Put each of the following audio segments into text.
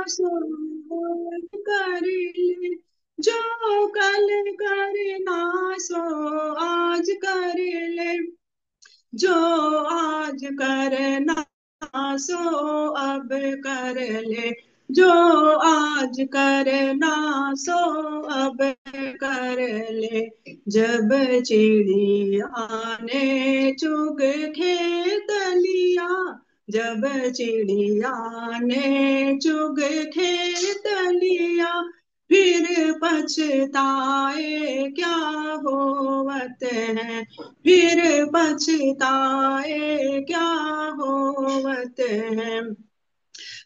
सो कर ले, जो कल करना सो आज कर ले, जो आज करना सो अब कर ले, जो आज करना सो अब कर ले। जब चिड़िया ने चुग खेत लिया, जब चिड़िया ने चुग खेत लिया, फिर पछताए क्या होवत है, फिर पछताए क्या होवत है।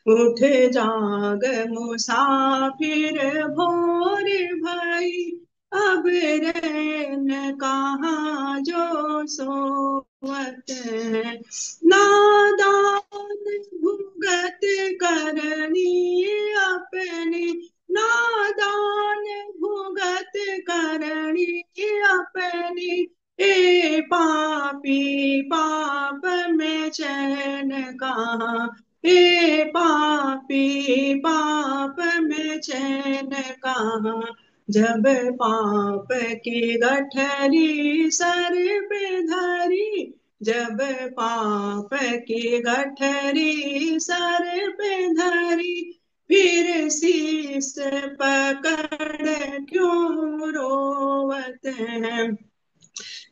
उठ जाग मुसाफिर भोर भई, अब रैन कहाँ जो सोवत है। नादान भुगत करनी अपनी, नादान भुगत करनी अपनी, ए पापी पाप में चैन कहाँ, हे पापी पाप में चैन कहाँ। जब पाप की गठरी सर पे धरी, जब पाप की गठरी सर पे धरी, फिर शीस पकड़ क्यों रोवत हैं,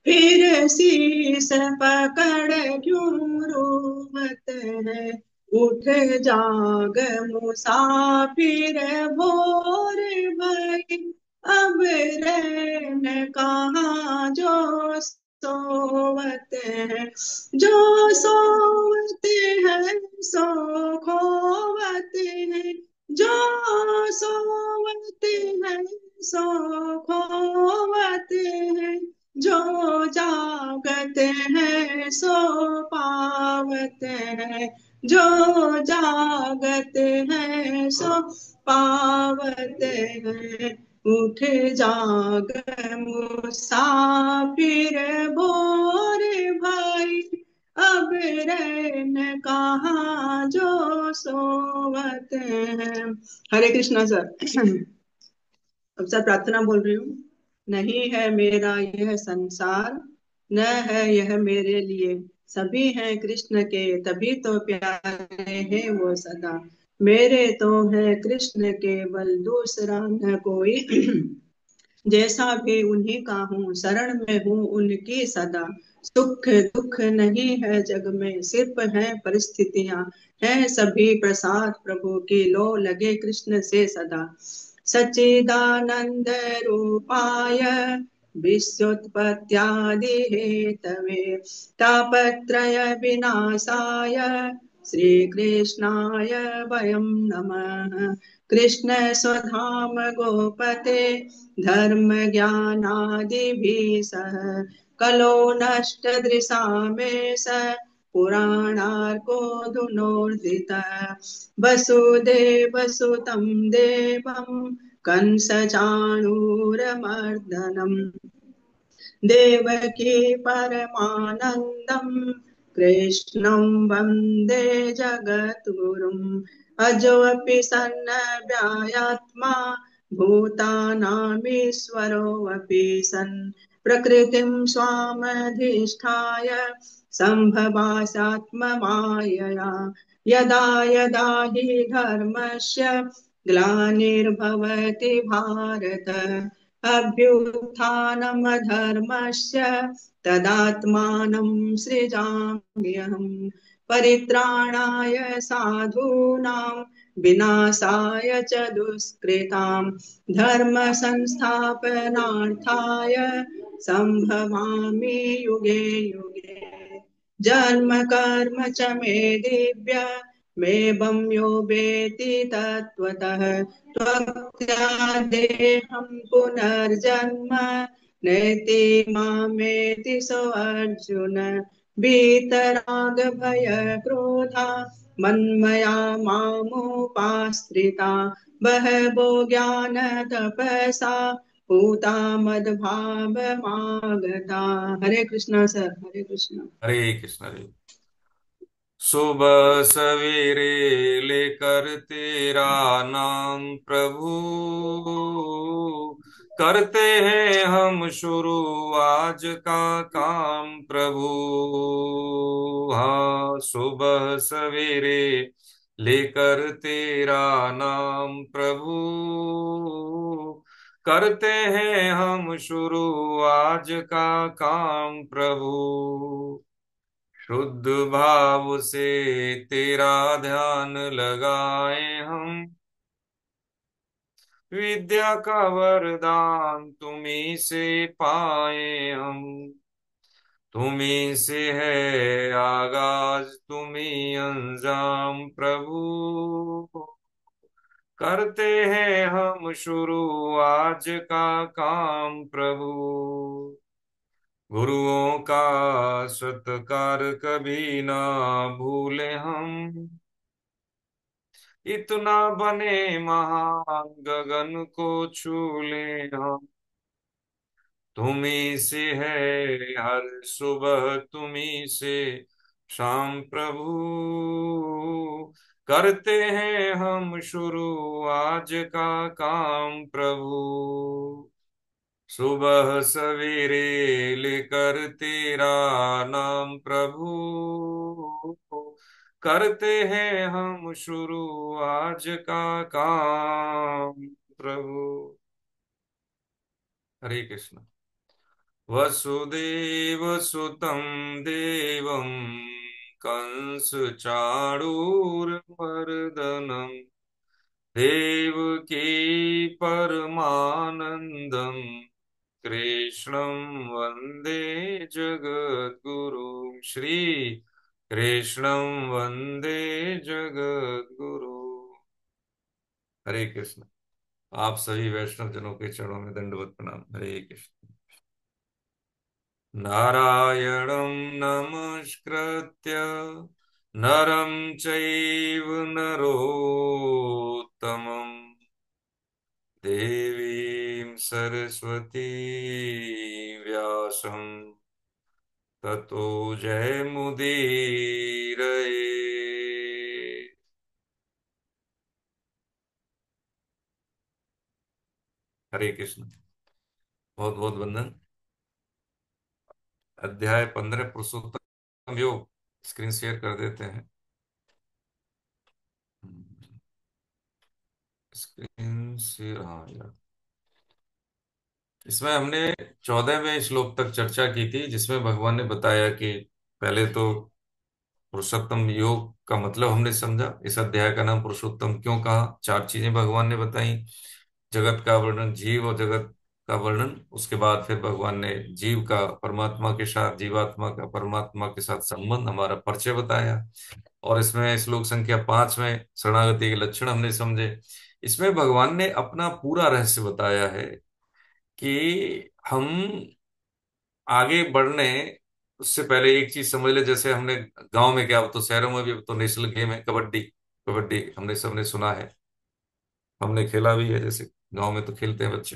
फिर शीस पकड़ क्यों रोवत है। उठ जाग मुसाफिर भोर भई, अब रैन कहाँ जो सोवत है, जो सोवत है सो खोवत है, जो सोवत है सो खोवत है, जो जागत है सो पावत है, जो जागत है सो पावत है। उठ जाग मुसाफिर भोर भाई, अब रैन कहाँ जो सोवत है। हरे कृष्णा सर। अब सर प्रार्थना बोल रही हूँ। नहीं है मेरा यह संसार, न है यह मेरे लिए, सभी हैं कृष्ण के तभी तो प्यारे हैं वो सदा। मेरे तो है कृष्ण केवल दूसरा न कोई, जैसा भी उन्हीं का हूँ शरण में हूँ उनकी सदा। सुख दुख नहीं है जग में, सिर्फ है परिस्थितियां, है सभी प्रसाद प्रभु की, लो लगे कृष्ण से सदा। सच्चिदानंद रूपाय विश्वोत्पत्त्यादि हेतवे, तापत्रय विनाशाय श्रीकृष्णाय वयं नमः। कृष्ण स्वधाम गोपते धर्म ज्ञानादिभिः सह, कलो नष्ट दृशामे स पुराणार्को धुनोर्धितः। वसुदेवसुतं देवं कंसचाणूरमर्दनम्, देवकी परमानन्दं कृष्णं वन्दे जगद्गुरुम्। अजोऽपि सन्नव्यायात्मा भूतानामीश्वरोऽपि सन्, प्रकृतिं स्वामधिष्ठाय सम्भवासात्ममायया। यदा यदा हि धर्मस्य ग्लानिर्भवति भारत, अभ्युत्थानमधर्मस्य तदात्मानं सृजाम्यहम्। परित्राणाय साधूनां विनाशाय च दुष्कृतां, धर्म संस्थापनार्थाय संभवामि युगे युगे। जन्म कर्म च मे दिव्य मेवं यो वेत्ति तत्त्वतः, त्वक्त्या देहं पुनर्जन्म नेति मामेति सो अर्जुन। वीतराग भय क्रोधा मन्मया मामुपाश्रिता, बहवो ज्ञान तपसा पूता मद्भावमागता। हरे कृष्णा सर, हरे कृष्णा। हरे कृष्ण। हरे सुबह सवेरे लेकर तेरा नाम प्रभु, करते हैं हम शुरू आज का काम प्रभु। हाँ, सुबह सवेरे लेकर तेरा नाम प्रभु, करते हैं हम शुरू आज का काम प्रभु। शुद्ध भाव से तेरा ध्यान लगाए हम, विद्या का वरदान तुम्ही से पाए हम। तुम्ही से है आगाज, तुम्ही अंजाम प्रभु, करते हैं हम शुरू आज का काम प्रभु। गुरुओं का सत्कार कभी ना भूले हम, इतना बने महान गगन को छू ले हम। तुम्ही से है हर सुबह, तुम्ही से शाम प्रभु, करते हैं हम शुरू आज का काम प्रभु। सुबह सवेरे लेकर तेरा नाम प्रभु, करते हैं हम शुरू आज का काम प्रभु। हरे कृष्ण। वसुदेव सुतं देवं कंस चाणूरमर्दनम्, देवकी परमानन्दम्, कृष्णं वन्दे जगद्गुरुं। श्री कृष्णं वन्दे जगद्गुरु। हरे कृष्ण। आप सभी वैष्णव जनों के चरणों में दंडवत प्रणाम। हरे कृष्ण। नारायणं नमस्कृत्य नरं चैव नरोत्तमं, देवीं सरस्वती व्यासं ततो जयमुदीरये। हरे कृष्ण। बहुत बहुत वंदन। अध्याय 15 पुरुषोत्तम योग, स्क्रीन शेयर कर देते हैं। स्क्रीन शेयर, हाँ यार। इसमें हमने 14वें श्लोक तक चर्चा की थी, जिसमें भगवान ने बताया कि पहले तो पुरुषोत्तम योग का मतलब हमने समझा। इस अध्याय का नाम पुरुषोत्तम क्यों कहा, चार चीजें भगवान ने बताई। जगत का वर्णन, जीव और जगत का वर्णन। उसके बाद फिर भगवान ने जीव का परमात्मा के साथ, जीवात्मा का परमात्मा के साथ संबंध, हमारा परिचय बताया। और इसमें श्लोक संख्या 5 में शरणागति के लक्षण हमने समझे। इसमें भगवान ने अपना पूरा रहस्य बताया है कि हम आगे बढ़ने, उससे पहले एक चीज समझ ले। जैसे हमने गांव में क्या, अब तो शहरों में भी अब तो नेशनल गेम है कबड्डी। कबड्डी हमने सबने सुना है, हमने खेला भी है। जैसे गांव में तो खेलते हैं बच्चे।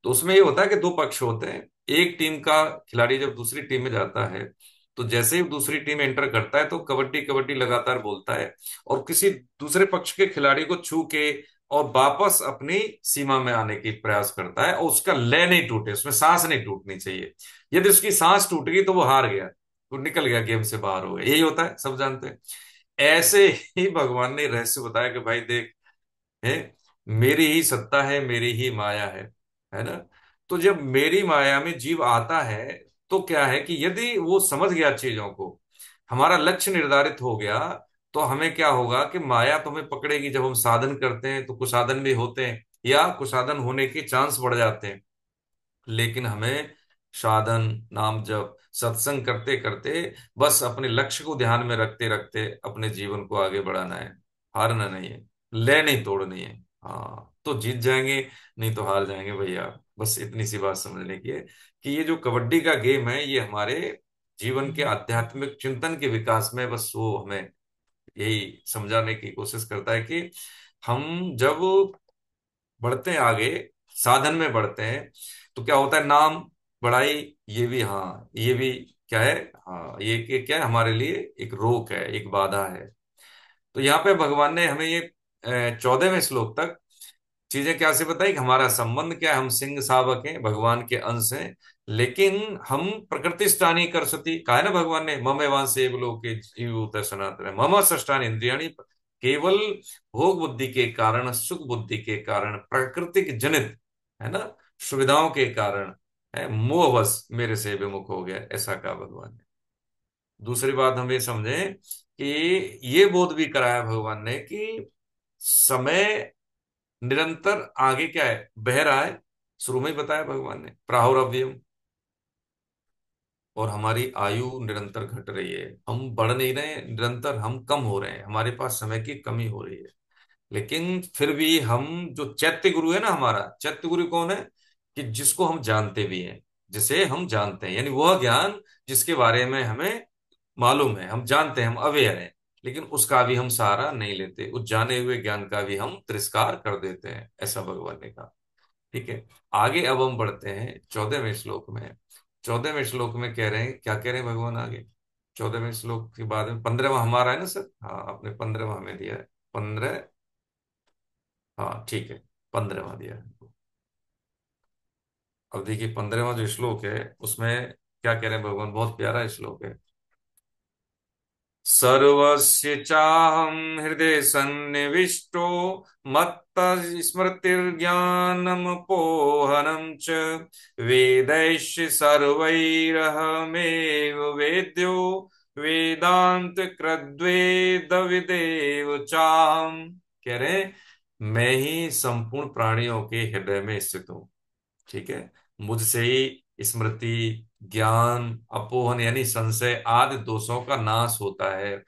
तो उसमें ये होता है कि दो पक्ष होते हैं। एक टीम का खिलाड़ी जब दूसरी टीम में जाता है, तो जैसे ही दूसरी टीम एंटर करता है तो कबड्डी कबड्डी लगातार बोलता है, और किसी दूसरे पक्ष के खिलाड़ी को छू के और वापस अपनी सीमा में आने की प्रयास करता है, और उसका लय नहीं टूटे, उसमें सांस नहीं टूटनी चाहिए। यदि उसकी सांस टूट गई तो वो हार गया, वो निकल गया, गेम से बाहर हो गया। यही होता है, सब जानते हैं। ऐसे ही भगवान ने रहस्य बताया कि भाई देख, है, मेरी ही सत्ता है, मेरी ही माया है ना। तो जब मेरी माया में जीव आता है, तो क्या है कि यदि वो समझ गया चीजों को, हमारा लक्ष्य निर्धारित हो गया, तो हमें क्या होगा कि माया तो हमें पकड़ेगी। जब हम साधन करते हैं तो कुसाधन भी होते हैं, या कुसाधन होने के चांस बढ़ जाते हैं। लेकिन हमें साधन, नाम जप, सत्संग करते करते बस अपने लक्ष्य को ध्यान में रखते रखते अपने जीवन को आगे बढ़ाना है। हारना नहीं है, ले नहीं तोड़नी है। हाँ, तो जीत जाएंगे, नहीं तो हार जाएंगे भैया। बस इतनी सी बात समझने की है कि ये जो कबड्डी का गेम है, ये हमारे जीवन के आध्यात्मिक चिंतन के विकास में, बस वो हमें यही समझाने की कोशिश करता है कि हम जब बढ़ते हैं आगे, साधन में बढ़ते हैं, तो क्या होता है, नाम, बड़ाई, ये भी, हाँ ये भी क्या है, हाँ ये क्या है, हमारे लिए एक रोक है, एक बाधा है। तो यहाँ पे भगवान ने हमें ये 14वें श्लोक तक चीजें क्या से बताई कि हमारा संबंध क्या है, हम सिंह शावक हैं, भगवान के अंश हैं। लेकिन हम प्रकृति स्थानी कर सती कहा है ना भगवान ने, मम वांसेव लोके जीवभूत सनातन मम षष्ठानि इंद्रियाणि, केवल भोग बुद्धि के कारण, सुख बुद्धि के कारण, प्राकृतिक जनित है ना सुविधाओं के कारण है, मोहवश मेरे से विमुख हो गया, ऐसा कहा भगवान ने। दूसरी बात हम ये समझें कि ये बोध भी कराया भगवान ने कि समय निरंतर आगे क्या है, बह रहा है। शुरू में ही बताया भगवान ने प्राहुरव्यम, और हमारी आयु निरंतर घट रही है, हम बढ़ नहीं रहे हैं, निरंतर हम कम हो रहे हैं, हमारे पास समय की कमी हो रही है। लेकिन फिर भी हम, जो चैत्य गुरु है ना, हमारा चैत्य गुरु कौन है, कि जिसको हम जानते भी हैं, जिसे हम जानते हैं, यानी वह ज्ञान जिसके बारे में हमें मालूम है, हम जानते हैं, हम अवेयर हैं, लेकिन उसका भी हम सहारा नहीं लेते, उस जाने हुए ज्ञान का भी हम तिरस्कार कर देते हैं, ऐसा भगवान ने कहा। ठीक है। आगे अब हम बढ़ते हैं 14वें श्लोक में। 14वें श्लोक में कह रहे हैं, क्या कह रहे हैं भगवान आगे? 14वें श्लोक के बाद में 15वां हमारा है ना सर, हाँ आपने 15वां हमें दिया है। 15, हाँ ठीक है, 15वां दिया है। अब देखिए 15वां जो श्लोक है उसमें क्या कह रहे हैं भगवान, बहुत प्यारा श्लोक है। सर्वस्य चाहं हृदय सन्निविष्टो मत्त स्मृतिर्ज्ञानमपोहनं च वेदैश्च सर्वैरहमेव वेद्यो वेदांत कृद्वेद विदेव चाहम। कह रहे हैं, मैं ही संपूर्ण प्राणियों के हृदय में स्थित हूँ। ठीक है। मुझसे ही स्मृति, ज्ञान, अपोहन यानी संशय आदि दोषों का नाश होता है।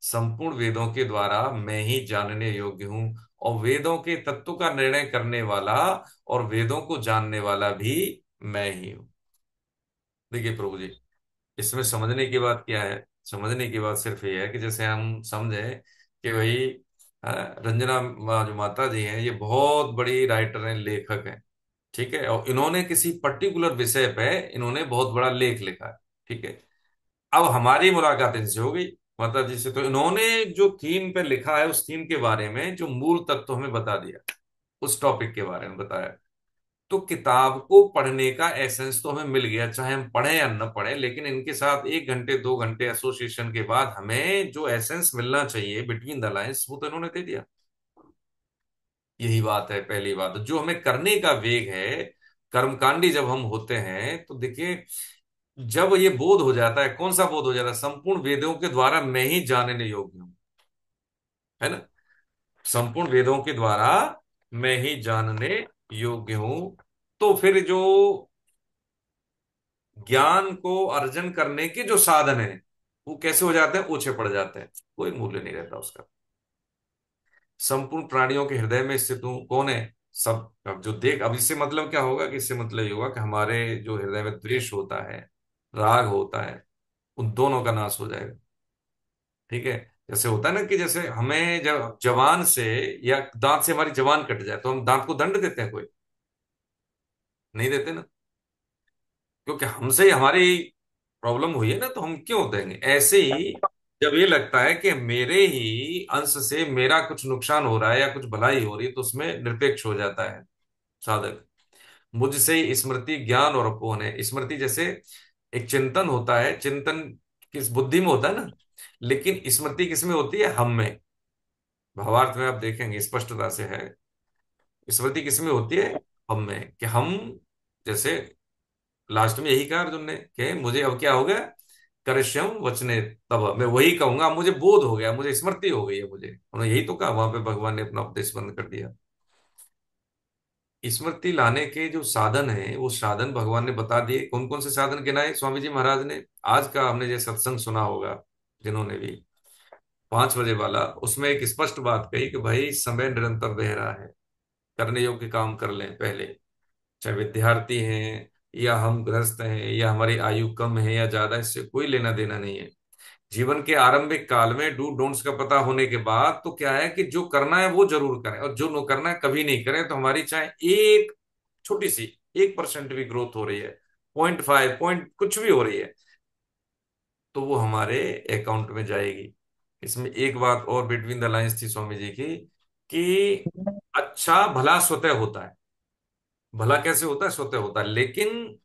संपूर्ण वेदों के द्वारा मैं ही जानने योग्य हूं, और वेदों के तत्व का निर्णय करने वाला और वेदों को जानने वाला भी मैं ही हूं। देखिए प्रभु जी, इसमें समझने की बात क्या है? समझने की बात सिर्फ ये है कि जैसे हम समझे कि भाई रंजना जो माता जी हैं, ये बहुत बड़ी राइटर हैं, लेखक हैं। ठीक है। और इन्होंने किसी पर्टिकुलर विषय पे इन्होंने बहुत बड़ा लेख लिखा है। ठीक है। अब हमारी मुलाकात इनसे हो गई, माता जी से, तो इन्होंने जो थीम पे लिखा है उस थीम के बारे में जो मूल तत्व हमें बता दिया, उस टॉपिक के बारे में बताया। तो किताब को पढ़ने का एसेंस तो हमें मिल गया, चाहे हम पढ़े या न पढ़े, लेकिन इनके साथ 1 घंटे 2 घंटे एसोसिएशन के बाद हमें जो एसेंस मिलना चाहिए बिटवीन द लाइंस, वो तो इन्होंने दे दिया। यही बात है, पहली बात जो हमें करने का वेग है, कर्मकांडी जब हम होते हैं तो देखिए, जब ये बोध हो जाता है, कौन सा बोध हो जाता है, संपूर्ण वेदों के द्वारा मैं ही जानने योग्य हूं, है ना, संपूर्ण वेदों के द्वारा मैं ही जानने योग्य हूं। तो फिर जो ज्ञान को अर्जन करने के जो साधन है, वो कैसे हो जाते हैं, ओछे पड़ जाते हैं, कोई मूल्य नहीं रहता उसका। संपूर्ण प्राणियों के हृदय में स्थित हूं, कौन है, सब। अब जो देख, अब इससे मतलब क्या होगा, कि इससे मतलब ये होगा कि हमारे जो हृदय में द्वेष होता है, राग होता है, उन दोनों का नाश हो जाएगा। ठीक है। जैसे होता है ना कि जैसे हमें जब जवान से या दांत से हमारी जवान कट जाए तो हम दांत को दंड देते हैं? कोई नहीं देते ना, क्योंकि हमसे ही हमारी प्रॉब्लम हुई है ना, तो हम क्यों देंगे। ऐसे ही जब ये लगता है कि मेरे ही अंश से मेरा कुछ नुकसान हो रहा है या कुछ भलाई हो रही है, तो उसमें निरपेक्ष हो जाता है साधक। मुझसे ही स्मृति, ज्ञान और अपोहन है। स्मृति जैसे एक चिंतन होता है, चिंतन किस बुद्धि में होता है ना, लेकिन स्मृति किस में होती है, हम में। भावार्थ में आप देखेंगे स्पष्टता से है, स्मृति किस में होती है, हम में। कि हम, जैसे लास्ट में यही कहा अर्जुन ने कि मुझे अब क्या हो गया, करिष्यम वचने तब, मैं वही कहूंगा, मुझे बोध हो गया, मुझे स्मृति हो गई है, मुझे उन्होंने यही तो कहा, वहां पे भगवान ने अपना उपदेश बंद कर दिया। स्मृति लाने के जो साधन है, वो साधन भगवान ने बता दिए। कौन कौन से साधन गिनाए स्वामी जी महाराज ने? आज का हमने जो सत्संग सुना होगा, जिन्होंने भी 5 बजे वाला, उसमें एक स्पष्ट बात कही कि भाई समय निरंतर बह रहा है, करने योग्य काम कर लें पहले। चाहे विद्यार्थी हैं या हम गृहस्थ हैं या हमारी आयु कम है या ज्यादा, इससे कोई लेना देना नहीं है। जीवन के आरंभिक काल में डू डोंट्स का पता होने के बाद तो क्या है कि जो करना है वो जरूर करें, और जो नो करना है कभी नहीं करें। तो हमारी चाहे एक छोटी सी 1% भी ग्रोथ हो रही है, 0.5 पॉइंट कुछ भी हो रही है, तो वो हमारे अकाउंट में जाएगी। इसमें एक बात और बिटवीन द लाइंस थी स्वामी जी की, कि अच्छा भला स्वतः होता है। भला कैसे होता है? स्वतः होता है। लेकिन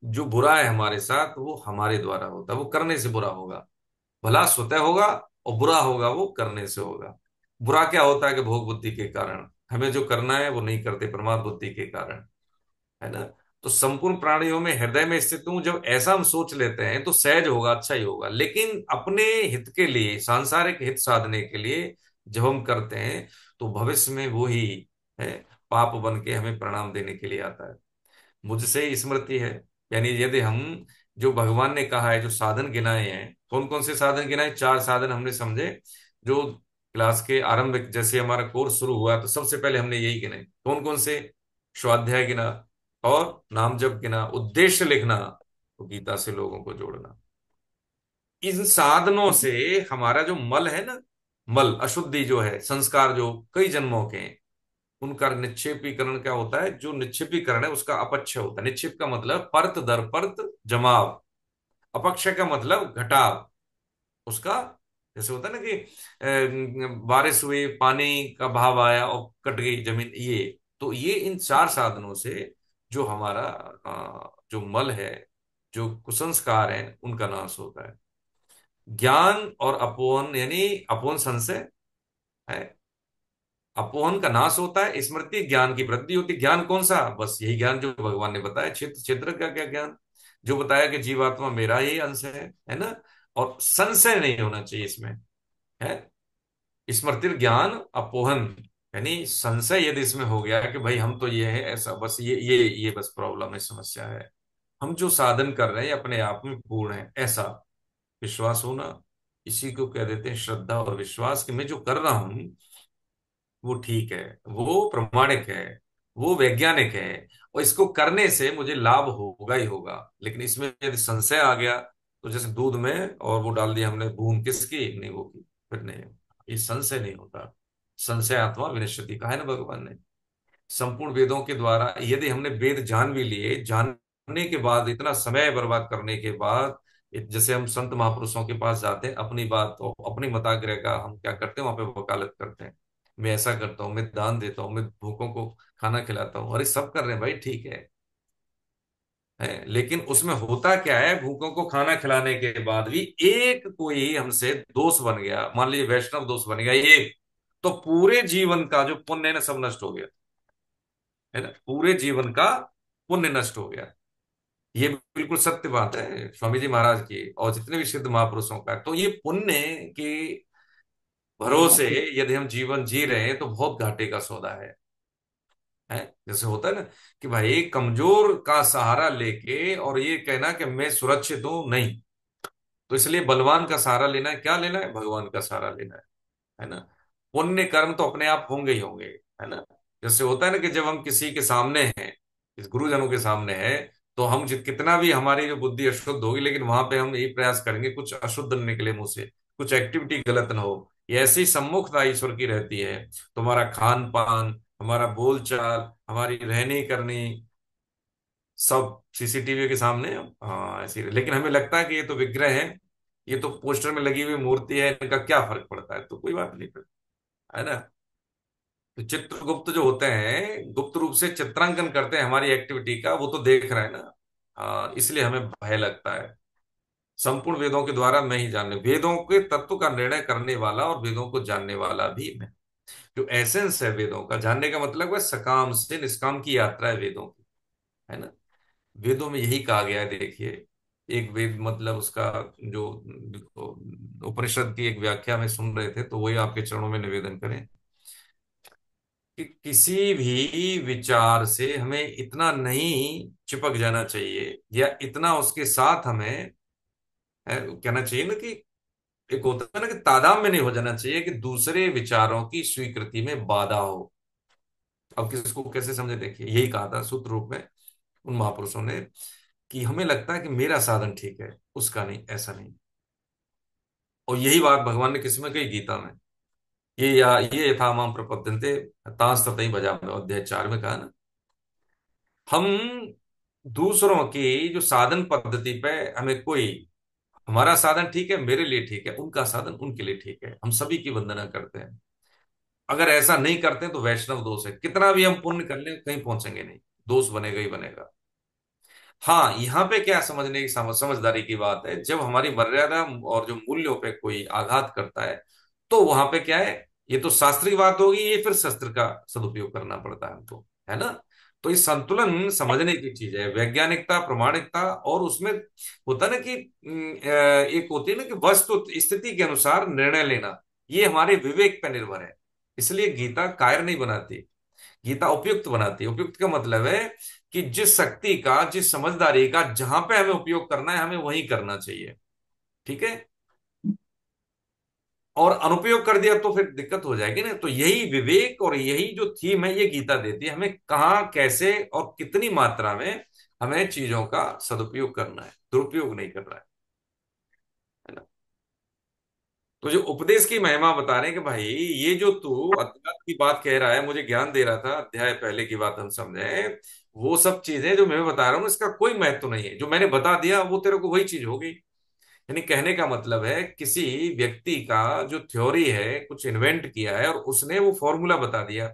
जो बुरा है हमारे साथ, वो हमारे द्वारा होता है, वो करने से बुरा होगा। भला स्वतः होगा, और बुरा होगा वो करने से होगा। बुरा क्या होता है? कि भोग बुद्धि के कारण हमें जो करना है वो नहीं करते, प्रमाद बुद्धि के कारण, है ना। तो संपूर्ण प्राणियों में हृदय में स्थित हूं, जब ऐसा हम सोच लेते हैं तो सहज होगा, अच्छा ही होगा। लेकिन अपने हित के लिए, सांसारिक हित साधने के लिए जब हम करते हैं, तो भविष्य में वो ही है, पाप बन के हमें प्रणाम देने के लिए आता है। मुझसे स्मृति है, यानी यदि हम, जो भगवान ने कहा है, जो साधन गिनाए हैं, कौन कौन से साधन गिनाए? 4 साधन हमने समझे। जो क्लास के आरंभ, जैसे हमारा कोर्स शुरू हुआ, तो सबसे पहले हमने यही गिने। कौन कौन से? स्वाध्याय गिना, और नाम जप गिना, उद्देश्य लिखना, तो गीता से लोगों को जोड़ना। इन साधनों से हमारा जो मल है ना, मल अशुद्धि जो है, संस्कार जो कई जन्मों के हैं, उनका निक्षेपीकरण क्या होता है? जो निक्षेपीकरण है उसका अपक्षय होता है। निक्षेप का मतलब परत दर परत जमाव, अपक्षय का मतलब घटाव उसका। जैसे होता है ना कि बारिश हुई, पानी का बहाव आया और कट गई जमीन, ये तो ये इन 4 साधनों से जो हमारा जो मल है, जो कुसंस्कार है, उनका नाश होता है। ज्ञान और अपोहन, यानी अपोहन संशय है, अपोहन का नाश होता है, स्मृति ज्ञान की वृद्धि होती है। ज्ञान कौन सा? बस यही ज्ञान जो भगवान ने बताया, क्षेत्र क्षेत्र का क्या ज्ञान, जो बताया कि जीवात्मा मेरा ही अंश है ना। और संशय नहीं होना चाहिए इसमें, है। स्मृति ज्ञान अपोहन, यानी संशय यदि इसमें हो गया कि भाई हम तो ये है ऐसा, बस ये बस प्रॉब्लम है, समस्या है। हम जो साधन कर रहे हैं अपने आप में पूर्ण है, ऐसा विश्वास होना, इसी को कह देते हैं श्रद्धा और विश्वास, कि मैं जो कर रहा हूं वो ठीक है, वो प्रमाणिक है, वो वैज्ञानिक है, और इसको करने से मुझे लाभ होगा ही होगा। लेकिन इसमें यदि संशय आ गया, तो जैसे दूध में और वो डाल दिया हमने बूंद, किसकी? नींबू की, फिर नहीं, ये संशय नहीं होता। संशय आत्मा विनश्यति कहा है ना भगवान ने। संपूर्ण वेदों के द्वारा यदि हमने वेद जान भी लिए, जानने के बाद, इतना समय बर्बाद करने के बाद, जैसे हम संत महापुरुषों के पास जाते हैं, अपनी बात और अपनी मताग्रह का हम क्या करते हैं, वहां पे वकालत करते हैं। मैं ऐसा करता हूँ, मैं दान देता हूँ, मैं भूखों को खाना खिलाता हूँ। अरे सब कर रहे हैं भाई, ठीक है, लेकिन उसमें होता क्या है? भूखों को खाना खिलाने के बाद भी एक कोई हमसे दोष बन गया, मान लीजिए वैष्णव दोष बन गया एक, तो पूरे जीवन का जो पुण्य है ना, सब नष्ट हो गया, है ना। पूरे जीवन का पुण्य नष्ट हो गया। ये बिल्कुल सत्य बात है स्वामी जी महाराज की और जितने भी सिद्ध महापुरुषों का। तो ये पुण्य के भरोसे यदि हम जीवन जी रहे हैं, तो बहुत घाटे का सौदा है। जैसे होता है ना कि भाई कमजोर का सहारा लेके और ये कहना कि मैं सुरक्षित हूं, नहीं। तो इसलिए बलवान का सहारा लेना है। क्या लेना है? भगवान का सहारा लेना है ना। पुण्य कर्म तो अपने आप होंगे ही होंगे, है ना। जैसे होता है ना कि जब हम किसी के सामने हैं, इस गुरुजनों के सामने है, तो हम कितना भी हमारी जो बुद्धि अशुद्ध होगी, लेकिन वहां पे हम यही प्रयास करेंगे कुछ अशुद्ध न निकले मुंह से, कुछ एक्टिविटी गलत ना हो। ये ऐसी सम्मुखता ईश्वर की रहती है। तुम्हारा खान पान, हमारा बोलचाल, हमारी रहनी करनी, सब सीसीटीवी के सामने, हाँ ऐसी। लेकिन हमें लगता है कि ये तो विग्रह है, ये तो पोस्टर में लगी हुई मूर्ति है, इनका क्या फर्क पड़ता है? तो कोई बात नहीं, है ना। तो चित्रगुप्त जो होते हैं, गुप्त रूप से चित्रांकन करते हैं हमारी एक्टिविटी का, वो तो देख रहा है ना। हाँ, इसलिए हमें भय लगता है। संपूर्ण वेदों के द्वारा मैं ही जानने, वेदों के तत्व का निर्णय करने वाला और वेदों को जानने वाला भी मैं। जो एसेंस है वेदों का, जानने का मतलब है सकाम से निष्काम की यात्रा है वेदों की, है ना। वेदों में यही कहा गया है, देखिए। एक वेद मतलब उसका जो उपनिषद की एक व्याख्या में सुन रहे थे, तो वही आपके चरणों में निवेदन करें कि किसी भी विचार से हमें इतना नहीं चिपक जाना चाहिए, या इतना उसके साथ हमें कहना चाहिए ना कि एक होता है ना कि तादाद में नहीं हो जाना चाहिए कि दूसरे विचारों की स्वीकृति में बाधा हो। अब किसको कैसे समझे? देखिए, यही कहा था सूत्र रूप में उन महापुरुषों ने, कि हमें लगता है कि मेरा साधन ठीक है, उसका नहीं, ऐसा नहीं। और यही बात भगवान ने किस में कही? गीता में। ये यथा माम प्रपद्यन्ते तांस ततई भजाम्यहम्, अध्याय 4 में कहा ना। हम दूसरों की जो साधन पद्धति पे हमें कोई हमारा साधन ठीक है, मेरे लिए ठीक है, उनका साधन उनके लिए ठीक है, हम सभी की वंदना करते हैं। अगर ऐसा नहीं करते तो वैष्णव दोष है, कितना भी हम पुण्य कर लें कहीं पहुंचेंगे नहीं, दोष बनेगा ही बनेगा। हाँ, यहाँ पे क्या समझने की समझदारी की बात है, जब हमारी मर्यादा और जो मूल्यों पे कोई आघात करता है, तो वहां पे क्या है, ये तो शास्त्र की बात होगी, ये फिर शस्त्र का सदुपयोग करना पड़ता है हमको, है ना। तो ये संतुलन समझने की चीज है, वैज्ञानिकता, प्रामाणिकता, और उसमें होता है ना कि एक होती है ना कि वस्तु स्थिति के अनुसार निर्णय लेना, ये हमारे विवेक पर निर्भर है। इसलिए गीता कायर नहीं बनाती, गीता उपयुक्त बनाती है। उपयुक्त का मतलब है कि जिस शक्ति का, जिस समझदारी का जहां पे हमें उपयोग करना है, हमें वही करना चाहिए, ठीक है। और अनुपयोग कर दिया तो फिर दिक्कत हो जाएगी ना। तो यही विवेक और यही जो थीम है, ये गीता देती है हमें, कहाँ कैसे और कितनी मात्रा में हमें चीजों का सदुपयोग करना है, दुरुपयोग नहीं करना है ना। तो जो उपदेश की महिमा बता रहे हैं कि भाई, ये जो तू अध्यात्म की बात कह रहा है, मुझे ज्ञान दे रहा था, अध्याय पहले की बात हम समझे, वो सब चीजें जो मैं बता रहा हूँ इसका कोई महत्व नहीं है, जो मैंने बता दिया वो तेरे को वही चीज होगी। यानी कहने का मतलब है, किसी व्यक्ति का जो थ्योरी है, कुछ इन्वेंट किया है और उसने वो फॉर्मूला बता दिया,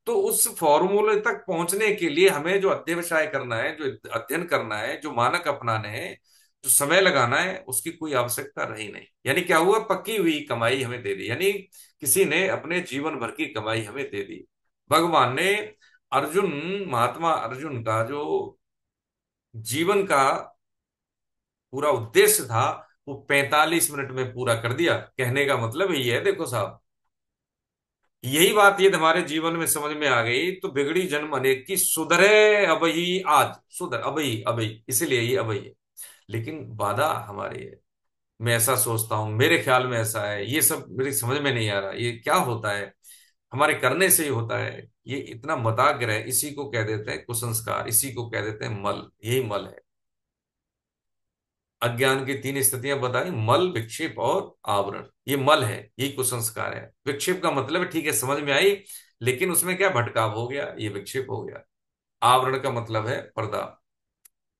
तो उस फॉर्मूले तक पहुंचने के लिए हमें जो अध्यवसाय करना है, जो अध्ययन करना है, जो मानक अपनाने हैं, जो समय लगाना है, उसकी कोई आवश्यकता रही नहीं। यानी क्या हुआ, पक्की हुई कमाई हमें दे दी, यानी किसी ने अपने जीवन भर की कमाई हमें दे दी। भगवान ने अर्जुन, महात्मा अर्जुन का जो जीवन का पूरा उद्देश्य था, वो 45 मिनट में पूरा कर दिया। कहने का मतलब यही है, देखो साहब, यही बात यदि हमारे जीवन में समझ में आ गई तो बिगड़ी जन्म अनेक की, सुधरे अबही आज, सुधर अबही, अबही इसीलिए ये अबही है। लेकिन बाधा हमारी है। मैं ऐसा सोचता हूं, मेरे ख्याल में ऐसा है, ये सब मेरी समझ में नहीं आ रहा, ये क्या होता है, हमारे करने से ही होता है। ये इतना मताग्रह है, इसी को कह देते हैं कुसंस्कार, इसी को कह देते हैं मल, यही मल है। अज्ञान की तीन स्थितियां बताई, मल, विक्षेप और आवरण। ये मल है, यही कुसंस्कार है। विक्षेप का मतलब है, ठीक है, समझ में आई, लेकिन उसमें क्या भटकाव हो गया, ये विक्षेप हो गया। आवरण का मतलब है पर्दा,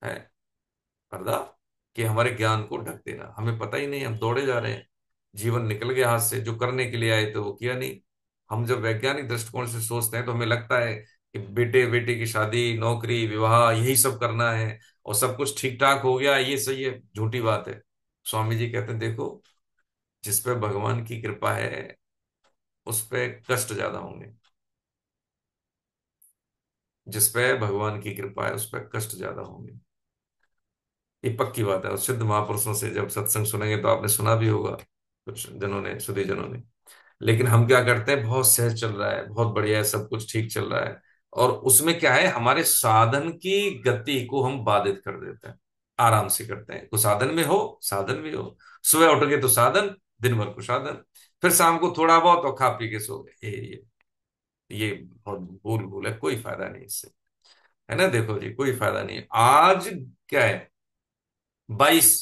है पर्दा, कि हमारे ज्ञान को ढक देना, हमें पता ही नहीं, हम दौड़े जा रहे हैं, जीवन निकल गया हाथ से, जो करने के लिए आए थे वो किया नहीं। हम जब वैज्ञानिक दृष्टिकोण से सोचते हैं तो हमें लगता है कि बेटे बेटे की शादी, नौकरी, विवाह, यही सब करना है और सब कुछ ठीक ठाक हो गया, ये सही है। झूठी बात है। स्वामी जी कहते हैं, देखो, जिस पे भगवान की कृपा है उस पे कष्ट ज्यादा होंगे, जिस पे भगवान की कृपा है उस पे कष्ट ज्यादा होंगे। ये पक्की बात है। और सिद्ध महापुरुषों से जब सत्संग सुनेंगे तो आपने सुना भी होगा, कुछ जनों ने, सुधी जनों ने। लेकिन हम क्या करते हैं, बहुत सहज चल रहा है, बहुत बढ़िया है, सब कुछ ठीक चल रहा है, और उसमें क्या है, हमारे साधन की गति को हम बाधित कर देते हैं। आराम से करते हैं, तो साधन में हो, साधन में हो, सुबह उठ गए तो साधन, दिन भर को साधन, फिर शाम को थोड़ा बहुत और खा पी के सो गए। ये बहुत भूल भूल है, कोई फायदा नहीं इससे, है ना। देखो जी, कोई फायदा नहीं है। आज क्या है, 22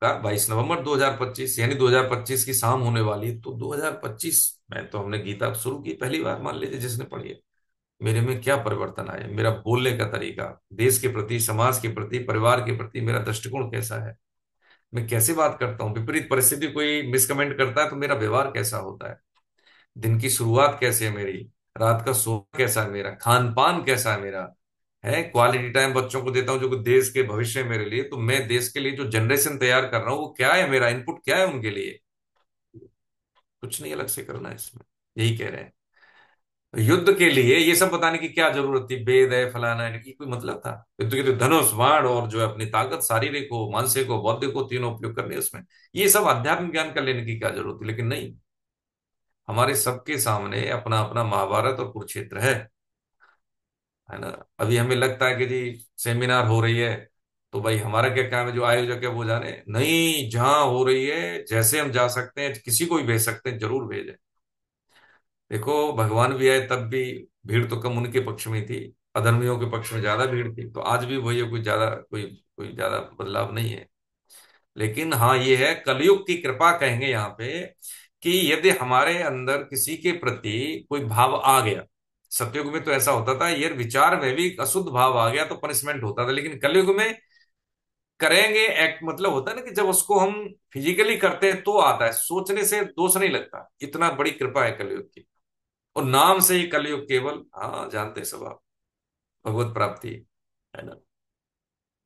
का 22 नवंबर 2025, यानी 2025 की शाम होने वाली है। तो 2025 में तो हमने गीता शुरू की पहली बार, मान लीजिए जिसने पढ़ी है। मेरे में क्या परिवर्तन आया, मेरा बोलने का तरीका, देश के प्रति, समाज के प्रति, परिवार के प्रति मेरा दृष्टिकोण कैसा है, मैं कैसे बात करता हूँ, विपरीत परिस्थिति कोई मिसकमेंट करता है तो मेरा व्यवहार कैसा होता है, दिन की शुरुआत कैसे है मेरी, रात का सोना कैसा है मेरा, खान पान कैसा है मेरा, है क्वालिटी टाइम बच्चों को देता हूँ जो कि देश के भविष्य है मेरे लिए, तो मैं देश के लिए जो जनरेशन तैयार कर रहा हूँ वो क्या है, मेरा इनपुट क्या है उनके लिए। कुछ नहीं अलग से करना है इसमें, यही कह रहे हैं। युद्ध के लिए ये सब बताने की क्या जरूरत थी, वेद है, फलाना है, की कोई मतलब था। युद्ध के लिए धनुष, बाण और जो है अपनी ताकत, शारीरिक हो, मानसिक हो, बौद्धिक हो, तीनों उपयोग करने हैं उसमें। ये सब अध्यात्म ज्ञान का लेने की क्या जरूरत थी, लेकिन नहीं, हमारे सबके सामने अपना अपना महाभारत और कुरुक्षेत्र है ना। अभी हमें लगता है कि जी सेमिनार हो रही है, तो भाई हमारा क्या काम है, जो आयोजक है वो जाने, नहीं, जहां हो रही है, जैसे हम जा सकते हैं, किसी को भी भेज सकते हैं, जरूर भेजें। देखो, भगवान भी आए तब भी भीड़ तो कम उनके पक्ष में थी, अधर्मियों के पक्ष में ज्यादा भीड़ थी। तो आज भी वही है, कोई ज्यादा, कोई ज्यादा बदलाव नहीं है। लेकिन हाँ, ये है कलयुग की कृपा, कहेंगे यहाँ पे, कि यदि हमारे अंदर किसी के प्रति कोई भाव आ गया, सतयुग में तो ऐसा होता था, ये विचार में भी अशुद्ध भाव आ गया तो पनिशमेंट होता था, लेकिन कलयुग में करेंगे एक्ट, मतलब होता है ना कि जब उसको हम फिजिकली करते हैं तो आता है, सोचने से दोष नहीं लगता। इतना बड़ी कृपा है कलयुग की। और नाम से ही कलयुग केवल, हाँ जानते हैं सब आप, भगवत प्राप्ति है ना।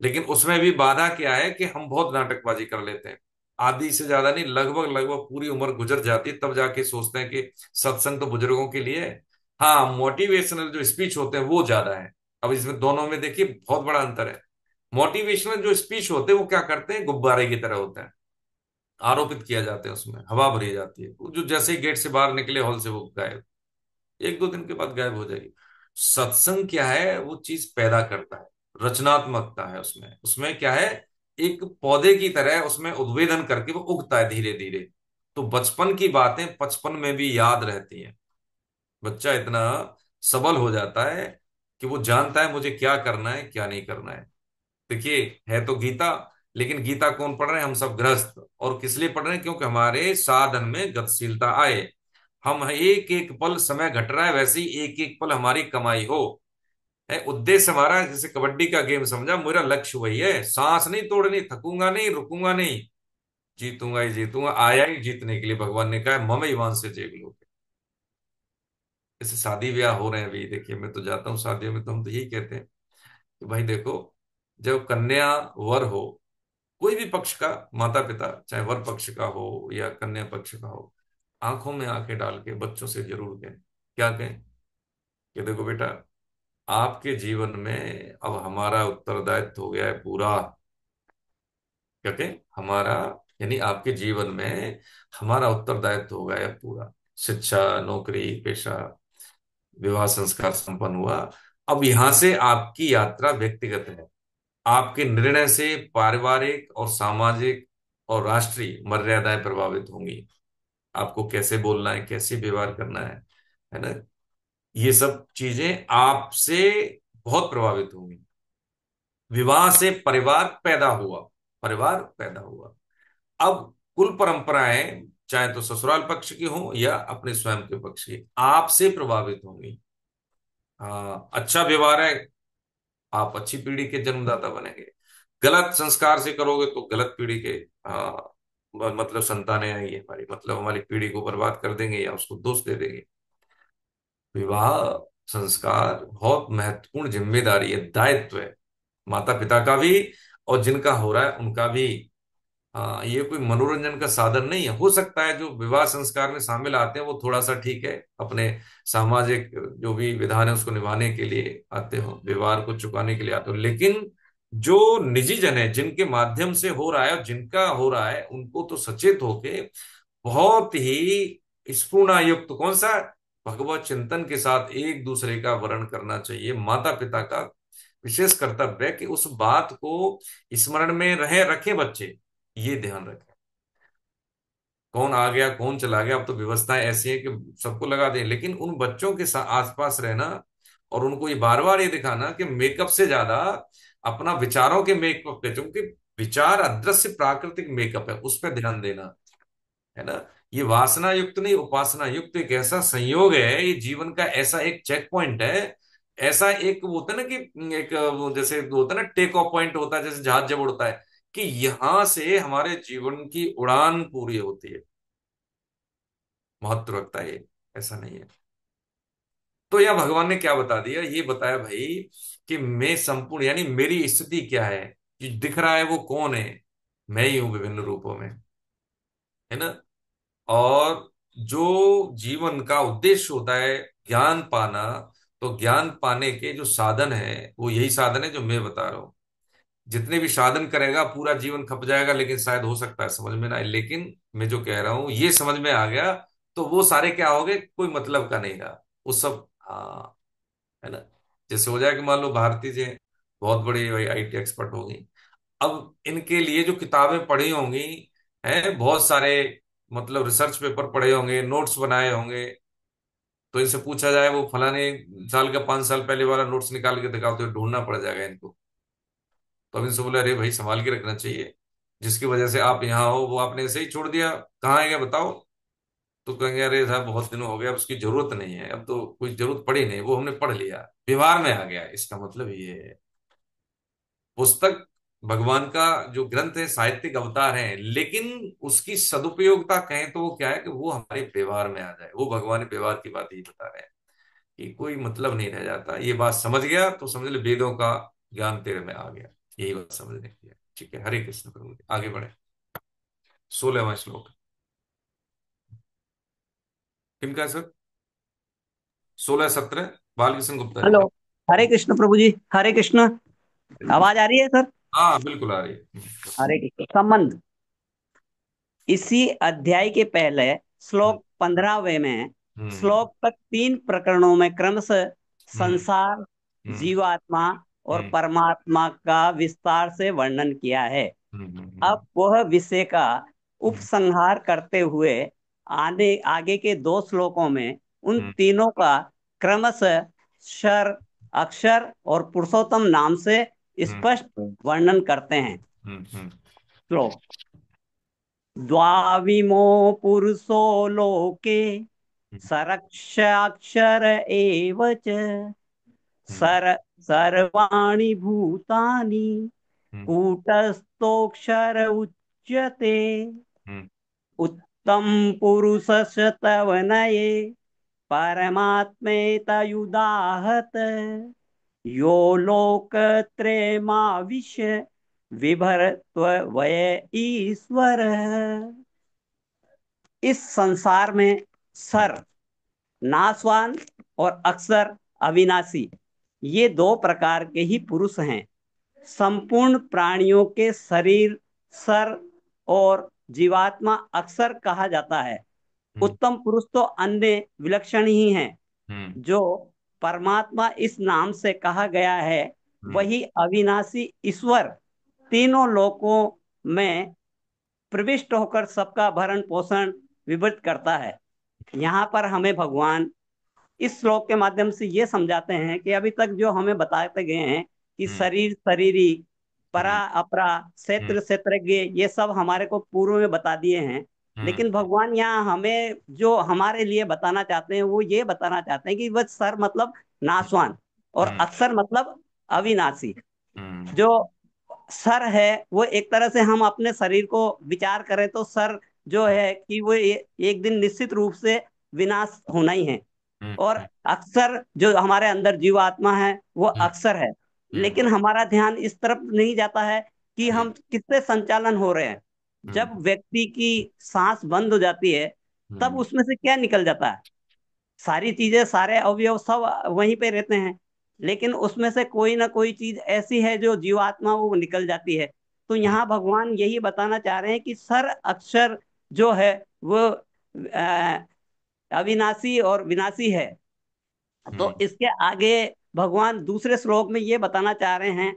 लेकिन उसमें भी बाधा क्या है कि हम बहुत नाटकबाजी कर लेते हैं। आधी से ज्यादा नहीं, लगभग लगभग पूरी उम्र गुजर जाती है तब जाके सोचते हैं कि सत्संग तो बुजुर्गों के लिए है। हाँ, मोटिवेशनल जो स्पीच होते हैं वो ज्यादा है। अब इसमें दोनों में देखिए बहुत बड़ा अंतर है। मोटिवेशनल जो स्पीच होते हैं वो क्या करते हैं, गुब्बारे की तरह होते हैं, आरोपित किया जाते हैं, उसमें हवा भरी जाती है, वो जो जैसे ही गेट से बाहर निकले हॉल से वो गायब, एक दो दिन के बाद गायब हो जाएगी। सत्संग क्या है, वो चीज पैदा करता है, रचनात्मकता है उसमें। उसमें क्या है, एक पौधे की तरह उसमें उद्वेदन करके वो उगता है धीरे धीरे। तो बचपन की बातें बचपन में भी याद रहती हैं। बच्चा इतना सबल हो जाता है कि वो जानता है मुझे क्या करना है क्या नहीं करना है। देखिए, है तो गीता, लेकिन गीता कौन पढ़ रहे हैं, हम सब गृहस्थ। और किस लिए पढ़ रहे हैं, क्योंकि हमारे साधन में गतिशीलता आए। हम एक एक पल समय घट रहा है, वैसे ही एक एक पल हमारी कमाई हो। है उद्देश्य हमारा, जैसे कबड्डी का गेम समझा, मेरा लक्ष्य वही है, सांस नहीं तोड़नी, थकूंगा नहीं, रुकूंगा नहीं, जीतूंगा ही जीतूंगा। आया ही जीतने के लिए, भगवान ने कहा है मम ईमान से जेब लो। जैसे शादी ब्याह हो रहे हैं अभी, देखिए मैं तो जाता हूँ शादियों में, तो हम तो यही कहते हैं कि भाई देखो, जब कन्या वर हो, कोई भी पक्ष का माता पिता, चाहे वर पक्ष का हो या कन्या पक्ष का हो, आंखों में आंखें डाल के बच्चों से जरूर कहें। क्या कहें कि देखो बेटा, आपके जीवन में अब हमारा उत्तरदायित्व हो गया है पूरा। क्या कहें, हमारा, यानी आपके जीवन में हमारा उत्तरदायित्व हो गया है पूरा। शिक्षा, नौकरी, पेशा, विवाह संस्कार संपन्न हुआ। अब यहां से आपकी यात्रा व्यक्तिगत है। आपके निर्णय से पारिवारिक और सामाजिक और राष्ट्रीय मर्यादाएं प्रभावित होंगी। आपको कैसे बोलना है, कैसे व्यवहार करना है ना, ये सब चीजें आपसे बहुत प्रभावित होंगी। विवाह से परिवार पैदा हुआ, परिवार पैदा हुआ। अब कुल परंपराएं, चाहे तो ससुराल पक्ष की हो या अपने स्वयं के पक्ष की, आपसे प्रभावित होंगी। हाँ, अच्छा व्यवहार है, आप अच्छी पीढ़ी के जन्मदाता बनेंगे। गलत संस्कार से करोगे तो गलत पीढ़ी के, हाँ, मतलब संतानें आएंगी हमारी, मतलब हमारी पीढ़ी को बर्बाद कर देंगे या उसको दोष दे देंगे। विवाह संस्कार बहुत महत्वपूर्ण जिम्मेदारी है, दायित्व है, माता पिता का भी और जिनका हो रहा है उनका भी। हाँ, ये कोई मनोरंजन का साधन नहीं है। हो सकता है जो विवाह संस्कार में शामिल आते हैं वो थोड़ा सा ठीक है, अपने सामाजिक जो भी विधान है उसको निभाने के लिए आते हो, व्यवहार को चुकाने के लिए आते हो, लेकिन जो निजी जन है, जिनके माध्यम से हो रहा है और जिनका हो रहा है, उनको तो सचेत होके बहुत ही स्फूर्णायुक्त, कौन सा, भगवत चिंतन के साथ एक दूसरे का वर्ण करना चाहिए। माता पिता का विशेष कर्तव्य है कि उस बात को स्मरण में रहे, रखे बच्चे, ये ध्यान रखें। कौन आ गया कौन चला गया, अब तो व्यवस्थाएं ऐसी है कि सबको लगा दें, लेकिन उन बच्चों के साथ आसपास रहना और उनको ये बार बार ये दिखाना कि मेकअप से ज्यादा अपना विचारों के मेकअप पे, क्योंकि विचार अदृश्य प्राकृतिक मेकअप है, उस पर ध्यान देना है ना। ये वासना युक्त नहीं, उपासना युक्त एक ऐसा संयोग है, ये जीवन का ऐसा एक चेक पॉइंट है। ऐसा एक वो होता है ना कि एक वो जैसे वो होता है ना, टेक ऑफ पॉइंट होता है, जैसे जहाज जब उड़ता है, कि यहां से हमारे जीवन की उड़ान पूरी होती है। महत्व रखता है ये, ऐसा नहीं है। तो यह भगवान ने क्या बता दिया, ये बताया भाई कि मैं संपूर्ण, यानी मेरी स्थिति क्या है, जो दिख रहा है वो कौन है, मैं ही हूं विभिन्न रूपों में, है ना। और जो जीवन का उद्देश्य होता है ज्ञान पाना, तो ज्ञान पाने के जो साधन है वो यही साधन है जो मैं बता रहा हूं। जितने भी साधन करेगा पूरा जीवन खप जाएगा, लेकिन शायद हो सकता है समझ में ना आए, लेकिन मैं जो कह रहा हूं ये समझ में आ गया, तो वो सारे क्या हो गए, कोई मतलब का नहीं रहा वो सब। हाँ, है ना। जैसे हो जाए कि मान लो भारती जी बहुत बड़ी आईटी एक्सपर्ट होगी, अब इनके लिए जो किताबें पढ़ी होंगी, हैं बहुत सारे, मतलब रिसर्च पेपर पढ़े होंगे, नोट्स बनाए होंगे, तो इनसे पूछा जाए वो फलाने साल का 5 साल पहले वाला नोट्स निकाल के दिखाओ, तो ढूंढना पड़ जाएगा इनको। तो अब इनसे बोले अरे भाई संभाल के रखना चाहिए, जिसकी वजह से आप यहाँ हो वो आपने ऐसे ही छोड़ दिया, कहाँ है क्या बताओ। तो कहेंगे अरे साहब बहुत दिनों हो गया, अब उसकी जरूरत नहीं है, अब तो कोई जरूरत पड़ी नहीं, वो हमने पढ़ लिया, व्यवहार में आ गया, इसका मतलब ये है। पुस्तक भगवान का जो ग्रंथ है साहित्यिक अवतार है, लेकिन उसकी सदुपयोगिता कहें तो वो क्या है कि वो हमारे व्यवहार में आ जाए। वो भगवान व्यवहार की बात ही बता रहे हैं कि कोई मतलब नहीं रह जाता। ये बात समझ गया तो समझ ले वेदों का ज्ञान तेरे में आ गया। यही बात समझने की है। ठीक है, हरे कृष्ण प्रभु जी। आगे बढ़े। 16वां श्लोक किनका है सर? 16-17 बालकृष्ण गुप्ता जी हेलो। का। हरे कृष्ण प्रभु जी, हरे कृष्ण। आवाज आ रही है सर? हाँ बिल्कुल आ रही है। हरे कृष्ण। संबंध इसी अध्याय के पहले हम्म श्लोक 15वें में हम्म श्लोक तक 3 प्रकरणों में क्रमशः हम्म संसार, हम्म जीवात्मा और हम्म परमात्मा का विस्तार से वर्णन किया है। अब वह विषय का हम्म उपसंहार करते हुए आने आगे के 2 श्लोकों में उन हम्म तीनों का क्रमशः क्षर, अक्षर और पुरुषोत्तम नाम से हम्म स्पष्ट वर्णन करते हैं। हम्म श्लोक। द्वाविमो पुरुषो लोके सरक्षाक्षर एव च हम्म सर सर्वाणि भूतानि हम्म कूटस्थोऽक्षर उच्यते। हम्म उत्तम पुरुषस्य तवनये परमात्मेतयुदाहत यो लोकत्रयमाविश्य विभरत्वय ईश्वर। इस संसार में हम्म सर नासवान और अक्सर अविनाशी, ये 2 प्रकार के ही पुरुष हैं। संपूर्ण प्राणियों के शरीर सर और जीवात्मा अक्सर कहा जाता है। हम्म उत्तम पुरुष तो अन्य विलक्षण ही हैं। हम्म जो परमात्मा इस नाम से कहा गया है हम्म वही अविनाशी ईश्वर तीनों लोकों में प्रविष्ट होकर सबका भरण पोषण विविध करता है। यहाँ पर हमें भगवान इस श्लोक के माध्यम से ये समझाते हैं कि अभी तक जो हमें बताते गए हैं कि हम्म शरीर शरीरी, परा हम्म अपरा, हम्म क्षेत्र क्षेत्रज्ञ, ये सब हमारे को पूर्व में बता दिए हैं। हम्म लेकिन भगवान यहाँ हमें जो हमारे लिए बताना चाहते हैं वो ये बताना चाहते हैं कि वह सर मतलब नाशवान और हम्म अक्षर मतलब अविनाशी। हम्म जो सर है वो एक तरह से हम अपने शरीर को विचार करें तो सर जो है कि वो एक दिन निश्चित रूप से विनाश होना ही है। हम्म और अक्सर जो हमारे अंदर जीवात्मा है वो हम्म अक्सर है। हम्म लेकिन हमारा ध्यान इस तरफ नहीं जाता है कि हम हम्म किससे संचालन हो रहे हैं। हम्म जब व्यक्ति की सांस बंद हो जाती है तब हम्म उसमें से क्या निकल जाता है? सारी चीजें, सारे अवयव सब वहीं पे रहते हैं, लेकिन उसमें से कोई ना कोई चीज ऐसी है जो जीवात्मा वो निकल जाती है। तो हम्म यहाँ भगवान यही बताना चाह रहे हैं कि सर अक्षर जो है वो अविनाशी और विनाशी है। तो हम्म इसके आगे भगवान दूसरे श्लोक में ये बताना चाह रहे हैं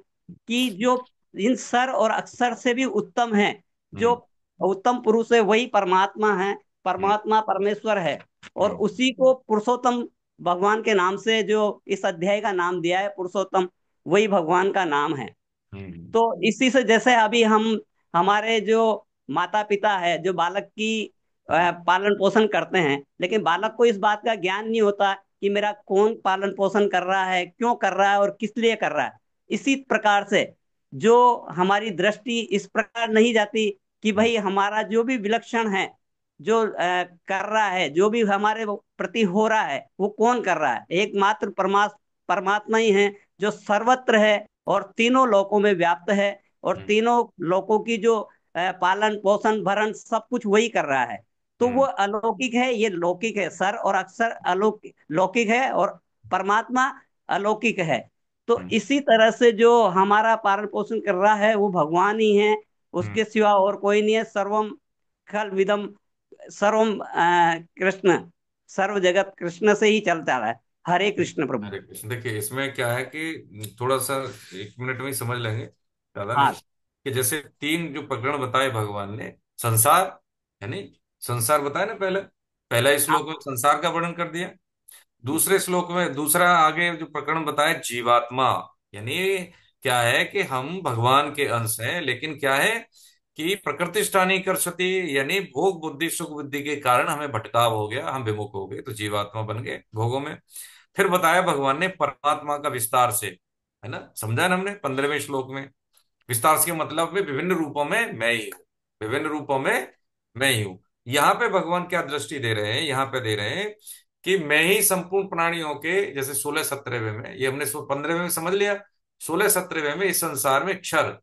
कि जो इन सर और अक्षर से भी उत्तम है, जो हम्म उत्तम पुरुष है वही परमात्मा है। हम्म परमात्मा परमेश्वर है और हम्म उसी को पुरुषोत्तम भगवान के नाम से जो इस अध्याय का नाम दिया है पुरुषोत्तम, वही भगवान का नाम है। हम्म तो इसी से जैसे अभी हम हमारे जो माता पिता है जो बालक की पालन पोषण करते हैं, लेकिन बालक को इस बात का ज्ञान नहीं होता कि मेरा कौन पालन पोषण कर रहा है, क्यों कर रहा है और किस लिए कर रहा है। इसी प्रकार से जो हमारी दृष्टि इस प्रकार नहीं जाती कि भाई हमारा जो भी विलक्षण है, जो कर रहा है, जो भी हमारे प्रति हो रहा है वो कौन कर रहा है? एकमात्र परमात्मा ही है जो सर्वत्र है और तीनों लोकों में व्याप्त है। और हम्म तीनों लोकों की जो पालन पोषण भरण सब कुछ वही कर रहा है। तो वो हम्म अलौकिक है, ये लौकिक है। सर और अक्षर अलौकिक लौकिक है और परमात्मा अलौकिक है। तो हम्म इसी तरह से जो हमारा पालन पोषण कर रहा है वो भगवान ही है, हम्म उसके सिवा और कोई नहीं है। सर्वम खल विदम सर्वम कृष्ण, सर्व जगत कृष्ण से ही चलता रहा है। हरे कृष्ण प्रभु। हरे कृष्ण। देखिए इसमें क्या है कि थोड़ा सा 1 मिनट में ही समझ लेंगे, ज्यादा नहीं। हाँ। कि जैसे 3 जो प्रकरण बताए भगवान ने, संसार यानी संसार बताया ना पहले, पहला श्लोक में हाँ। संसार का वर्णन कर दिया। दूसरे श्लोक में दूसरा आगे जो प्रकरण बताया जीवात्मा, यानी क्या है कि हम भगवान के अंश हैं, लेकिन क्या है कि प्रकृतिष्ठानी कर्षति, यानी भोग बुद्धि सुख बुद्धि के कारण हमें भटकाव हो गया, हम विमुख हो गए तो जीवात्मा बन गए भोगों में। फिर बताया भगवान ने परमात्मा का विस्तार से, है ना, समझा ना हमने 15वें श्लोक में विस्तार से मतलब में विभिन्न रूपों में मैं ही हूं, विभिन्न रूपों में मैं ही हूं। यहां पे भगवान क्या दृष्टि दे रहे हैं, यहां पे दे रहे हैं कि मैं ही संपूर्ण प्राणियों के, जैसे 16 17वें में, ये हमने 15वें में समझ लिया, 16 17वें में इस संसार में क्षर,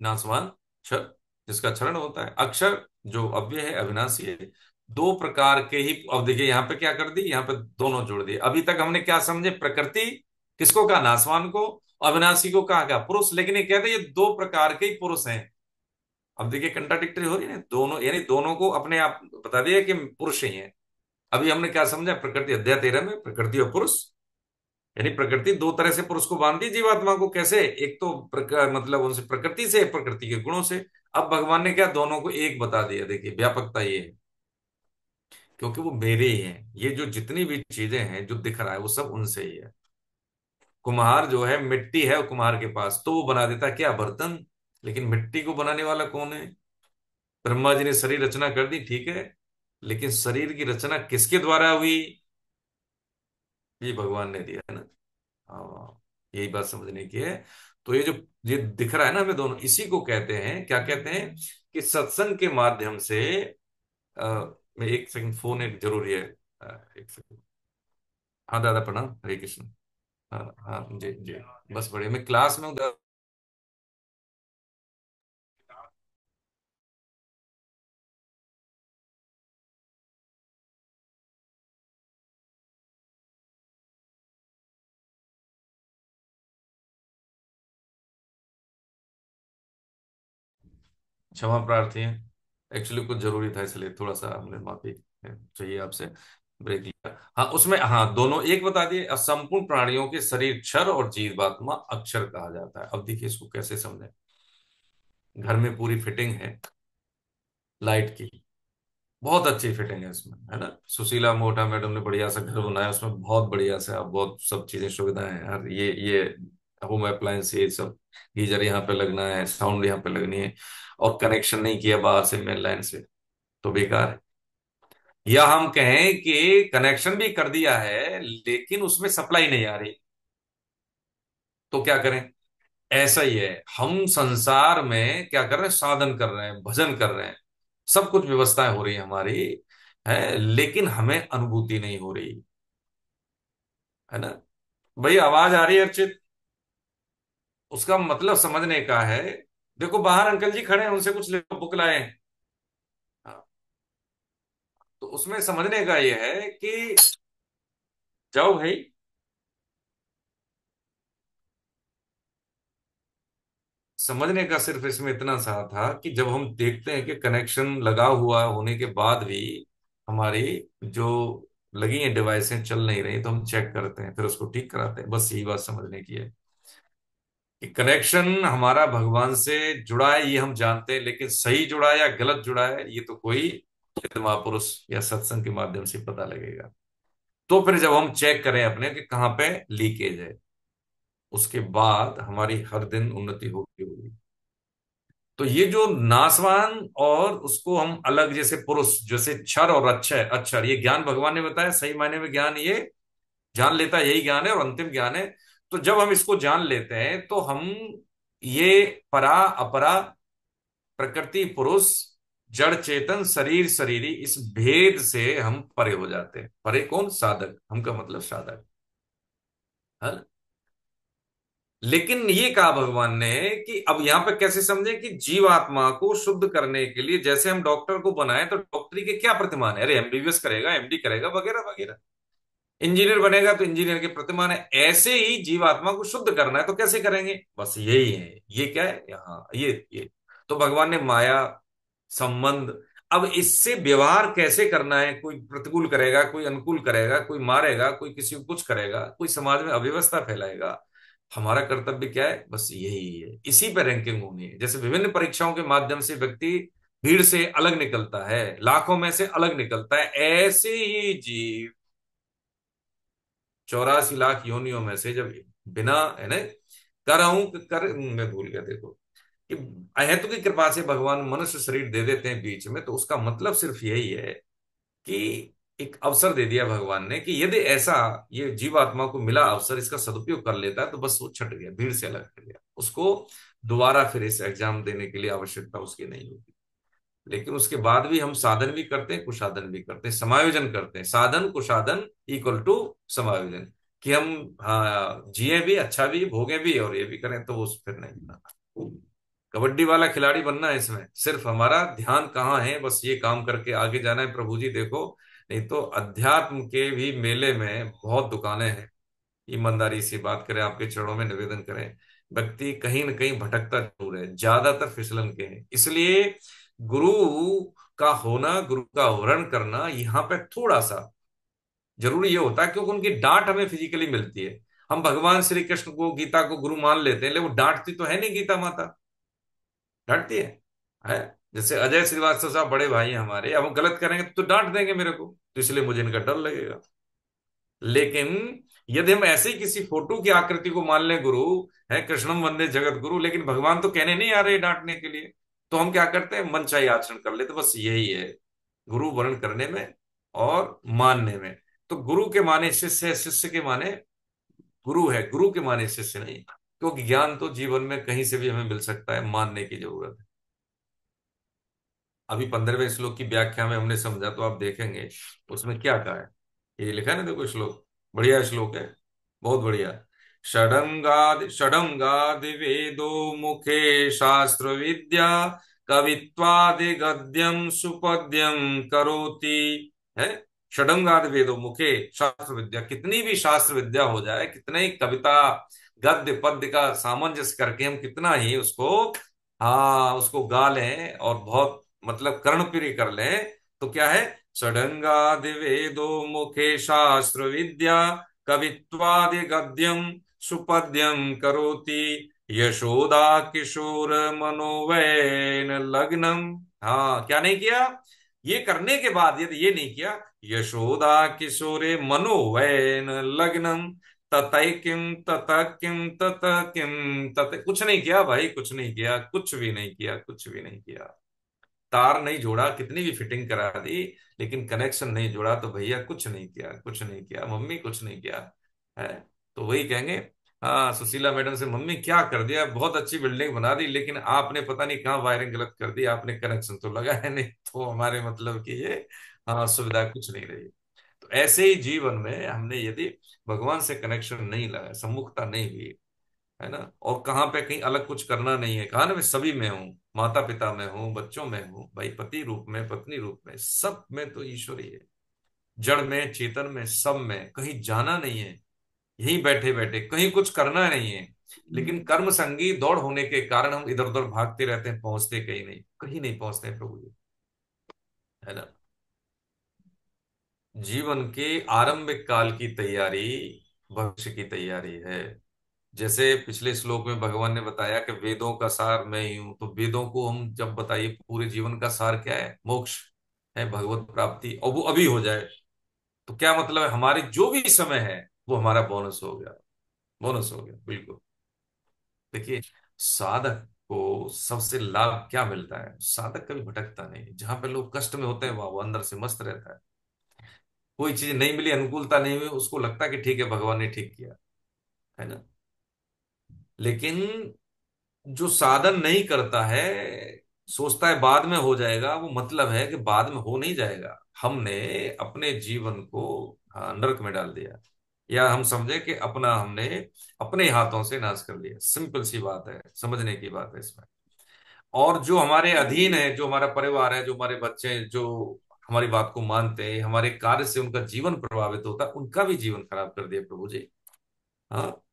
नासवान, क्षर, जिसका क्षरण होता है, अक्षर जो अव्यय है, अविनाशी है, दो प्रकार के ही। अब देखिए यहां पे क्या कर दी, यहां पे दोनों जोड़ दिए। अभी तक हमने क्या समझे, प्रकृति किसको कहा, नासवान को, अविनाशी को कहा क्या, पुरुष। लेकिन ये कहते हैं ये दो प्रकार के ही पुरुष हैं। अब देखिए कंट्राडिक्टरी हो रही है ना, दोनों यानी दोनों को अपने आप बता दिया कि पुरुष ही है। अभी हमने क्या समझा, प्रकृति अध्याय 13 में प्रकृति और पुरुष, यानी प्रकृति दो तरह से पुरुष को बांधती है जीवात्मा को। कैसे, एक तो मतलब उनसे प्रकृति से, प्रकृति के गुणों से। अब भगवान ने क्या दोनों को एक बता दिया। देखिए व्यापकता ये है, क्योंकि वो मेरे ही हैं, ये जो जितनी भी चीजें हैं जो दिख रहा है वो सब उनसे ही है। कुम्हार जो है, मिट्टी है कुम्हार के पास, तो वो बना देता है क्या, बर्तन। लेकिन मिट्टी को बनाने वाला कौन है, ब्रह्मा जी ने शरीर रचना कर दी, ठीक है, लेकिन शरीर की रचना किसके द्वारा हुई, ये भगवान ने दिया है ना। हाँ, यही बात समझने की है। तो ये जो ये दिख रहा है ना हमें दोनों, इसी को कहते हैं, क्या कहते हैं, कि सत्संग के माध्यम से आ, मैं एक सेकंड, फोन एक जरूरी है, एक सेकंड। हाँ दादा प्रणाम, हरे कृष्ण। हाँ हाँ जी जी, बस बढ़िया, मैं क्लास में हूँ दादा। क्षमा प्रार्थी है, एक्चुअली कुछ जरूरी था इसलिए थोड़ा सा हमने माफी चाहिए आपसे, ब्रेक लिया। हाँ उसमें, हाँ दोनों एक बता दिए। असंपूर्ण प्राणियों के शरीर क्षर और जीवात्मा अक्षर कहा जाता है। अब देखिए इसको कैसे समझें। घर में पूरी फिटिंग है लाइट की, बहुत अच्छी फिटिंग है इसमें, है ना। सुशीला मोटा मैडम ने बढ़िया सा घर बनाया, उसमें बहुत बढ़िया से, अब बहुत सब चीजें सुविधाएं हैं, हर ये होम अप्लायंस ये सब, गीजर यहाँ पे लगना है, साउंड यहाँ पे लगनी है, और कनेक्शन नहीं किया बाहर से मेन लाइन से, तो बेकार है। या हम कहें कि कनेक्शन भी कर दिया है लेकिन उसमें सप्लाई नहीं आ रही, तो क्या करें। ऐसा ही है, हम संसार में क्या कर रहे हैं, साधन कर रहे हैं, भजन कर रहे हैं, सब कुछ व्यवस्थाएं हो रही है हमारी, है, लेकिन हमें अनुभूति नहीं हो रही, है ना। भाई आवाज आ रही है अर्चित, उसका मतलब समझने का है। देखो बाहर अंकल जी खड़े हैं, उनसे कुछ ले बुक लाए। हाँ, तो उसमें समझने का यह है कि जाओ भाई, समझने का सिर्फ इसमें इतना सा था कि जब हम देखते हैं कि कनेक्शन लगा हुआ होने के बाद भी हमारी जो लगी हैं डिवाइसें चल नहीं रही, तो हम चेक करते हैं, फिर उसको ठीक कराते हैं। बस यही बात समझने की है कि कनेक्शन हमारा भगवान से जुड़ा है, ये हम जानते हैं, लेकिन सही जुड़ा है या गलत जुड़ा है ये तो कोई सिद्ध महापुरुष या सत्संग के माध्यम से पता लगेगा। तो फिर जब हम चेक करें अपने कि कहाँ पे लीकेज है, उसके बाद हमारी हर दिन उन्नति होगी होगी। तो ये जो नासवान और उसको हम अलग, जैसे पुरुष, जैसे क्षर और अक्षर, अक्षर ये ज्ञान भगवान ने बताया, सही मायने में ज्ञान ये जान लेता है, यही ज्ञान है और अंतिम ज्ञान है। तो जब हम इसको जान लेते हैं तो हम ये परा अपरा, प्रकृति पुरुष, जड़ चेतन, शरीर शरीरी, इस भेद से हम परे हो जाते हैं। परे कौन, साधक, हम का मतलब साधक, है ना? लेकिन ये कहा भगवान ने कि अब यहां पे कैसे समझे कि जीवात्मा को शुद्ध करने के लिए, जैसे हम डॉक्टर को बनाए तो डॉक्टरी के क्या प्रतिमान है, अरे एमबीबीएस करेगा, एमडी करेगा, वगैरह वगैरह, इंजीनियर बनेगा तो इंजीनियर के प्रतिमान है। ऐसे ही जीवात्मा को शुद्ध करना है तो कैसे करेंगे, बस यही है, ये क्या है यहाँ, ये तो भगवान ने माया, संबंध, अब इससे व्यवहार कैसे करना है, कोई प्रतिकूल करेगा, कोई अनुकूल करेगा, कोई मारेगा, कोई किसी को कुछ करेगा, कोई समाज में अव्यवस्था फैलाएगा, हमारा कर्तव्य क्या है, बस यही है, इसी पे रैंकिंग होनी है। जैसे विभिन्न परीक्षाओं के माध्यम से व्यक्ति भीड़ से अलग निकलता है, लाखों में से अलग निकलता है, ऐसे ही जीव 84 लाख योनियों में से जब बिना, है ना, कर हूं कर, मैं भूल गया, देखो कि अहेतु की कृपा से भगवान मनुष्य शरीर दे देते हैं बीच में, तो उसका मतलब सिर्फ यही है कि एक अवसर दे दिया भगवान ने कि यदि ऐसा ये जीवात्मा को मिला अवसर, इसका सदुपयोग कर लेता है तो बस वो छट गया, भीड़ से अलग हट गया। उसको दोबारा फिर इस एग्जाम देने के लिए आवश्यकता उसकी नहीं होगी। लेकिन उसके बाद भी हम साधन भी करते हैं, कुशाधन भी करते हैं, समायोजन करते हैं। साधन कुशाधन इक्वल टू समायोजन, कि हम हाँ जिए भी, अच्छा भी भोगे भी और ये भी करें, तो वो फिर नहीं ना। कबड्डी वाला खिलाड़ी बनना है इसमें, सिर्फ हमारा ध्यान कहाँ है, बस ये काम करके आगे जाना है प्रभु जी देखो। नहीं तो अध्यात्म के भी मेले में बहुत दुकानें हैं। ईमानदारी से बात करें, आपके चरणों में निवेदन करें, व्यक्ति कहीं ना कहीं भटकता जरूर है, ज्यादातर फिसलन के हैं। इसलिए गुरु का होना, गुरु का वर्ण करना यहाँ पे थोड़ा सा जरूरी ये होता है, क्योंकि उनकी डांट हमें फिजिकली मिलती है। हम भगवान श्री कृष्ण को, गीता को गुरु मान लेते हैं, लेकिन वो डांटती तो है नहीं गीता माता, डांटती है? जैसे अजय श्रीवास्तव साहब बड़े भाई हैं हमारे, अब वो गलत करेंगे तो डांट देंगे मेरे को, तो इसलिए मुझे इनका डर लगेगा। लेकिन यदि हम ऐसे ही किसी फोटो की आकृति को मान लें गुरु, है कृष्णम वंदे जगत गुरु, लेकिन भगवान तो कहने नहीं आ रहे डांटने के लिए, तो हम क्या करते हैं, मनचाही आचरण कर लेते। बस यही है गुरु वर्ण करने में और मानने में। तो गुरु के माने शिष्य है, शिष्य के माने गुरु है, गुरु के माने शिष्य नहीं। क्योंकि ज्ञान तो जीवन में कहीं से भी हमें मिल सकता है, मानने की जरूरत है। अभी 15वें श्लोक की व्याख्या में हमने समझा, तो आप देखेंगे उसमें क्या कहा है। ये लिखा है ना, देखो श्लोक, बढ़िया श्लोक है, बहुत बढ़िया। षडंगादि वेदो मुखे शास्त्र विद्या, कवित्वादि गद्यम सुपद्यम करोति। है, षडंगादि वेदो मुखे शास्त्र विद्या, कितनी भी शास्त्र विद्या हो जाए, कितने ही कविता गद्य पद्य का सामंजस्य करके हम कितना ही उसको, हाँ उसको गा लें और बहुत मतलब कर्णप्रिय कर लें, तो क्या है, षडंगादि वेदो मुखे शास्त्र विद्या, कवित्वादि गद्यम सुपद्यम करोति, यशोदा किशोर मनोवैन लग्नम। हाँ, क्या नहीं किया, ये करने के बाद यदि ये नहीं किया, यशोदा किशोरे मनोवैन लग्नम, ततः किम ततः किम ततः किम ततः, कुछ नहीं किया भाई, कुछ नहीं किया, कुछ भी नहीं किया, कुछ भी नहीं किया। तार नहीं जोड़ा, कितनी भी फिटिंग करा दी, लेकिन कनेक्शन नहीं जोड़ा, तो भैया कुछ नहीं किया, कुछ नहीं किया, मम्मी कुछ नहीं किया है। तो वही कहेंगे, हाँ सुशीला मैडम से, मम्मी क्या कर दिया, बहुत अच्छी बिल्डिंग बना दी, लेकिन आपने पता नहीं कहाँ वायरिंग गलत कर दी, आपने कनेक्शन तो लगाया नहीं, तो हमारे मतलब कि ये हाँ सुविधा कुछ नहीं रही। तो ऐसे ही जीवन में हमने यदि भगवान से कनेक्शन नहीं लगाया, सम्मुखता नहीं हुई, है ना, और कहाँ पे कहीं अलग कुछ करना नहीं है, कहा ना मैं सभी में हूँ, माता पिता में हूँ, बच्चों में हूँ, भाई पति रूप में, पत्नी रूप में, सब में तो ईश्वर ही है। जड़ में, चेतन में, सब में, कहीं जाना नहीं है, यहीं बैठे बैठे, कहीं कुछ करना नहीं है। लेकिन कर्म संगी दौड़ होने के कारण हम इधर उधर भागते रहते हैं, पहुंचते कहीं नहीं, कहीं नहीं पहुंचते हैं प्रभु जी, है ना। जीवन के आरंभिक काल की तैयारी भविष्य की तैयारी है। जैसे पिछले श्लोक में भगवान ने बताया कि वेदों का सार मैं ही हूं, तो वेदों को हम जब बताइए, पूरे जीवन का सार क्या है, मोक्ष है, भगवत प्राप्ति, और वो अभी हो जाए, तो क्या मतलब है, हमारे जो भी समय है वो हमारा बोनस हो गया, बोनस हो गया बिल्कुल। देखिए, साधक को सबसे लाभ क्या मिलता है, साधक कभी भटकता नहीं, जहां पे लोग कष्ट में होते हैं वहां वो अंदर से मस्त रहता है। कोई चीज नहीं मिली, अनुकूलता नहीं हुई, उसको लगता है कि ठीक है भगवान ने ठीक किया, है ना। लेकिन जो साधन नहीं करता है, सोचता है बाद में हो जाएगा, वो मतलब है कि बाद में हो नहीं जाएगा, हमने अपने जीवन को हाँ, नरक में डाल दिया, या हम समझे कि अपना हमने अपने हाथों से नाश कर लिया। सिंपल सी बात है, समझने की बात है इसमें। और जो हमारे अधीन है, जो हमारा परिवार है, जो हमारे बच्चे हैं, जो हमारी बात को मानते हैं, हमारे कार्य से उनका जीवन प्रभावित होता है, उनका भी जीवन खराब कर दिया प्रभु जी। हाँ,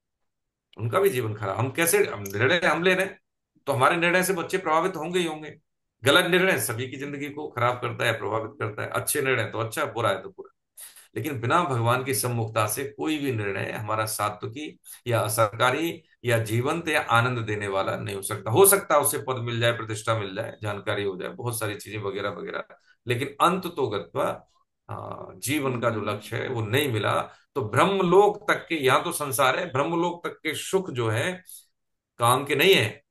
उनका भी जीवन खराब, हम कैसे, हम निर्णय हम ले रहे हैं, तो हमारे निर्णय से बच्चे प्रभावित होंगे ही होंगे। गलत निर्णय सभी की जिंदगी को खराब करता है, प्रभावित करता है, अच्छे निर्णय तो अच्छा, बुरा है तो बुरा। लेकिन बिना भगवान की सम्मुखता से कोई भी निर्णय हमारा सात्विकी या सरकारी या जीवंत या आनंद देने वाला नहीं हो सकता। हो सकता है उससे पद मिल जाए, प्रतिष्ठा मिल जाए, जानकारी हो जाए, बहुत सारी चीजें वगैरह वगैरह, लेकिन अंत तो गत्वा जीवन का जो लक्ष्य है वो नहीं मिला। तो ब्रह्मलोक तक के, यहाँ तो संसार है, ब्रह्मलोक तक के सुख जो है काम के नहीं है।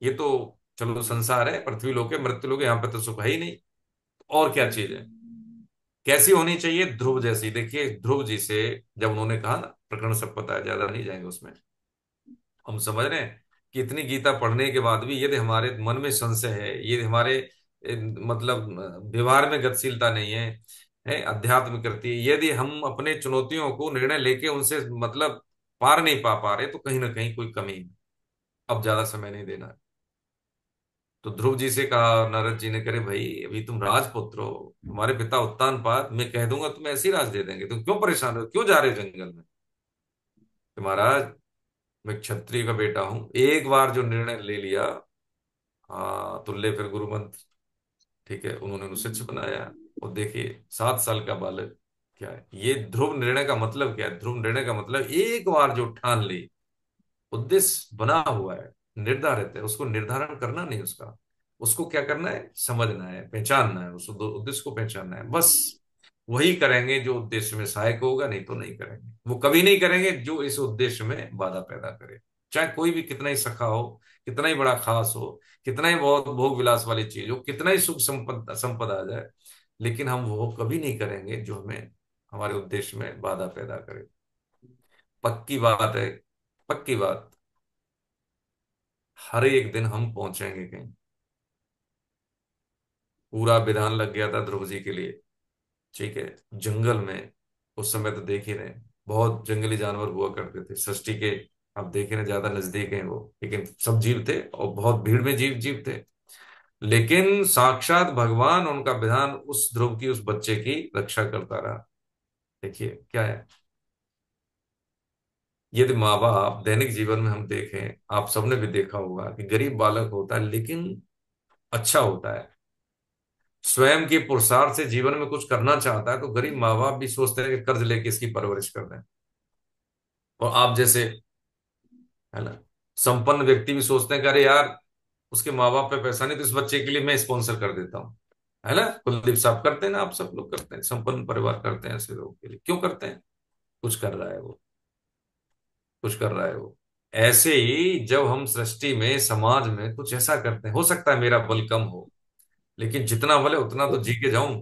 ये तो चलो संसार है, पृथ्वी लोक है, मृत्यु लोक है, यहाँ पे तो सुख है ही नहीं। और क्या चीज है, कैसी होनी चाहिए, ध्रुव जैसी। देखिए ध्रुव जी से जब उन्होंने कहा ना, प्रकरण सब पता है, ज्यादा नहीं जाएंगे उसमें, हम समझ रहे हैं कि इतनी गीता पढ़ने के बाद भी यदि हमारे मन में संशय है, यदि हमारे मतलब व्यवहार में गतिशीलता नहीं है, अध्यात्म करती है, यदि हम अपने चुनौतियों को निर्णय लेके उनसे मतलब पार नहीं पा रहे, तो कहीं ना कहीं कोई कमी है। अब ज्यादा समय नहीं देना है। तो ध्रुव जी से कहा नारद जी ने, करे भाई अभी तुम राजपुत्र हो, तुम्हारे पिता उत्तानपाद, मैं कह दूंगा तुम ऐसे ही राज दे देंगे, तुम क्यों परेशान हो, क्यों जा रहे हो जंगल में? कि महाराज, मैं क्षत्रिय का बेटा हूं, एक बार जो निर्णय ले लिया, हाँ, तो ले फिर गुरु मंत्र। ठीक है, उन्होंने उसे शिष्य बनाया। और देखिए 7 साल का बालक, क्या है ये ध्रुव निर्णय का मतलब? क्या है ध्रुव निर्णय का मतलब? एक बार जो ठान ली, उद्देश्य बना हुआ है, निर्धारित है, उसको निर्धारण करना नहीं, उसका उसको क्या करना है, समझना है, पहचानना है, उस उद्देश्य को पहचानना है, बस वही करेंगे जो उद्देश्य में सहायक होगा, नहीं तो नहीं करेंगे। वो कभी नहीं करेंगे जो इस उद्देश्य में बाधा पैदा करे, चाहे कोई भी कितना ही सखा हो, कितना ही बड़ा खास हो, कितना ही बहुत भोग विलास वाली चीज हो, कितना ही सुख संपद संपदा आ जाए, लेकिन हम वो कभी नहीं करेंगे जो हमें हमारे उद्देश्य में बाधा पैदा करे। पक्की बात है, पक्की बात, हर एक दिन हम पहुंचेंगे कहीं। पूरा विधान लग गया था ध्रुव जी के लिए, ठीक है, जंगल में। उस समय तो देख ही रहे हैं, बहुत जंगली जानवर हुआ करते थे सृष्टि के। अब देख रहे हैं, ज्यादा नजदीक है वो, लेकिन सब जीव थे और बहुत भीड़ में जीव जीव थे। लेकिन साक्षात भगवान, उनका विधान उस ध्रुव की, उस बच्चे की रक्षा करता रहा। देखिए क्या है, यदि माँ बाप, दैनिक जीवन में हम देखें, आप सबने भी देखा होगा कि गरीब बालक होता है लेकिन अच्छा होता है, स्वयं की पुरुषार्थ से जीवन में कुछ करना चाहता है, तो गरीब माँ बाप भी सोचते हैं कि कर्ज लेके इसकी परवरिश कर दें। और आप जैसे, है ना, संपन्न व्यक्ति भी सोचते हैं कि अरे यार, उसके माँ बाप पे पैसा नहीं, तो इस बच्चे के लिए मैं स्पॉन्सर कर देता हूँ। है ना, कुलदीप साहब करते हैं ना, आप सब लोग करते हैं, संपन्न परिवार करते हैं ऐसे लोगों के लिए। क्यों करते हैं? कुछ कर रहा है वो, कुछ कर रहा है वो। ऐसे ही जब हम सृष्टि में, समाज में कुछ ऐसा करते हैं, हो सकता है मेरा बल कम हो, लेकिन जितना बल है उतना तो जी के जाऊं,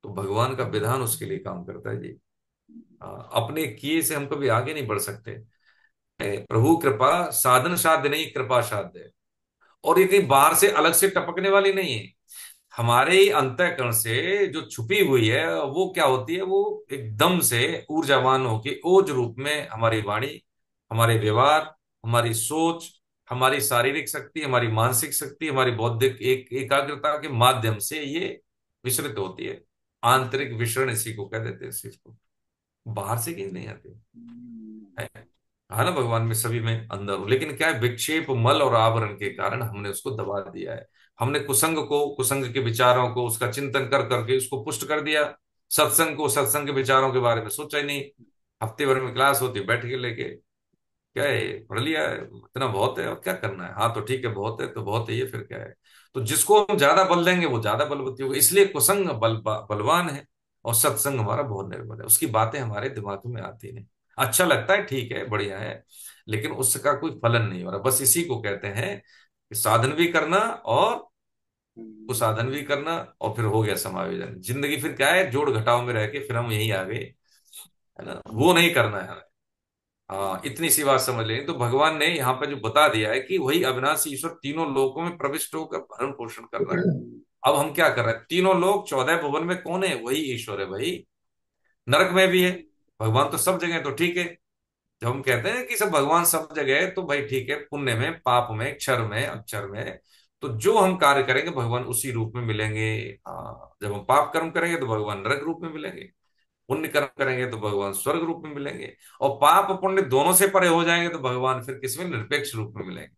तो भगवान का विधान उसके लिए काम करता है जी। अपने किए से हम कभी आगे नहीं बढ़ सकते। प्रभु कृपा साधन साध्य नहीं, कृपा साध्य है। और ये कहीं बाहर से अलग से टपकने वाली नहीं है, हमारे ही अंतःकरण से जो छुपी हुई है, वो क्या होती है, वो एकदम से ऊर्जावान होकर ओज रूप में हमारी वाणी, हमारे व्यवहार, हमारी सोच, हमारी शारीरिक शक्ति, हमारी मानसिक शक्ति, हमारी बौद्धिक एकाग्रता के माध्यम से ये विसरित होती है। आंतरिक विसरण इसी को कह देते हैं, इस चीज को। बाहर से कहीं नहीं आती है। हाँ ना, भगवान में सभी में अंदर हो, लेकिन क्या है, विक्षेप, मल और आवरण के कारण हमने उसको दबा दिया है। हमने कुसंग को, कुसंग के विचारों को, उसका चिंतन कर करके उसको पुष्ट कर दिया। सत्संग को, सत्संग के विचारों के बारे में सोचा ही नहीं। हफ्ते भर में क्लास होती है, बैठ के लेके क्या है, पढ़ लिया है, इतना बहुत है, और क्या करना है, हाँ तो ठीक है, बहुत है तो बहुत है, ये फिर क्या है। तो जिसको हम ज्यादा बल देंगे वो ज्यादा बलवती होगा, इसलिए कुसंग बलवान है, और सत्संग हमारा बहुत निर्बल है, उसकी बातें हमारे दिमाग में आती नहीं। अच्छा लगता है, ठीक है, बढ़िया है, लेकिन उसका कोई फलन नहीं हो रहा। बस इसी को कहते हैं कि साधन भी करना और कुसाधन भी करना, और फिर हो गया समायोजन। जिंदगी फिर क्या है, जोड़ घटाव में रह के फिर हम यहीं आ गए, है ना, वो नहीं करना है हमें। हाँ, इतनी सी बात समझ लें, तो भगवान ने यहाँ पे जो बता दिया है कि वही अविनाशी ईश्वर तीनों लोकों में प्रविष्ट होकर भरण पोषण कर रहा है। अब हम क्या कर रहे हैं, तीनों लोग 14 भुवन में कौन है, वही ईश्वर है भाई। नरक में भी है, भगवान तो सब जगह है, तो ठीक है। जब हम कहते हैं कि सब भगवान सब जगह है, तो भाई ठीक है, पुण्य में, पाप में, क्षर में, अक्षर में, तो जो हम कार्य करेंगे भगवान उसी रूप में मिलेंगे। हाँ, जब हम पाप कर्म करेंगे तो भगवान नरक रूप में मिलेंगे, पुण्य कर्म करेंगे तो भगवान स्वर्ग रूप में मिलेंगे, और पाप पुण्य दोनों से परे हो जाएंगे तो भगवान फिर किसमें, निरपेक्ष रूप में मिलेंगे,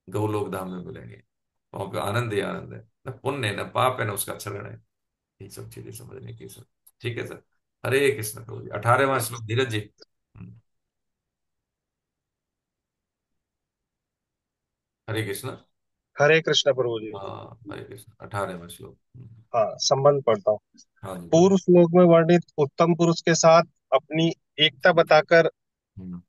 गौलोक धाम में मिलेंगे। वहां पे आनंद ही आनंद है, न पुण्य है, न पाप है, न उसका चरण है। ये सब चीजें समझने की सर। ठीक है सर। हरे कृष्ण प्रभु जी। 18वां श्लोक, धीरज जी। हरे कृष्ण। हरे कृष्ण प्रभु जी। हाँ, हरे कृष्ण, 18वां श्लोक। हाँ, संबंध पढ़ता हूँ। हाँ जी बोलिए। पूर्व श्लोक में वर्णित उत्तम पुरुष के साथ अपनी एकता बताकर हम्म।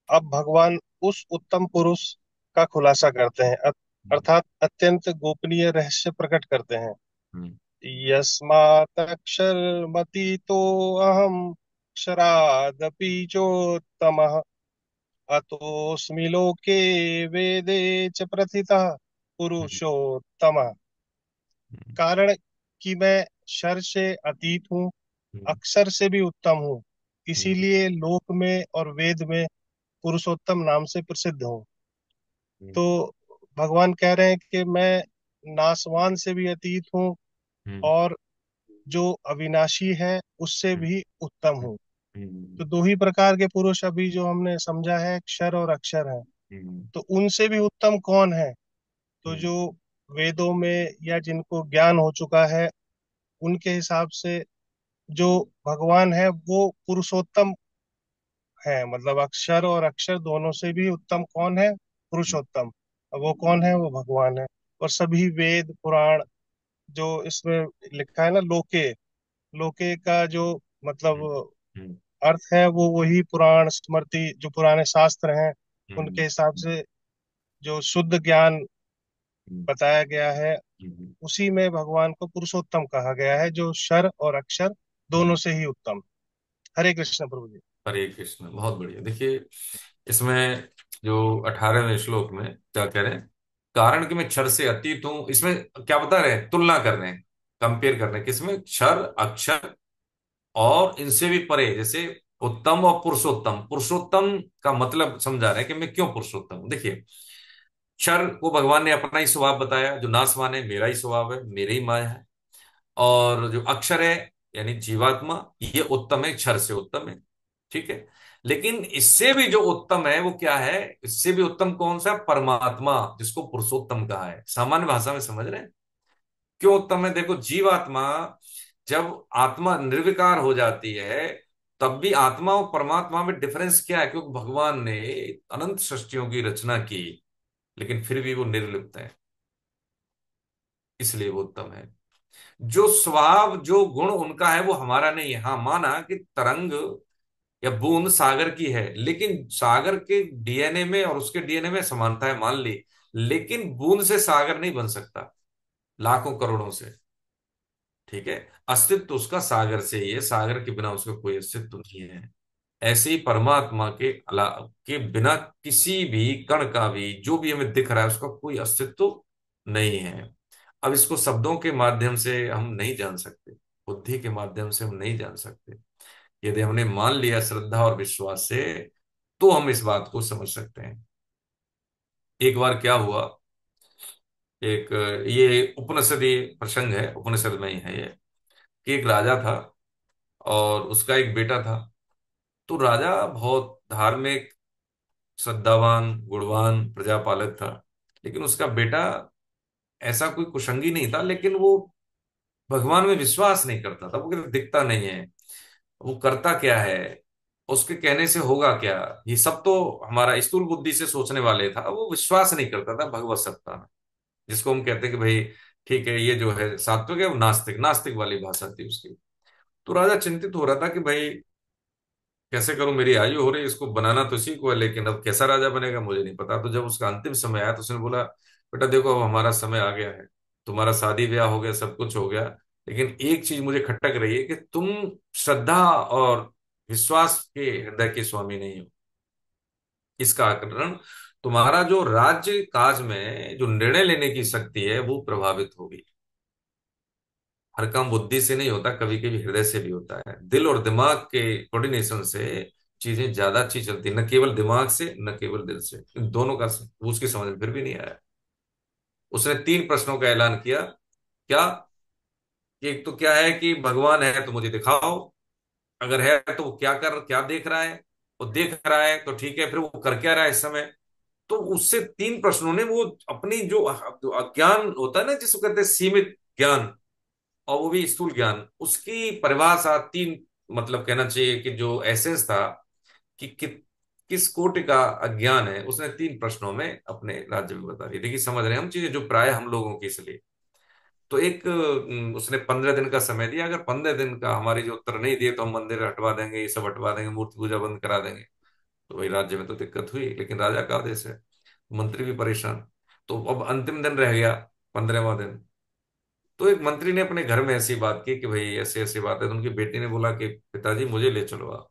अब भगवान उस उत्तम पुरुष का खुलासा करते हैं, हम्म। अर्थात अत्यंत गोपनीय रहस्य प्रकट करते हैं। हम्म। यस्मात्क्षरमतीतो अहम क्षरादपि चोत्तमः अतोऽस्मि लोके वेदे च प्रथितः हम्म, पुरुषोत्तम। कारण कि मैं शर से अतीत हूँ, हम्म, अक्षर से भी उत्तम हूँ, हम्म, इसीलिए लोक में और वेद में पुरुषोत्तम नाम से प्रसिद्ध हूँ। हम्म, तो भगवान कह रहे हैं कि मैं नासवान से भी अतीत हूँ, हम्म, और जो अविनाशी है उससे हम्म, भी उत्तम हम्म, हूँ। हम्म, तो दो ही प्रकार के पुरुष अभी जो हमने समझा है, क्षर और अक्षर है। हम्म, तो उनसे भी उत्तम कौन है? तो हम्म, जो वेदों में या जिनको ज्ञान हो चुका है, उनके हिसाब से जो भगवान है वो पुरुषोत्तम है। मतलब अक्षर और अक्षर दोनों से भी उत्तम कौन है? पुरुषोत्तम। अब वो कौन है? वो भगवान है। और सभी वेद पुराण जो इसमें लिखा है ना, लोके, लोके का जो हम्म, मतलब हम्म, अर्थ है, वो वही पुराण स्मृति जो पुराने शास्त्र हैं हम्म, उनके हिसाब से जो शुद्ध ज्ञान हम्म, बताया गया है, हम्म, उसी में भगवान को पुरुषोत्तम कहा गया है, जो शर और अक्षर दोनों हम्म। से ही उत्तम। हरे कृष्ण प्रभु जी। हरे कृष्ण। बहुत बढ़िया। देखिए इसमें जो 18वें श्लोक में क्या कह रहे हैं, कारण कि मैं क्षर से अतीत हूं, इसमें क्या बता रहे हैं, तुलना कर रहे हैं, कंपेयर कर रहे हैं, किसमें, क्षर अक्षर और इनसे भी परे, जैसे उत्तम और पुरुषोत्तम। पुरुषोत्तम का मतलब समझा रहे हैं कि मैं क्यों पुरुषोत्तम हूं। देखिए क्षर को भगवान ने अपना ही स्वभाव बताया, जो नासवान है मेरा ही स्वभाव है, मेरे ही माया है। और जो अक्षर है यानी जीवात्मा, ये उत्तम है, क्षर से उत्तम है। ठीक है। लेकिन इससे भी जो उत्तम है वो क्या है, इससे भी उत्तम कौन सा, परमात्मा, जिसको पुरुषोत्तम कहा है। सामान्य भाषा में समझ रहे हैं क्यों उत्तम है। देखो जीवात्मा जब आत्मा निर्विकार हो जाती है, तब भी आत्मा और परमात्मा में डिफरेंस क्या है, क्योंकि भगवान ने अनंत सृष्टियों की रचना की, लेकिन फिर भी वो निर्लिप्त है, इसलिए वो उत्तम है। जो स्वभाव जो गुण उनका है वो हमारा नहीं है। हाँ माना कि तरंग या बूंद सागर की है, लेकिन सागर के डीएनए में और उसके डीएनए में समानता है, मान ली, लेकिन बूंद से सागर नहीं बन सकता, लाखों करोड़ों से। ठीक है। अस्तित्व उसका सागर से ही है, सागर के बिना उसका कोई अस्तित्व नहीं है। ऐसे ही परमात्मा के बिना किसी भी कण का भी जो भी हमें दिख रहा है उसका कोई अस्तित्व नहीं है। अब इसको शब्दों के माध्यम से हम नहीं जान सकते, बुद्धि के माध्यम से हम नहीं जान सकते। यदि हमने मान लिया श्रद्धा और विश्वास से, तो हम इस बात को समझ सकते हैं। एक बार क्या हुआ, एक ये उपनिषदीय प्रसंग है, उपनिषद में ही है ये, कि एक राजा था और उसका एक बेटा था। तो राजा बहुत धार्मिक, श्रद्धावान, गुणवान प्रजापालक था, लेकिन उसका बेटा ऐसा कोई कुसंगी नहीं था, लेकिन वो भगवान में विश्वास नहीं करता था। वो कहते दिखता नहीं है, वो करता क्या है, उसके कहने से होगा क्या, ये सब तो हमारा स्थूल बुद्धि से सोचने वाले था। वो विश्वास नहीं करता था भगवत सत्ता में, जिसको हम कहते हैं कि भाई ठीक है ये जो है सात्विक है, वो नास्तिक, नास्तिक वाली भाषा थी उसकी। तो राजा चिंतित हो रहा था कि भाई कैसे करूं, मेरी आयु हो रही है, इसको बनाना तो इसी को है, लेकिन अब कैसा राजा बनेगा मुझे नहीं पता। तो जब उसका अंतिम समय आया तो उसने बोला, बेटा देखो अब हमारा समय आ गया है, तुम्हारा शादी ब्याह हो गया, सब कुछ हो गया, लेकिन एक चीज मुझे खटक रही है कि तुम श्रद्धा और विश्वास के हृदय के स्वामी नहीं हो। इसका कारण तुम्हारा जो राज्य काज में जो निर्णय लेने की शक्ति है वो प्रभावित होगी। हर काम बुद्धि से नहीं होता, कभी कभी हृदय से भी होता है। दिल और दिमाग के कोऑर्डिनेशन से चीजें ज्यादा अच्छी चलती है, न केवल दिमाग से न केवल दिल से, इन दोनों का वो उसकी समझ में फिर भी नहीं आया। उसने 3 प्रश्नों का ऐलान किया। क्या? कि एक तो क्या है कि भगवान है तो मुझे दिखाओ, अगर है तो वो क्या देख रहा है, वो देख रहा है तो ठीक है, फिर वो कर क्या रहा है इस समय। तो उससे 3 प्रश्नों ने वो अपनी जो अज्ञान होता है ना, जिसको कहते हैं सीमित ज्ञान, और वो भी स्थूल ज्ञान, उसकी परिभाषा 3, मतलब कहना चाहिए कि जो एसेंस था कि किस कोटि का अज्ञान है, उसने 3 प्रश्नों में अपने राज्य में बता दिया। देखिए समझ रहे हैं हम चीजें जो प्राय हम लोगों की, इसलिए तो एक उसने 15 दिन का समय दिया। अगर 15 दिन का हमारी जो उत्तर नहीं दिए तो हम मंदिर हटवा देंगे, ये सब हटवा देंगे, मूर्ति पूजा बंद करा देंगे। तो वही राज्य में तो दिक्कत हुई, लेकिन राजा का आदेश है, मंत्री भी परेशान। तो अब अंतिम दिन रह गया, 15वां दिन। तो एक मंत्री ने अपने घर में ऐसी बात की कि भाई ऐसे ऐसी बात है। तो उनकी बेटी ने बोला कि पिताजी मुझे ले चलो आप।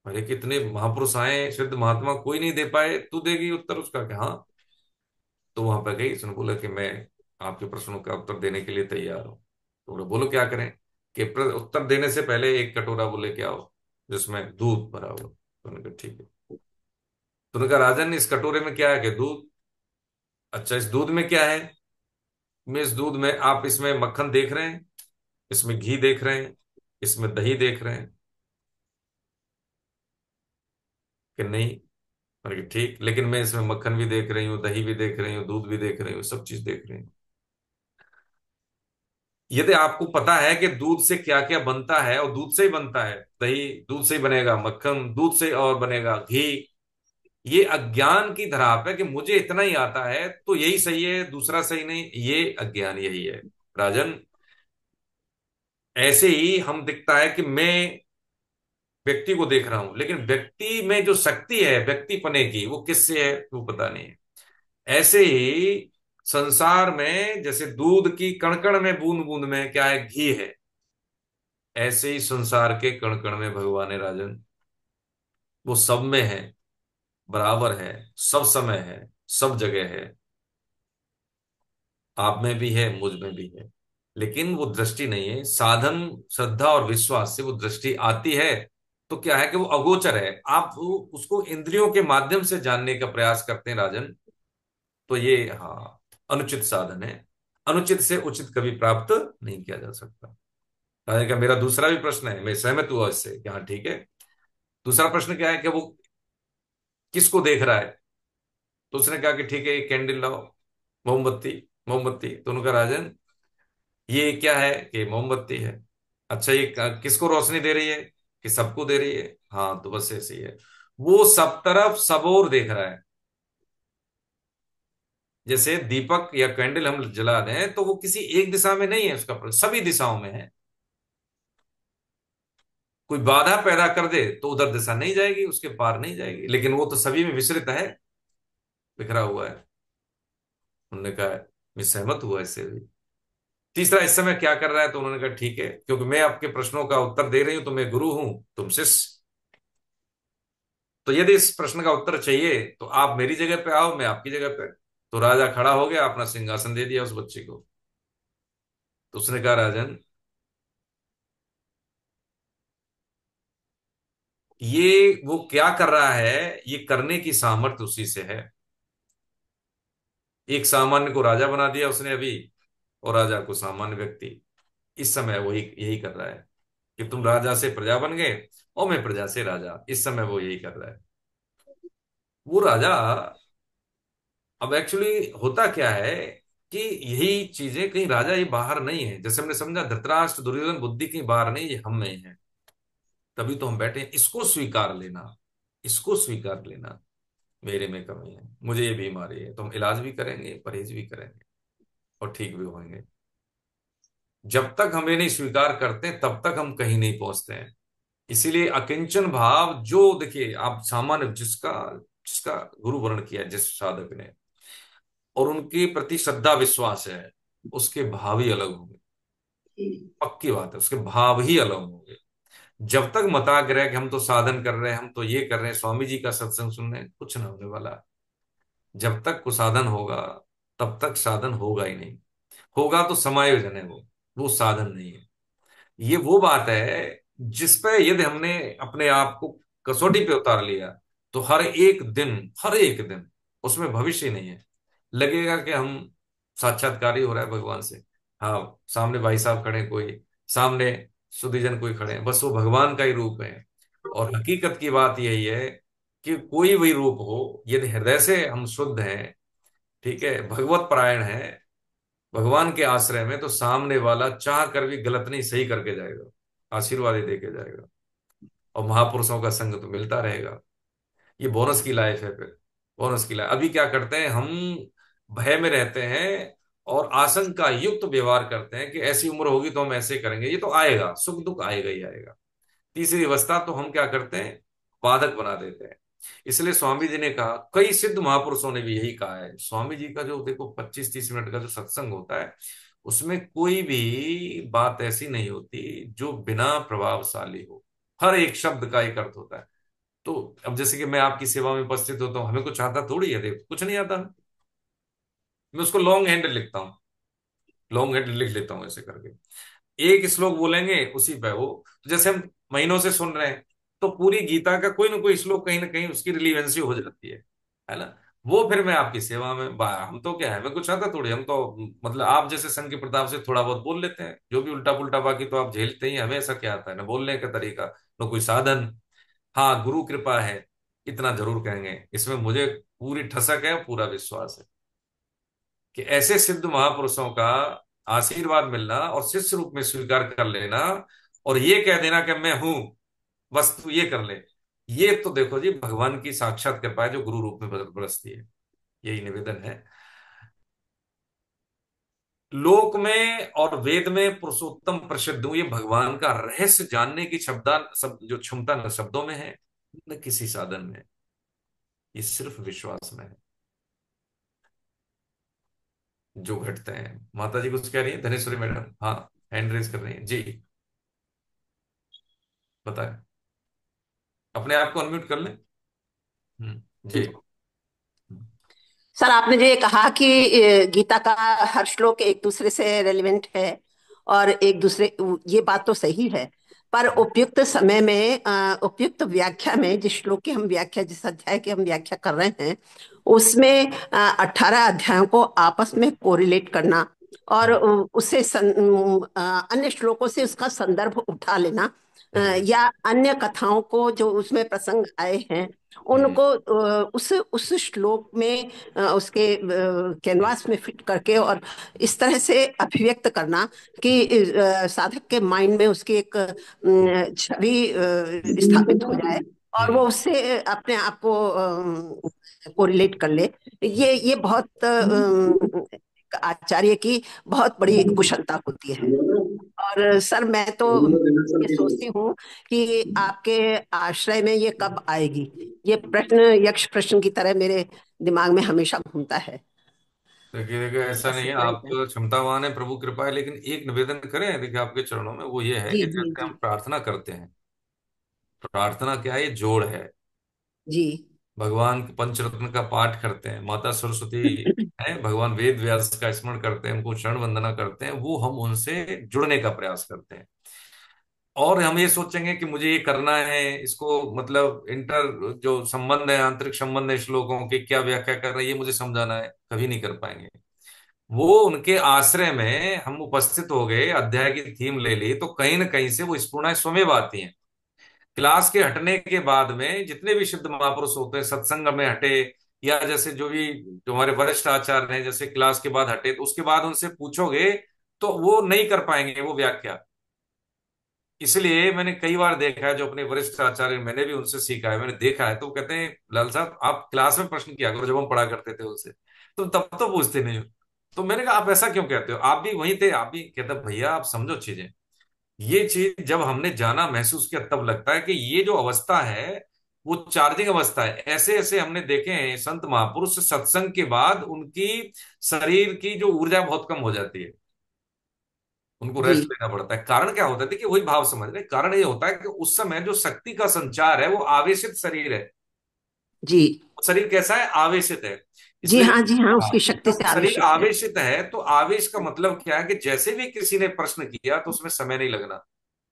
अरे कितने महापुरुष आए, सिद्ध महात्मा, कोई नहीं दे पाए, तू देगी उत्तर उसका? क्या हाँ। तो वहां पर गई, उसने बोला कि मैं आपके प्रश्नों का उत्तर देने के लिए तैयार हूँ। तो बोले बोलो क्या करें? कि उत्तर देने से पहले एक कटोरा बोले क्या हो जिसमें दूध भरा हुआ। तो उन्होंने कहा ठीक है। तो उन्होंने कहा राजन, इस कटोरे में क्या है? कि दूध। अच्छा, इस दूध में क्या है? मैं इस दूध में, आप इसमें मक्खन देख रहे हैं, इसमें घी देख रहे हैं, इसमें दही देख रहे हैं कि नहीं? मैंने कहा ठीक, लेकिन मैं इसमें मक्खन भी देख रही हूँ, दही भी देख रही हूँ, दूध भी देख रही हूँ, सब चीज देख रही हूँ। यदि आपको पता है कि दूध से क्या क्या बनता है, और दूध से ही बनता है, दही दूध से ही बनेगा, मक्खन दूध से और बनेगा, घी, ये अज्ञान की धरा पे कि मुझे इतना ही आता है तो यही सही है, दूसरा सही नहीं, ये अज्ञान यही है राजन। ऐसे ही हम दिखता है कि मैं व्यक्ति को देख रहा हूं, लेकिन व्यक्ति में जो शक्ति है व्यक्ति पने की, वो किससे है वो पता नहीं है। ऐसे ही संसार में जैसे दूध की कण कण में, बूंद बूंद में क्या है? घी है। ऐसे ही संसार के कण कण में भगवान है राजन। वो सब में है, बराबर है, सब समय है, सब जगह है। आप में भी है, मुझ में भी है, लेकिन वो दृष्टि नहीं है। साधन, श्रद्धा और विश्वास से वो दृष्टि आती है। तो क्या है कि वो अगोचर है, आप उसको इंद्रियों के माध्यम से जानने का प्रयास करते हैं राजन। तो ये हाँ, अनुचित साधन है। अनुचित से उचित कभी प्राप्त नहीं किया जा सकता। राजन का मेरा दूसरा भी प्रश्न है, मैं सहमत हुआ इससे कि हाँ ठीक है। दूसरा प्रश्न क्या है कि वो किसको देख रहा है? तो उसने कहा कि ठीक है, एक कैंडल लाओ, मोमबत्ती। मोमबत्ती, तो उन्होंने कहा राजन ये क्या है? कि मोमबत्ती है। अच्छा, ये किसको रोशनी दे रही है? कि सबको दे रही है। हाँ, तो बस ऐसे ही है। वो सब तरफ सब ओर देख रहा है। जैसे दीपक या कैंडल हम जला रहे हैं तो वो किसी एक दिशा में नहीं है, उसका सभी दिशाओं में है। कोई बाधा पैदा कर दे तो उधर दिशा नहीं जाएगी, उसके पार नहीं जाएगी, लेकिन वो तो सभी में विस्तृत है, बिखरा हुआ है। उन्होंने कहा मैं सहमत हुआ इससे भी। तीसरा, इस समय क्या कर रहा है? तो उन्होंने कहा ठीक है, क्योंकि मैं आपके प्रश्नों का उत्तर दे रही हूं तो मैं गुरु हूं, तुम शिष्य। तो यदि इस प्रश्न का उत्तर चाहिए तो आप मेरी जगह पे आओ, मैं आपकी जगह पे। तो राजा खड़ा हो गया, अपना सिंहासन दे दिया उस बच्चे को। तो उसने कहा राजन, ये वो क्या कर रहा है, ये करने की सामर्थ्य उसी से है। एक सामान्य को राजा बना दिया उसने अभी, और राजा को सामान्य व्यक्ति। इस समय वही यही कर रहा है कि तुम राजा से प्रजा बन गए और मैं प्रजा से राजा। इस समय वो यही कर रहा है। वो राजा, अब एक्चुअली होता क्या है कि यही चीजें, कहीं राजा ये बाहर नहीं है, जैसे हमने समझा धृतराष्ट्र दुर्योधन बुद्धि कहीं बाहर नहीं, ये हम में ही है। तभी तो हम बैठे हैं। इसको स्वीकार लेना, इसको स्वीकार लेना, मेरे में कमी है, मुझे ये बीमारी है, तो हम इलाज भी करेंगे, परहेज भी करेंगे, और ठीक भी होंगे। जब तक हम ये नहीं स्वीकार करते तब तक हम कहीं नहीं पहुंचते हैं। इसीलिए अकिंचन भाव, जो देखिए आप सामान्य, जिसका जिसका गुरु वर्ण किया है, जिस साधक ने, और उनके प्रति श्रद्धा विश्वास है, उसके भाव ही अलग होंगे। पक्की बात है, उसके भाव ही अलग होंगे। जब तक मताग्रह कि हम तो साधन कर रहे हैं, हम तो ये कर रहे हैं, स्वामी जी का सत्संग सुन रहे हैं, कुछ ना होने वाला। जब तक कुसाधन होगा तब तक साधन होगा ही नहीं। होगा तो समायोजन है, वो साधन नहीं है। ये वो बात है जिस पे यदि हमने अपने आप को कसौटी पे उतार लिया तो हर एक दिन उसमें भविष्य नहीं है। लगेगा कि हम साक्षात्कार ही हो रहा है भगवान से। हाँ, सामने भाई साहब खड़े हैं, कोई सामने सुधीजन कोई खड़े हैं, बस वो भगवान का ही रूप है। और हकीकत की बात यही है कि कोई भी रूप हो, यदि हृदय से हम शुद्ध हैं, ठीक है, भगवत परायण है, भगवान के आश्रय में, तो सामने वाला चाह कर भी गलत नहीं, सही करके जाएगा, आशीर्वाद ही देके जाएगा। और महापुरुषों का संग तो मिलता रहेगा। ये बोनस की लाइफ है। फिर बोनस की लाइफ, अभी क्या करते हैं हम? भय में रहते हैं और आशंका युक्त व्यवहार करते हैं कि ऐसी उम्र होगी तो हम ऐसे करेंगे, ये तो आएगा, सुख दुख आएगा ही आएगा। तीसरी अवस्था तो हम क्या करते हैं? बाधक बना देते हैं। इसलिए स्वामी जी ने कहा, कई सिद्ध महापुरुषों ने भी यही कहा है। स्वामी जी का जो देखो 25-30 मिनट का जो सत्संग होता है, उसमें कोई भी बात ऐसी नहीं होती जो बिना प्रभावशाली हो। हर एक शब्द का एक अर्थ होता है। तो अब जैसे कि मैं आपकी सेवा में उपस्थित होता हूँ, हमें कुछ आता थोड़ी है, देव कुछ नहीं आता, मैं उसको लॉन्ग हैंड लिखता हूँ, लॉन्ग हैंड लिख लेता हूँ ऐसे करके। एक श्लोक बोलेंगे उसी पे वो, तो जैसे हम महीनों से सुन रहे हैं, तो पूरी गीता का कोई ना कोई श्लोक कहीं ना कहीं उसकी रिलीवेंसी हो जाती है ना। वो फिर मैं आपकी सेवा में हम तो क्या है, हमें कुछ आता थोड़ी, हम तो मतलब आप जैसे संघ के प्रताप से थोड़ा बहुत बोल लेते हैं, जो भी उल्टा पुल्टा, बाकी तो आप झेलते ही हैं। हमें ऐसा क्या आता है, ना बोलने का तरीका, ना कोई साधन। हाँ, गुरु कृपा है, इतना जरूर कहेंगे, इसमें मुझे पूरी ठसक है, पूरा विश्वास है कि ऐसे सिद्ध महापुरुषों का आशीर्वाद मिलना और शिष्य रूप में स्वीकार कर लेना, और ये कह देना कि मैं हूं, बस तू ये कर ले, ये तो देखो जी भगवान की साक्षात कृपा है जो गुरु रूप में बरसती है। यही निवेदन है। लोक में और वेद में पुरुषोत्तम प्रसिद्ध हूं, ये भगवान का रहस्य जानने की जो क्षमता न शब्दों में है, न किसी साधन में, ये सिर्फ विश्वास में है। जो घटते हैं, माता जी कुछ कह रही है, धनेश्वरी मैडम, हाँ, हैंड रेज कर रही है जी, बताएं, अपने आप को अनम्यूट कर लें। जी। सर, आपने जो ये कहा कि गीता का हर श्लोक एक दूसरे से रेलिवेंट है और एक दूसरे, ये बात तो सही है। पर उपयुक्त समय में उपयुक्त व्याख्या में, जिस श्लोक की हम व्याख्या, जिस अध्याय की हम व्याख्या कर रहे हैं, उसमें 18 अध्यायों को आपस में कोरिलेट करना और उससे अन्य श्लोकों से उसका संदर्भ उठा लेना, या अन्य कथाओं को जो उसमें प्रसंग आए हैं उनको उस श्लोक में उसके कैनवास में फिट करके और इस तरह से अभिव्यक्त करना कि साधक के माइंड में उसकी एक छवि स्थापित हो जाए और वो उससे अपने आप को कोरिलेट कर ले। ये बहुत एक आचार्य की बहुत बड़ी कुशलता होती है। और सर, मैं तो ये सोचती हूँ कि आपके आश्रय में ये कब आएगी, ये प्रश्न यक्ष प्रश्न की तरह मेरे दिमाग में हमेशा घूमता है। देखिए देखिए, ऐसा नहीं कैसे है, आप करेंगे? क्षमतावान है, प्रभु कृपा है, लेकिन एक निवेदन करें देखिए आपके चरणों में, वो ये है जी कि जी जैसे जी। हम प्रार्थना करते हैं, प्रार्थना क्या है, ये जोड़ है। जी भगवान के पंचरत्न का पाठ करते हैं, माता सरस्वती है, भगवान वेद व्यास का स्मरण करते हैं, उनको शरण वंदना करते हैं, वो हम उनसे जुड़ने का प्रयास करते हैं। और हम ये सोचेंगे कि मुझे ये करना है, इसको मतलब इंटर जो संबंध है, आंतरिक संबंध है श्लोकों के, क्या व्याख्या कर रहे हैं, ये मुझे समझाना है, कभी नहीं कर पाएंगे। वो उनके आश्रय में हम उपस्थित हो गए, अध्याय की थीम ले ली, तो कहीं ना कहीं से वो स्फुरणाएं स्वमेव आती हैं। क्लास के हटने के बाद में जितने भी सिद्ध महापुरुष होते हैं, सत्संग में हटे, या जैसे जो हमारे वरिष्ठ आचार्य हैं, जैसे क्लास के बाद हटे, तो उसके बाद उनसे पूछोगे तो वो नहीं कर पाएंगे वो व्याख्या। इसलिए मैंने कई बार देखा है, जो अपने वरिष्ठ आचार्य, मैंने भी उनसे सीखा है, मैंने देखा है, तो वो कहते हैं लाल साहब आप क्लास में प्रश्न किया करो, जब हम पढ़ा करते थे उनसे, तो तब तो पूछते नहीं हो। तो मैंने कहा आप ऐसा क्यों कहते हो, आप भी वहीं थे, आप भी कहते भैया आप समझो चीजें। ये चीज जब हमने जाना, महसूस किया, तब लगता है कि ये जो अवस्था है वो चार्जिंग अवस्था है। ऐसे ऐसे हमने देखे हैं संत महापुरुष, सत्संग के बाद उनकी शरीर की जो ऊर्जा बहुत कम हो जाती है, उनको जी रेस्ट लेना पड़ता है। कारण क्या होता है, देखिए वही भाव समझ रहे, कारण ये होता है कि उस समय जो शक्ति का संचार है वो आवेशित शरीर है। जी शरीर कैसा है, आवेशित है। जी। इसलिए हाँ जी हाँ, हाँ, उसकी शक्ति जब से शरीर आवेशित है। आवेशित है, तो आवेश का मतलब क्या है कि जैसे भी किसी ने प्रश्न किया तो उसमें समय नहीं लगना,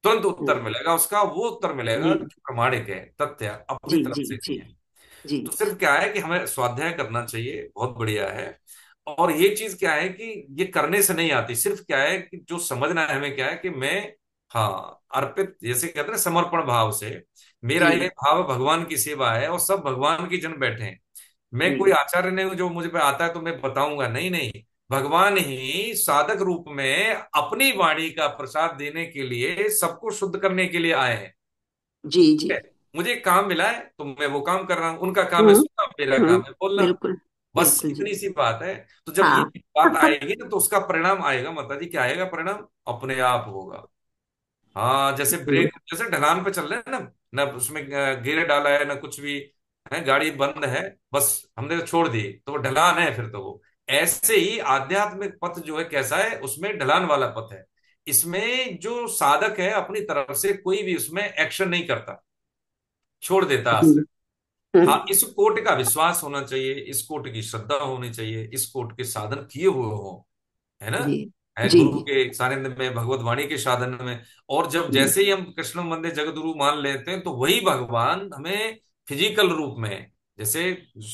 तुरंत उत्तर हम्म, मिलेगा उसका, वो उत्तर मिलेगा जी जो प्रमाणिक है, तथ्य है, अपनी जी तरफ जी से जी नहीं है। जी तो सिर्फ क्या है कि हमें स्वाध्याय करना चाहिए, बहुत बढ़िया है। और ये चीज क्या है कि ये करने से नहीं आती, सिर्फ क्या है कि जो समझना है हमें क्या है कि मैं, हाँ, अर्पित, जैसे कहते हैं समर्पण भाव से, मेरा जी ये भाव भगवान की सेवा है, और सब भगवान की जन बैठे हैं। मैं कोई जी आचार्य नहीं हूं जो मुझे पे आता है तो मैं बताऊंगा, नहीं नहीं, भगवान ही साधक रूप में अपनी वाणी का प्रसाद देने के लिए, सबको शुद्ध करने के लिए आए हैं। जी जी। ठीक है? मुझे एक काम मिला है तो मैं वो काम कर रहा हूं, उनका काम है हम्म सुनना, मेरा हम्म। काम है बोलना, बिल्कुल बस बिल्कुल जी। इतनी सी बात है। तो जब ये हाँ बात आएगी ना, तो उसका परिणाम आएगा, माता जी क्या आएगा परिणाम, अपने आप होगा। हाँ, जैसे जी ब्रेक, जैसे ढलान पे चल रहे हैं ना, ना उसमें गियर डाला है ना कुछ भी है, गाड़ी बंद है, बस हमने तो छोड़ दी, तो वो ढलान है फिर तो वो। ऐसे ही आध्यात्मिक पथ जो है कैसा है, उसमें ढलान वाला पथ है। इसमें जो साधक है अपनी तरफ से कोई भी उसमें एक्शन नहीं करता, छोड़ देता हम्म, आश्रय। हाँ, हम्म, इस कोट का विश्वास होना चाहिए, इस कोट की श्रद्धा होनी चाहिए, इस कोट के साधन किए हुए हो, है ना, जी है जी गुरु जी। के सानिध्य में, भगवत वाणी के साधन में। और जब हम्म, जैसे ही हम कृष्ण वंदे जगद्गुरु मान लेते हैं, तो वही भगवान हमें फिजिकल रूप में, जैसे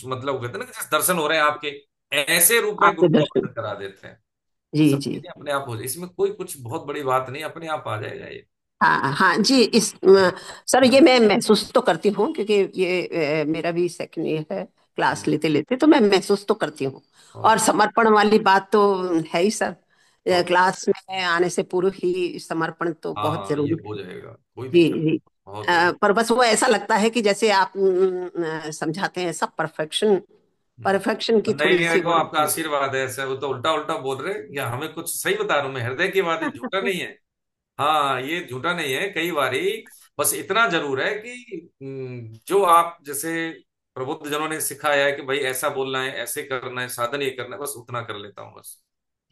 मतलब कहते हैं ना कि जैसे दर्शन हो रहे हैं आपके, ऐसे रूप में आपके गुरु का दर्शन। वर्णन करा देते हैं। जी सब जी। चीजें अपने आप हो जाए, इसमें कोई कुछ बहुत बड़ी बात नहीं, अपने आप आ जाएगा ये। हाँ हाँ जी। सर ये मैं महसूस तो करती हूँ, क्योंकि ये मेरा भी सेकंड ईयर है क्लास लेते लेते, तो मैं महसूस तो करती हूँ। और बहुत समर्पण वाली बात तो है ही सर। बहुत क्लास में आने से पूर्व ही समर्पण तो बहुत हाँ, ये जरूरी हो है। जाएगा, कोई जी दिक्कत जी। नहीं, बहुत बढ़िया। पर बस वो ऐसा लगता है कि जैसे आप समझाते हैं सब परफेक्शन, परफेक्शन की नहीं थोड़ी नहीं, सी देखो वो आपका रहती है। आशीर्वाद है, ऐसा वो तो उल्टा उल्टा बोल रहे हैं, या हमें कुछ सही बता रहा हूं मैं, हृदय की बात है, झूठा नहीं है। हाँ, ये झूठा नहीं है कई बारी। बस इतना जरूर है कि जो आप जैसे प्रबुद्ध जनों ने सिखाया है कि भाई ऐसा बोलना है, ऐसे करना है, साधन ये करना है, बस उतना कर लेता हूँ बस।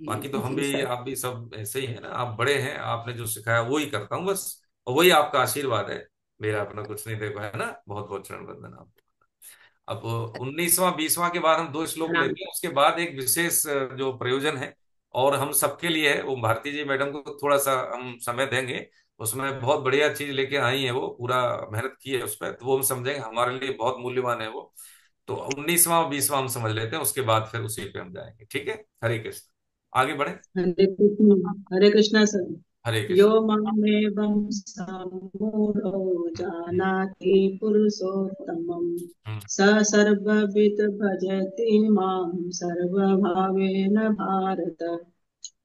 बाकी तो जी हम जी भी, सर। आप भी सब ऐसे ही है ना, आप बड़े हैं, आपने जो सिखाया वो ही करता हूँ बस। और वही आपका आशीर्वाद है, मेरा अपना कुछ नहीं, देखो है ना, बहुत बहुत चरण वंदन आपको। अब 19वां 20वां के बाद हम दो श्लोक प्रणाम। लेते हैं, उसके बाद एक विशेष जो प्रयोजन है और हम सबके लिए है, वो भारती जी मैडम को थोड़ा सा हम समय देंगे। उसमें बहुत बढ़िया चीज लेके आई है, वो पूरा मेहनत की है उस पर, तो वो हम समझेंगे, हमारे लिए बहुत मूल्यवान है वो। तो 19वां 20वां हम समझ लेते हैं, उसके बाद फिर उसी पे हम जाएंगे, ठीक है। हरे कृष्ण, आगे बढ़े। हरे कृष्णा सर। हरे यो कृष्ण। मामेवं सम्मूढो हम्म, जानाति पुरुषोत्तमं हम्म, स सर्वविद् भजति मां सर्वभावेन भारत।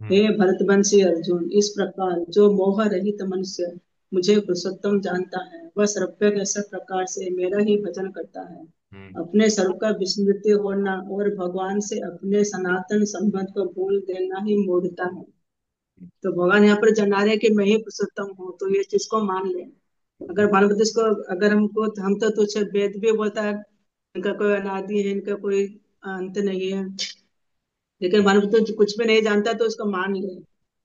हे हम्म, भरतवंशी अर्जुन, इस प्रकार जो मोह रहित मनुष्य मुझे पुरुषोत्तम जानता है, वह सर्वज्ञ सब प्रकार से मेरा ही भजन करता है। हम्म, अपने स्वरूप का विस्मृति होना और भगवान से अपने सनातन संबंध को भूल देना ही मूढ़ता है। तो भगवान यहाँ पर जना रहे हैं कि मैं ही पुरुषोत्तम हूँ, तो ये चीज को मान ले। अगर भानुपति इसको, अगर हमको, हम तो तुझे वेद भी बोलता है इनका कोई अनादि है, इनका कोई अंत नहीं है, लेकिन भानुपति तो कुछ भी नहीं जानता, तो उसको मान ले।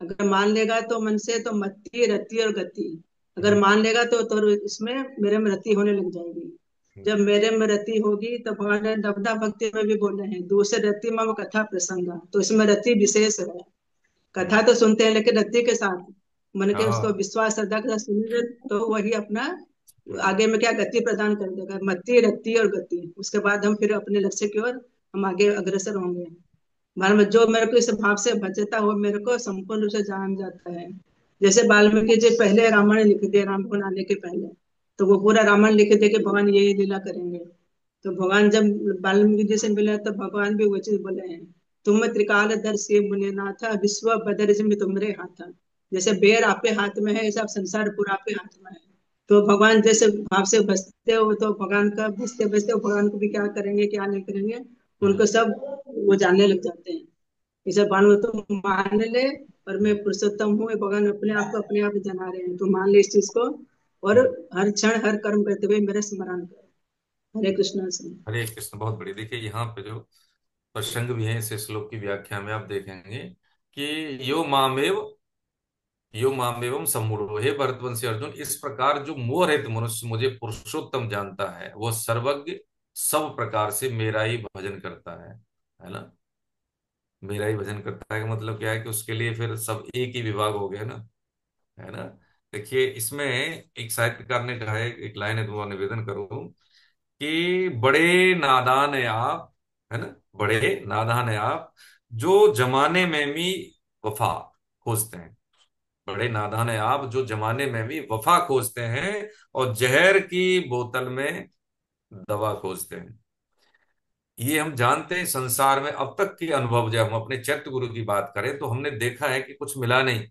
अगर मान लेगा तो मन से, तो मति रति और गति, अगर हम्म, मान लेगा तो इसमें मेरे में रति होने लग जाएगी। जब मेरे में रति होगी, तो भगवान ने नवदा भक्ति में भी बोले हैं, दूसरे रति मम कथा प्रसंगा, तो इसमें रति विशेष है। हम्म, कथा तो सुनते हैं, लेकिन रति के साथ मन के उसको हाँ, विश्वास श्रद्धा के साथ सुनेंगे, तो वही अपना हम्म, आगे में क्या गति प्रदान कर देगा, मति रति और गति। उसके बाद हम फिर अपने लक्ष्य की ओर हम आगे अग्रसर होंगे। भारत में जो मेरे को इस भाव से भजता हो, मेरे को संपूर्ण रूप से जान जाता है। जैसे वाल्मीकि जी पहले रामायण लिख दिए, राम को आने के पहले, तो वो पूरा रामायण लिख दे के भगवान यही लीला करेंगे। तो भगवान जब वाल्मीकि जी से मिले, तो भगवान भी वो चीज बोले हैं, तुम त्रिकाल दर्शी मुनिनाथ, विश्व बदर में तुम्हारे हाथ। जैसे बेर आपके हाथ में है, ऐसा संसार पूरा आपके हाथ में है। तो भगवान जैसे भाव से बसते हो, तो भगवान का बसते बसते भगवान को भी क्या करेंगे क्या नहीं करेंगे, हम्म, उनको सब वो जानने लग जाते हैं। इसे भानु तो मान ले, और मैं पुरुषोत्तम हूँ, ये भगवान अपने आप को अपने आप जना रहे हैं, तो मान ले इस चीज को। और हम्म। हर क्षण हर कर्म करते हुए मेरा स्मरण कर। हरे कृष्णा से। हरे कृष्ण, बहुत बड़ी, देखिए यहाँ पे जो प्रसंग भी है इस श्लोक की व्याख्या में आप देखेंगे कि यो मामेवम सम्मूढ़ो, हे भरतवंशी अर्जुन, इस प्रकार जो मोह रहित मनुष्य मुझे पुरुषोत्तम जानता है, वह सर्वज्ञ सब प्रकार से मेरा ही भजन करता है ना। मेरा ही भजन करता है का मतलब क्या है कि उसके लिए फिर सब एक ही विभाग हो गया ना, है ना। देखिए इसमें एक साहित्यकार ने कहा है, एक लाइन है, तो वो निवेदन करूं कि बड़े नादान है आप, है ना, बड़े नादान है आप, जो जमाने में भी वफा खोजते हैं। बड़े नादान है आप, जो जमाने में भी वफा खोजते हैं, और जहर की बोतल में दवा खोजते हैं। ये हम जानते हैं संसार में अब तक के अनुभव, जब हम अपने चैत्य गुरु की बात करें, तो हमने देखा है कि कुछ मिला नहीं।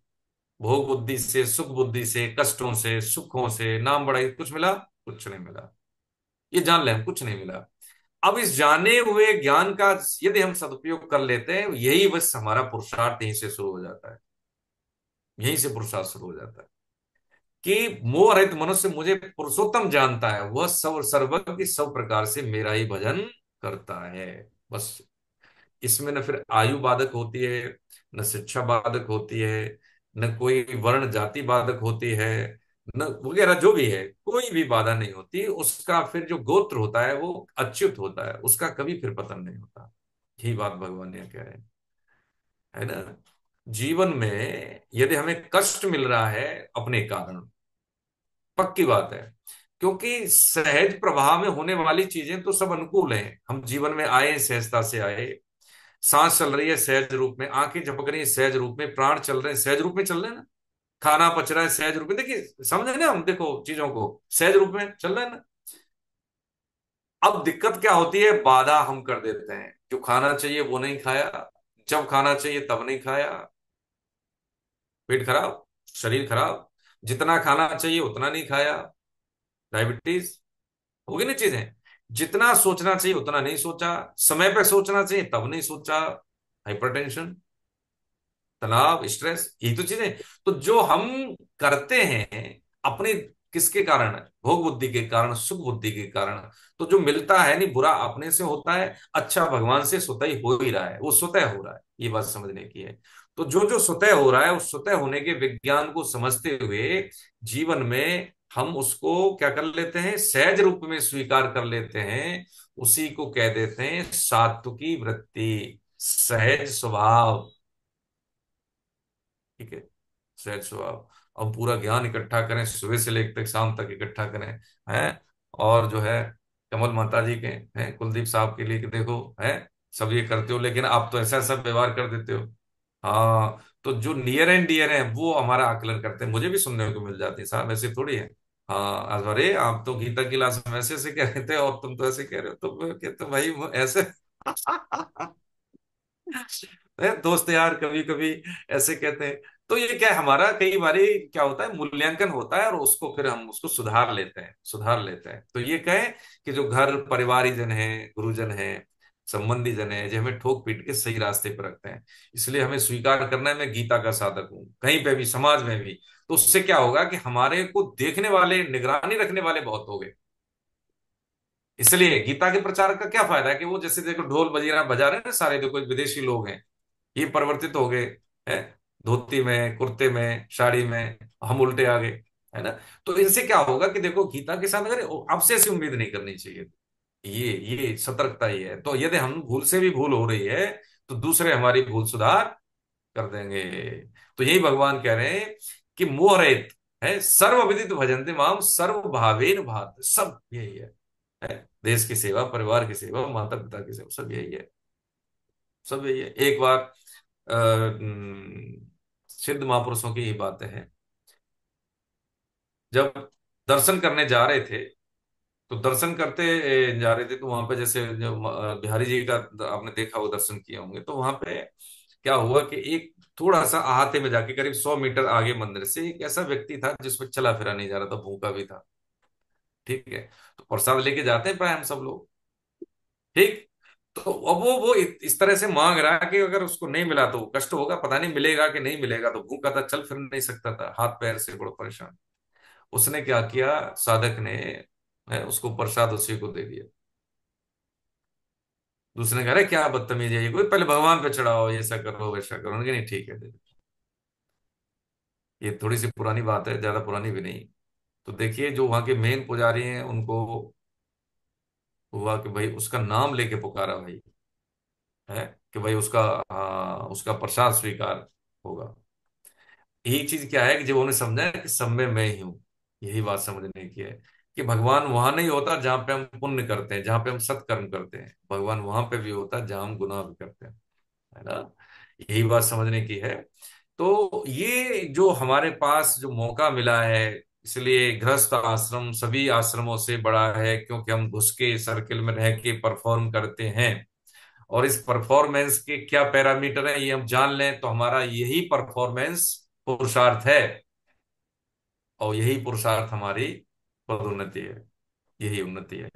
भोग बुद्धि से, सुख बुद्धि से, कष्टों से, सुखों से, नाम बढ़ाई, कुछ मिला, कुछ नहीं मिला। ये जान ले, हम कुछ नहीं मिला। अब इस जाने हुए ज्ञान का यदि हम सदुपयोग कर लेते हैं, यही बस हमारा पुरुषार्थ यहीं से शुरू हो जाता है। यहीं से पुरुषार्थ शुरू हो जाता है कि मोह रहित मनुष्य मुझे पुरुषोत्तम जानता है, वह सब सर्वज्ञ सब प्रकार से मेरा ही भजन करता है। बस इसमें न फिर आयु बाधक होती है, न शिक्षा बाधक होती है, न कोई वर्ण जाति बाधक होती है, न वगैरह जो भी है, कोई भी बाधा नहीं होती उसका। फिर जो गोत्र होता है वो अच्युत होता है, उसका कभी फिर पतन नहीं होता। यही बात भगवान ने कह रहे हैं, है ना। जीवन में यदि हमें कष्ट मिल रहा है अपने कारण, पक्की बात है, क्योंकि सहज प्रवाह में होने वाली चीजें तो सब अनुकूल हैं। हम जीवन में आए सहजता से आए, सांस चल रही है सहज रूप में, आंखें झपक रही है सहज रूप में, प्राण चल रहे हैं सहज रूप में चल रहे हैं ना, खाना पच रहा है सहज रूप में। देखिए समझे ना, हम देखो चीजों को सहज रूप में चल रहा है ना। अब दिक्कत क्या होती है, बाधा हम कर देते हैं, जो खाना चाहिए वो नहीं खाया, जब खाना चाहिए तब नहीं खाया, पेट खराब, शरीर खराब, जितना खाना चाहिए उतना नहीं खाया, डायबिटीज, होगी ना चीजें। जितना सोचना चाहिए उतना नहीं सोचा, समय पे सोचना चाहिए तब नहीं सोचा, हाइपरटेंशन, तनाव, स्ट्रेस, यही तो चीजें। तो जो हम करते हैं अपने, किसके कारण, भोग बुद्धि के कारण, सुख बुद्धि के कारण, तो जो मिलता है नहीं, बुरा अपने से होता है, अच्छा भगवान से स्वतः ही हो ही रहा है, वो स्वतः हो रहा है, ये बात समझने की है। तो जो जो स्वतः हो रहा है, उस स्वतः होने के विज्ञान को समझते हुए जीवन में हम उसको क्या कर लेते हैं, सहज रूप में स्वीकार कर लेते हैं। उसी को कह देते हैं सात्विकी वृत्ति, सहज स्वभाव। ठीक है, सहज स्वभाव। अब पूरा ज्ञान इकट्ठा करें, सुबह से लेकर शाम तक इकट्ठा करें, हैं। और जो है कमल माता जी के हैं, कुलदीप साहब के लिए कि देखो है, सब ये करते हो लेकिन आप तो ऐसा ऐसा व्यवहार कर देते हो। हाँ, तो जो नियर एंड डियर हैं वो हमारा आकलन करते हैं, मुझे भी सुनने को मिल जाती है, साहब ऐसे थोड़ी है। हाँ, अरे आप तो गीता की क्लास में ऐसे ऐसे कह रहे थे और तुम तो ऐसे कह रहे हो, तो मैं कहता भाई वो ऐसे दोस्त यार कभी कभी ऐसे कहते हैं। तो ये क्या है, हमारा कई बारी क्या होता है, मूल्यांकन होता है और उसको फिर हम उसको सुधार लेते हैं, सुधार लेते हैं। तो ये कहें कि जो घर परिवारीजन है, गुरुजन है, संबंधी जन है, जो हमें ठोक पीट के सही रास्ते पर रखते हैं, इसलिए हमें स्वीकार करना है मैं गीता का साधक हूँ, कहीं पे भी समाज में भी। तो उससे क्या होगा कि हमारे को देखने वाले, निगरानी रखने वाले बहुत हो गए। इसलिए गीता के प्रचार का क्या फायदा है कि वो जैसे देखो ढोल बजीरा बजा रहे हैं ना सारे, देखो विदेशी लोग हैं, ये परिवर्तित हो गए हैं, धोती में, कुर्ते में, साड़ी में, हम उल्टे आ गए, है ना। तो इनसे क्या होगा कि देखो गीता के साथ अगर आपसे ऐसी उम्मीद नहीं करनी चाहिए। ये सतर्कता ही है। तो यदि हम भूल से भी भूल हो रही है तो दूसरे हमारी भूल सुधार कर देंगे। तो यही भगवान कह रहे हैं कि मोह रहित है, सर्व विदित भजन्ते माम सर्व भावेन भात, सब यही है। देश की सेवा, परिवार की सेवा, माता पिता की सेवा, सब यही है, सब यही है। एक बार सिद्ध महापुरुषों की ये बातें हैं, जब दर्शन करने जा रहे थे, तो दर्शन करते जा रहे थे, तो वहां पे जैसे जो बिहारी जी का आपने देखा, वो दर्शन किए होंगे, तो वहां पे क्या हुआ कि एक थोड़ा सा अहाते में जाके करीब 100 मीटर आगे मंदिर से एक ऐसा व्यक्ति था जिसमें चला फिरा नहीं जा रहा था, भूखा भी था। ठीक है, तो प्रसाद लेके जाते हैं प्राय हम सब लोग। ठीक, तो अब वो इस तरह से मांग रहा है कि अगर उसको नहीं मिला तो वो कष्ट होगा, पता नहीं मिलेगा कि नहीं मिलेगा, तो भूखा था, चल फिर नहीं सकता था, हाथ पैर से बड़ा परेशान। उसने क्या किया, साधक ने उसको प्रसाद उसी को दे दिया। दूसरे ने कहा, अरे क्या बदतमीज है ये, कोई पहले भगवान पे चढ़ाओ, ऐसा करो वैसा करो। उन्होंने कहा, नहीं ठीक है दे दो। ये थोड़ी सी पुरानी बात है, ज्यादा पुरानी भी नहीं। तो देखिए जो वहां के मेन पुजारी हैं उनको हुआ कि भाई उसका नाम लेके पुकारा भाई, है कि भाई उसका, हाँ, उसका प्रसाद स्वीकार होगा। यही चीज क्या है कि जब उन्होंने समझा है कि सब में मैं ही हूं, यही बात समझने की है कि भगवान वहां नहीं होता जहां पे हम पुण्य करते हैं, जहां पे हम सत्कर्म करते हैं, भगवान वहां पे भी होता है जहां हम गुनाह भी करते हैं, है ना। यही बात समझने की है। तो ये जो हमारे पास जो मौका मिला है, इसलिए गृहस्थ आश्रम सभी आश्रमों से बड़ा है, क्योंकि हम घुस के सर्किल में रह के परफॉर्म करते हैं। और इस परफॉर्मेंस के क्या पैरामीटर है ये हम जान लें, तो हमारा यही परफॉर्मेंस पुरुषार्थ है, और यही पुरुषार्थ हमारी पदोन्नति है, यही उन्नति है,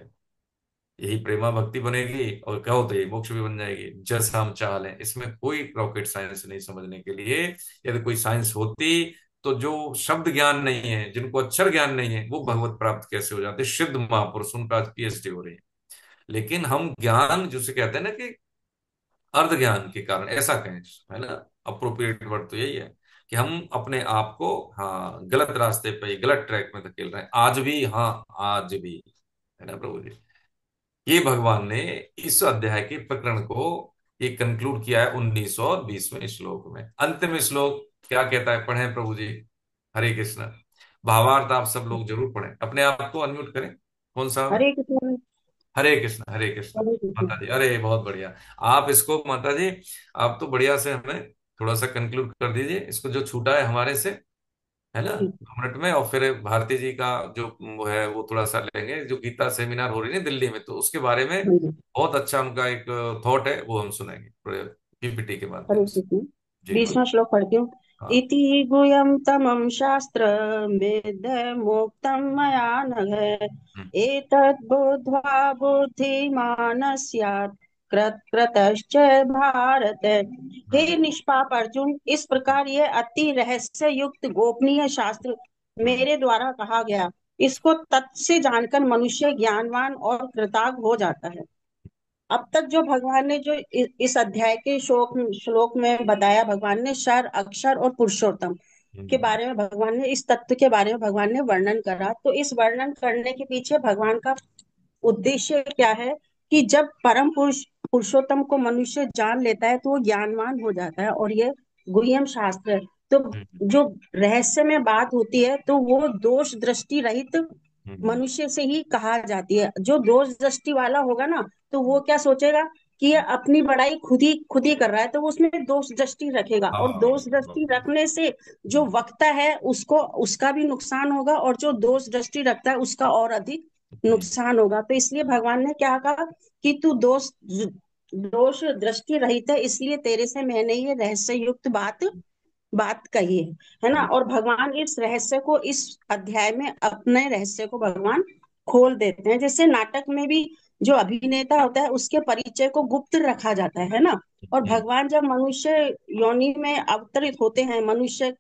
यही प्रेमा भक्ति बनेगी, और कहो तो ये मोक्ष भी बन जाएगी, जैसा हम चाह लें। इसमें कोई रॉकेट साइंस नहीं समझने के लिए। यदि कोई साइंस होती तो जो शब्द ज्ञान नहीं है, जिनको अक्षर ज्ञान नहीं है, वो भगवत प्राप्त कैसे हो जाते, सिद्ध महापुरुष, उनका आज पीएचडी हो रही है। लेकिन हम ज्ञान जिसे कहते हैं ना कि अर्ध ज्ञान के कारण, ऐसा कहें, है ना, अप्रोप्रिएट वर्ड तो यही है कि हम अपने आप को, हाँ, गलत रास्ते पे, गलत ट्रैक में धकेल रहे हैं आज भी, हाँ आज भी, है ना प्रभु जी। ये भगवान ने इस अध्याय के प्रकरण को ये कंक्लूड किया है 19 और 20वें श्लोक में। अंतिम श्लोक क्या कहता है, पढ़ें प्रभु जी। हरे कृष्ण। भावार्थ आप सब लोग जरूर पढ़ें, अपने आप को अनम्यूट करें। कौन सा? हरे कृष्ण। हरे कृष्ण, हरे कृष्ण। हरे कृष्ण। माता जी, अरे बहुत बढ़िया। आप इसको माता जी, आप तो बढ़िया से हमें थोड़ा सा कंक्लूड कर दीजिए इसको, जो छूटा है हमारे से, है ना, ठीक। 2 मिनट में। और फिर भारती जी का जो वो है वो थोड़ा सा लेंगे, जो गीता सेमिनार हो रही है दिल्ली में, तो उसके बारे में हाँ जी। बहुत अच्छा उनका एक थॉट है, वो हम सुनेंगे पीपीटी के हरे माध्यम से। कृष्ण। जी माता। 20वां श्लोक पढ़ती हूँ। हाँ। इति गुह्यं तमं शास्त्र वेदमुक्तं मया नघ हम्म। एतद् बुद्ध्वा बुद्धिमान् स्यात् कृतश्च भारत। हे हम्म। निष्पाप अर्जुन, इस प्रकार यह अति रहस्य युक्त गोपनीय शास्त्र हम्म। मेरे द्वारा कहा गया, इसको तत् से जानकर मनुष्य ज्ञानवान और कृतार्थ हो जाता है। अब तक जो भगवान ने जो इस अध्याय के श्लोक में बताया, भगवान ने क्षर अक्षर और पुरुषोत्तम के हम्म। बारे में, भगवान ने इस तत्व के बारे में भगवान ने वर्णन करा। तो इस वर्णन करने के पीछे भगवान का उद्देश्य क्या है कि जब परम पुरुष पुरुषोत्तम को मनुष्य जान लेता है तो वो ज्ञानवान हो जाता है, और ये गुह्यम शास्त्र है। तो हम्म। जो रहस्य में बात होती है तो वो दोष दृष्टि रहित हम्म। मनुष्य से ही कहा जाती है। जो दोष दृष्टि वाला होगा ना, तो वो क्या सोचेगा कि ये अपनी बड़ाई खुद ही कर रहा है, तो वो उसमें दोष दृष्टि रखेगा, और हाँ, दोष दृष्टि बहुत। रखने से जो हम्म। वक्ता है उसको उसका भी नुकसान होगा, और जो दोष दृष्टि रखता है उसका और अधिक हम्म। नुकसान होगा। तो इसलिए भगवान ने क्या कहा कि तू दोष दोष दृष्टि रहित है, इसलिए तेरे से मैंने ये रहस्य युक्त बात बात कही है ना। हम्म। और भगवान इस रहस्य को, इस अध्याय में अपने रहस्य को भगवान खोल देते हैं। जैसे नाटक में भी जो अभिनेता होता है उसके परिचय को गुप्त रखा जाता है ना। और हम्म। भगवान जब मनुष्य योनि में अवतरित होते हैं, मनुष्य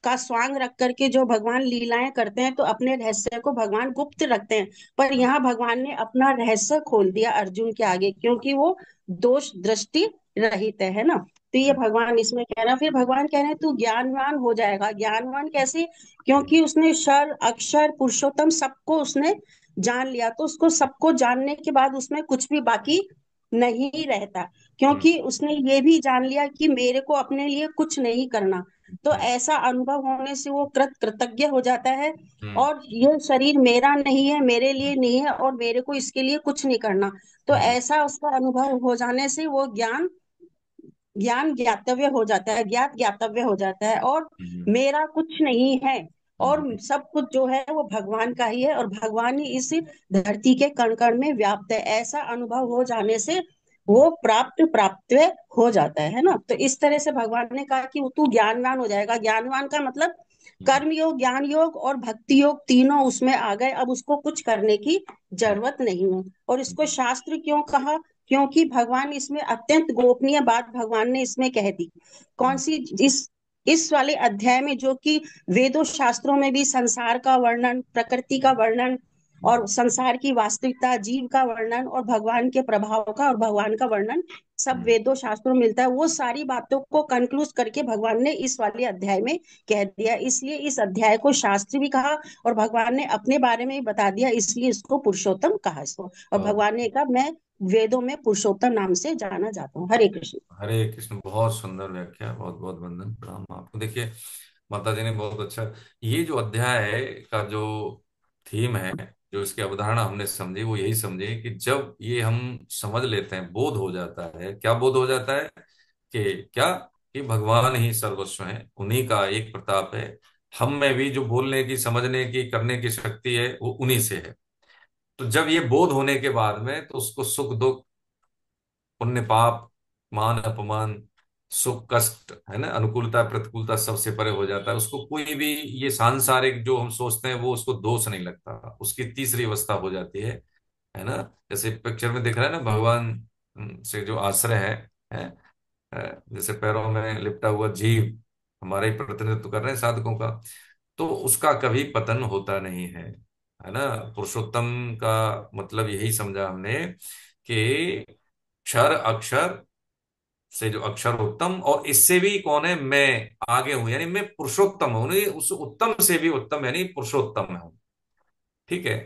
का स्वांग रख करके जो भगवान लीलाएं करते हैं, तो अपने रहस्य को भगवान गुप्त रखते हैं। पर यहाँ भगवान ने अपना रहस्य खोल दिया अर्जुन के आगे, क्योंकि वो दोष दृष्टि रहित है ना। तो ये भगवान इसमें कह रहा है। फिर भगवान कह रहे हैं तू ज्ञानवान हो जाएगा। ज्ञानवान कैसे? क्योंकि उसने क्षर अक्षर पुरुषोत्तम सबको उसने जान लिया, तो उसको सबको जानने के बाद उसमें कुछ भी बाकी नहीं रहता, हम्म। क्योंकि उसने ये भी जान लिया कि मेरे को अपने लिए कुछ नहीं करना। तो हम्म। ऐसा अनुभव होने से वो कृतज्ञ हो जाता है, हम्म। और ये शरीर मेरा नहीं है, मेरे लिए नहीं है, और मेरे को इसके लिए कुछ नहीं करना। तो हम्म। ऐसा उसका अनुभव हो जाने से वो ज्ञान ज्ञान ज्ञातव्य हो जाता है, ज्ञात ज्ञातव्य हो जाता है, और हम्म। मेरा कुछ नहीं है, और हम्म। सब कुछ जो है वो भगवान का ही है, और भगवान ही इस धरती के कण कण में व्याप्त है। ऐसा अनुभव हो जाने से वो प्राप्त प्राप्त हो जाता है ना। तो इस तरह से भगवान ने कहा कि तू ज्ञानवान हो जाएगा। ज्ञानवान का मतलब हम्म। कर्म योग, ज्ञान योग और भक्ति योग तीनों उसमें आ गए। अब उसको कुछ करने की जरूरत नहीं है। और इसको हम्म। शास्त्र क्यों कहा? क्योंकि भगवान इसमें अत्यंत गोपनीय बात भगवान ने इसमें कह दी। कौन हम्म। सी? इस वाले अध्याय में, जो कि वेदों शास्त्रों में भी संसार का वर्णन, प्रकृति का वर्णन, और संसार की वास्तविकता, जीव का वर्णन, और भगवान के प्रभाव का और भगवान का वर्णन सब हम्म। वेदों शास्त्रों में मिलता है। वो सारी बातों को कंक्लूड करके भगवान ने इस वाले अध्याय में कह दिया। इसलिए इस अध्याय को शास्त्र भी कहा, और भगवान ने अपने बारे में भी बता दिया, इसलिए इसको पुरुषोत्तम कहा इसको। और बहुत। भगवान ने कहा मैं वेदों में पुरुषोत्तम नाम से जाना जाता हूँ। हरे कृष्ण। हरे कृष्ण, बहुत सुंदर व्याख्या, बहुत बहुत वंदन प्रणाम आपको। देखिए माता जी ने बहुत अच्छा, ये जो अध्याय है का जो थीम है, जो इसकी अवधारणा हमने समझी, वो यही समझी कि जब ये हम समझ लेते हैं, बोध हो जाता है। क्या बोध हो जाता है? कि क्या? कि भगवान ही सर्वस्व है, उन्हीं का एक प्रताप है। हम में भी जो बोलने की, समझने की, करने की शक्ति है, वो उन्हीं से है। तो जब ये बोध होने के बाद में, तो उसको सुख दुख, पुण्य पाप, मान अपमान, सुख कष्ट, है ना, अनुकूलता प्रतिकूलता, सबसे परे हो जाता है। उसको कोई भी ये सांसारिक जो हम सोचते हैं वो उसको दोष नहीं लगता। उसकी तीसरी अवस्था हो जाती है ना। जैसे पिक्चर में दिख रहा है ना, भगवान से जो आश्रय है, जैसे पैरों में लिपटा हुआ जीव हमारा ही प्रतिनिधित्व कर रहे हैं साधकों का, तो उसका कभी पतन होता नहीं है ना। पुरुषोत्तम का मतलब यही समझा हमने कि क्षर अक्षर से जो अक्षरोत्तम, और इससे भी कौन है, मैं आगे हूं, यानी मैं पुरुषोत्तम हूं, नहीं उस उत्तम से भी उत्तम, यानी पुरुषोत्तम हूं। ठीक है।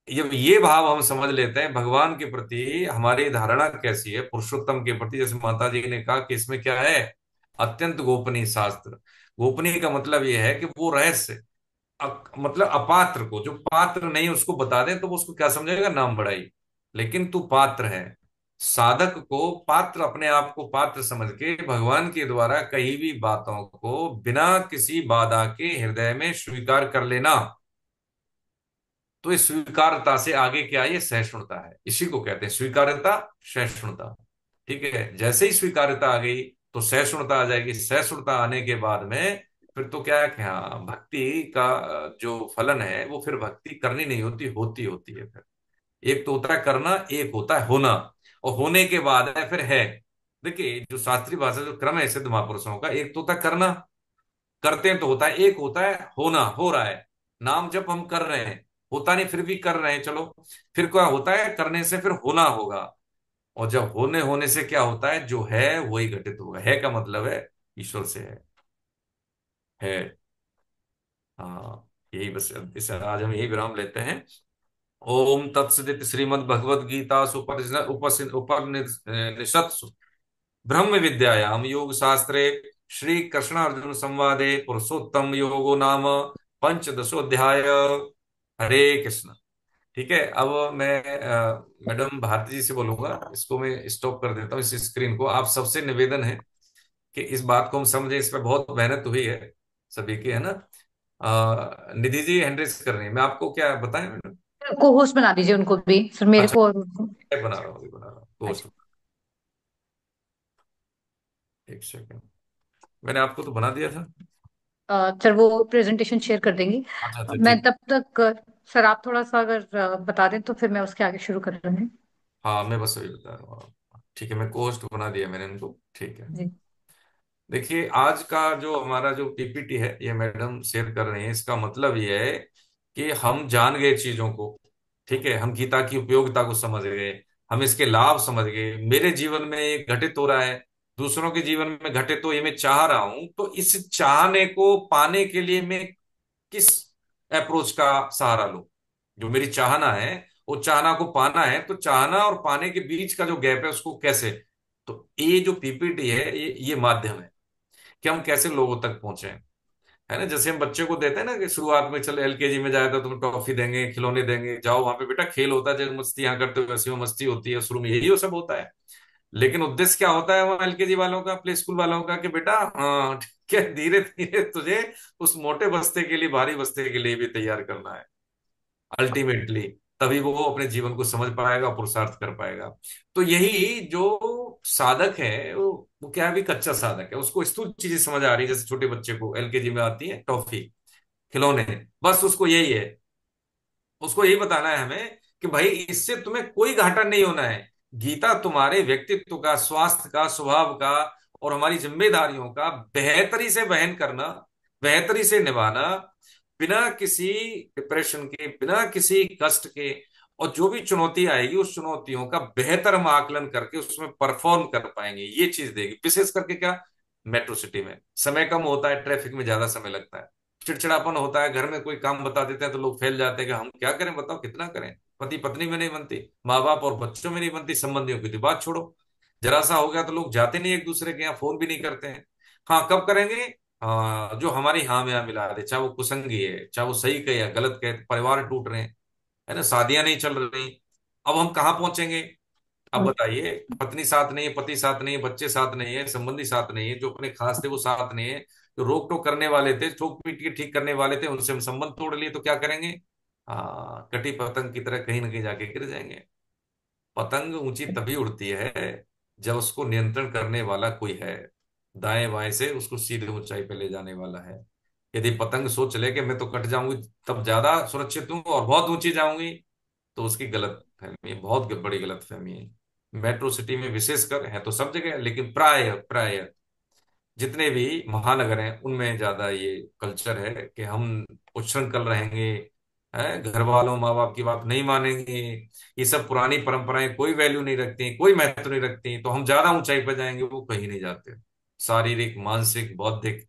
जब ये भाव हम समझ लेते हैं भगवान के प्रति, हमारी धारणा कैसी है पुरुषोत्तम के प्रति, जैसे माता जी ने कहा कि इसमें क्या है, अत्यंत गोपनीय शास्त्र। गोपनीय का मतलब यह है कि वो रहस्य, मतलब अपात्र को, जो पात्र नहीं उसको बता दें तो वो उसको क्या समझेगा, नाम बढ़ाई। लेकिन तू पात्र है, साधक को पात्र, अपने आप को पात्र समझ के भगवान के द्वारा कही हुई बातों को बिना किसी बाधा के हृदय में स्वीकार कर लेना। तो इस स्वीकारता से आगे क्या है, ये सहिष्णुता है, इसी को कहते हैं स्वीकार्यता, सहिष्णुता। ठीक है, जैसे ही स्वीकार्यता आ गई तो सहिष्णुता आ जाएगी, सहिष्णुता आने के बाद में फिर तो क्या है कि हाँ, भक्ति का जो फलन है वो फिर भक्ति करनी नहीं होती, होती होती है फिर। एक तो होता है करना, एक होता है होना, और होने के बाद है फिर है। देखिए जो शास्त्रीय भाषा जो क्रम है सिद्ध महापुरुषों का, एक तो होता है करना, करते हैं तो होता है, एक होता है होना, हो रहा है, नाम जब हम कर रहे हैं, होता नहीं फिर भी कर रहे हैं, चलो। फिर क्या होता है, करने से फिर होना होगा, और जब होने होने से क्या होता है, जो है वही घटित होगा। है का मतलब है ईश्वर से है। हाँ, यही बस, इस आज हम यही विराम लेते हैं। ओम तत्सदिति श्रीमद् भगवद गीता उपनिषत्सु ब्रह्म विद्यायाम योग शास्त्रे श्री कृष्ण अर्जुन संवादे पुरुषोत्तम योगो नाम पंचदशोध्याय। हरे कृष्ण। ठीक है, अब मैं मैडम भारती जी से बोलूंगा, इसको मैं स्टॉप कर देता हूँ, इस स्क्रीन को। आप सबसे निवेदन है कि इस बात को हम समझे, इस पर बहुत मेहनत हुई है सभी की, है ना। निधि जी हैंड रेस कर रही है, मैं आपको क्या बताएं मैडम। को होस्ट बना दीजिए उनको भी, फिर मेरे अच्छा, को और उनको। मैं बना रहा हूँ, अभी बना रहा हूँ अच्छा। दोस्त। एक सेकंड, मैंने आपको तो बना दिया था। चल वो प्रेजेंटेशन शेयर कर देंगी। अच्छा अच्छा, मैं ठीक। तब तक सर आप थोड़ा सा अगर बता दें तो फिर मैं उसके आगे शुरू कर लूंगी। हाँ, मैं बस अभी बता रहा हूँ। ठीक है, मैं कोस्ट बना दिया मैंने उनको, ठीक है। जी। देखिए आज का जो हमारा जो पीपीटी है, ये मैडम शेयर कर रही है, इसका मतलब ये है कि हम जान गए चीजों को। ठीक है, हम गीता की उपयोगिता को समझ गए, हम इसके लाभ समझ गए, मेरे जीवन में ये घटित हो रहा है, दूसरों के जीवन में घटित हो, ये मैं चाह रहा हूं, तो इस चाहने को पाने के लिए मैं किस अप्रोच का सहारा लूं। जो मेरी चाहना है, वो चाहना को पाना है, तो चाहना और पाने के बीच का जो गैप है उसको कैसे, तो ये जो पीपीटी है, ये माध्यम है कि हम कैसे लोगों तक पहुंचे, है ना। जैसे हम बच्चे को देते हैं ना कि शुरुआत में, चलो एलकेजी में जाएगा तो तुम्हें टॉफी देंगे, खिलौने देंगे, जाओ वहां पे बेटा खेल होता है, जैसे मस्ती यहाँ करते हो वैसे में मस्ती होती है, शुरू में यही वो सब होता है। लेकिन उद्देश्य क्या होता है वहाँ एलकेजी वालों का, प्ले स्कूल वालों का, कि बेटा हाँ ठीक है, धीरे धीरे तुझे उस मोटे बस्ते के लिए, भारी बस्ते के लिए भी तैयार करना है अल्टीमेटली। तभी वो अपने जीवन को समझ पाएगा, पुरुषार्थ कर पाएगा। तो यही जो साधक है वो क्या है, भी कच्चा साधक है, उसको स्थूल चीजें समझ आ रही है, जैसे छोटे बच्चे को एलकेजी में आती है टॉफी, खिलौने, बस उसको यही है, उसको यही बताना है हमें कि भाई इससे तुम्हें कोई घाटा नहीं होना है। गीता तुम्हारे व्यक्तित्व का, स्वास्थ्य का, स्वभाव का और हमारी जिम्मेदारियों का बेहतरी से वहन करना, बेहतरी से निभाना, बिना किसी डिप्रेशन के, बिना किसी कष्ट के, और जो भी चुनौती आएगी उस चुनौतियों का बेहतर हम आकलन करके उसमें परफॉर्म कर पाएंगे, ये चीज देगी। विशेष करके क्या, मेट्रो सिटी में समय कम होता है, ट्रैफिक में ज्यादा समय लगता है, चिड़चिड़ापन होता है, घर में कोई काम बता देते हैं तो लोग फैल जाते हैं कि हम क्या करें, बताओ कितना करें, पति पत्नी में नहीं बनती, माँ बाप और बच्चों में नहीं बनती, संबंधियों की तो बात छोड़ो, जरा सा हो गया तो लोग जाते नहीं एक दूसरे के यहाँ, फोन भी नहीं करते हैं। हाँ, कब करेंगे, हाँ जो हमारी हाँ में हाँ मिला दे, चाहे वो कुसंगी है, चाहे वो सही कहे या गलत कहे, परिवार टूट रहे हैं, है ना, शादियां नहीं चल रही। अब हम कहाँ पहुंचेंगे, अब बताइए, पत्नी साथ नहीं है, पति साथ नहीं है, बच्चे साथ नहीं है, संबंधी साथ नहीं है, जो अपने खास थे वो साथ नहीं है, जो रोक टोक करने वाले थे, ठोक पीट के ठीक करने वाले थे, उनसे हम संबंध तोड़ लिए, तो क्या करेंगे, हाँ, कटी पतंग की तरह कहीं ना कहीं जाके गिर जाएंगे। पतंग ऊंची तभी उड़ती है जब उसको नियंत्रण करने वाला कोई है, दाएं बाएं से उसको सीधे ऊंचाई पे ले जाने वाला है। यदि पतंग सोच ले कि मैं तो कट जाऊंगी तब ज्यादा सुरक्षित हूँ और बहुत ऊंची जाऊंगी, तो उसकी गलत फहमी है, बहुत बड़ी गलत फहमी है। मेट्रो सिटी में विशेषकर, है तो सब जगह, लेकिन प्राय प्राय जितने भी महानगर हैं उनमें ज्यादा ये कल्चर है कि हम उच्छृंखल रहेंगे, है, घर वालों माँ बाप की बात नहीं मानेंगे, ये सब पुरानी परंपराएं कोई वैल्यू नहीं रखती, कोई महत्व नहीं रखती, तो हम ज्यादा ऊंचाई पर जाएंगे, वो कहीं नहीं जाते। शारीरिक, मानसिक, बौद्धिक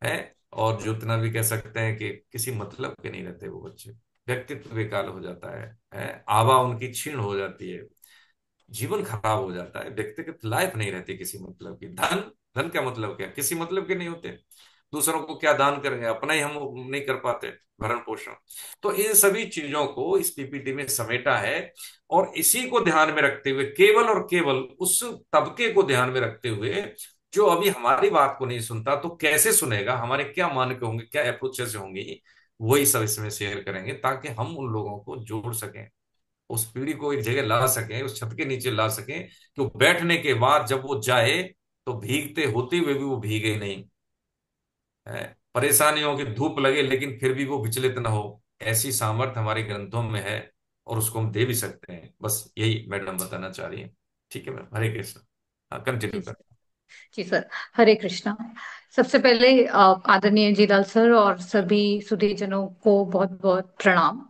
है, और जो इतना भी कह सकते हैं कि किसी मतलब के नहीं रहते वो बच्चे। व्यक्तित्व बेकार हो जाता है, आभा उनकी क्षीण हो जाती है, जीवन खराब हो जाता है, व्यक्तिगत लाइफ नहीं रहती किसी मतलब की। धन, धन का मतलब क्या, किसी मतलब के नहीं होते। दूसरों को क्या दान करेंगे, अपना ही हम नहीं कर पाते भरण पोषण। तो इन सभी चीजों को इस पीपीटी में समेटा है, और इसी को ध्यान में रखते हुए, केवल और केवल उस तबके को ध्यान में रखते हुए जो अभी हमारी बात को नहीं सुनता, तो कैसे सुनेगा, हमारे क्या मानक होंगे, क्या अप्रोचेस होंगी, वही सब इसमें शेयर करेंगे, ताकि हम उन लोगों को जोड़ सकें, उस पीढ़ी को एक जगह ला सकें, उस छत के नीचे ला सकें, कि वो बैठने के बाद जब वो जाए तो भीगते होते हुए भी वो भीगे नहीं है, परेशानियों की धूप लगे लेकिन फिर भी वो विचलित ना हो। ऐसी सामर्थ्य हमारे ग्रंथों में है, और उसको हम दे भी सकते हैं। बस यही मैडम बताना चाह रही है। ठीक है मैम, हरे कृष्ण। हाँ, कंटिन्यू जी कर। जी सर। हरे कृष्णा। सबसे पहले आदरणीय जीलाल सर और सभी सुधीजनों को बहुत बहुत प्रणाम।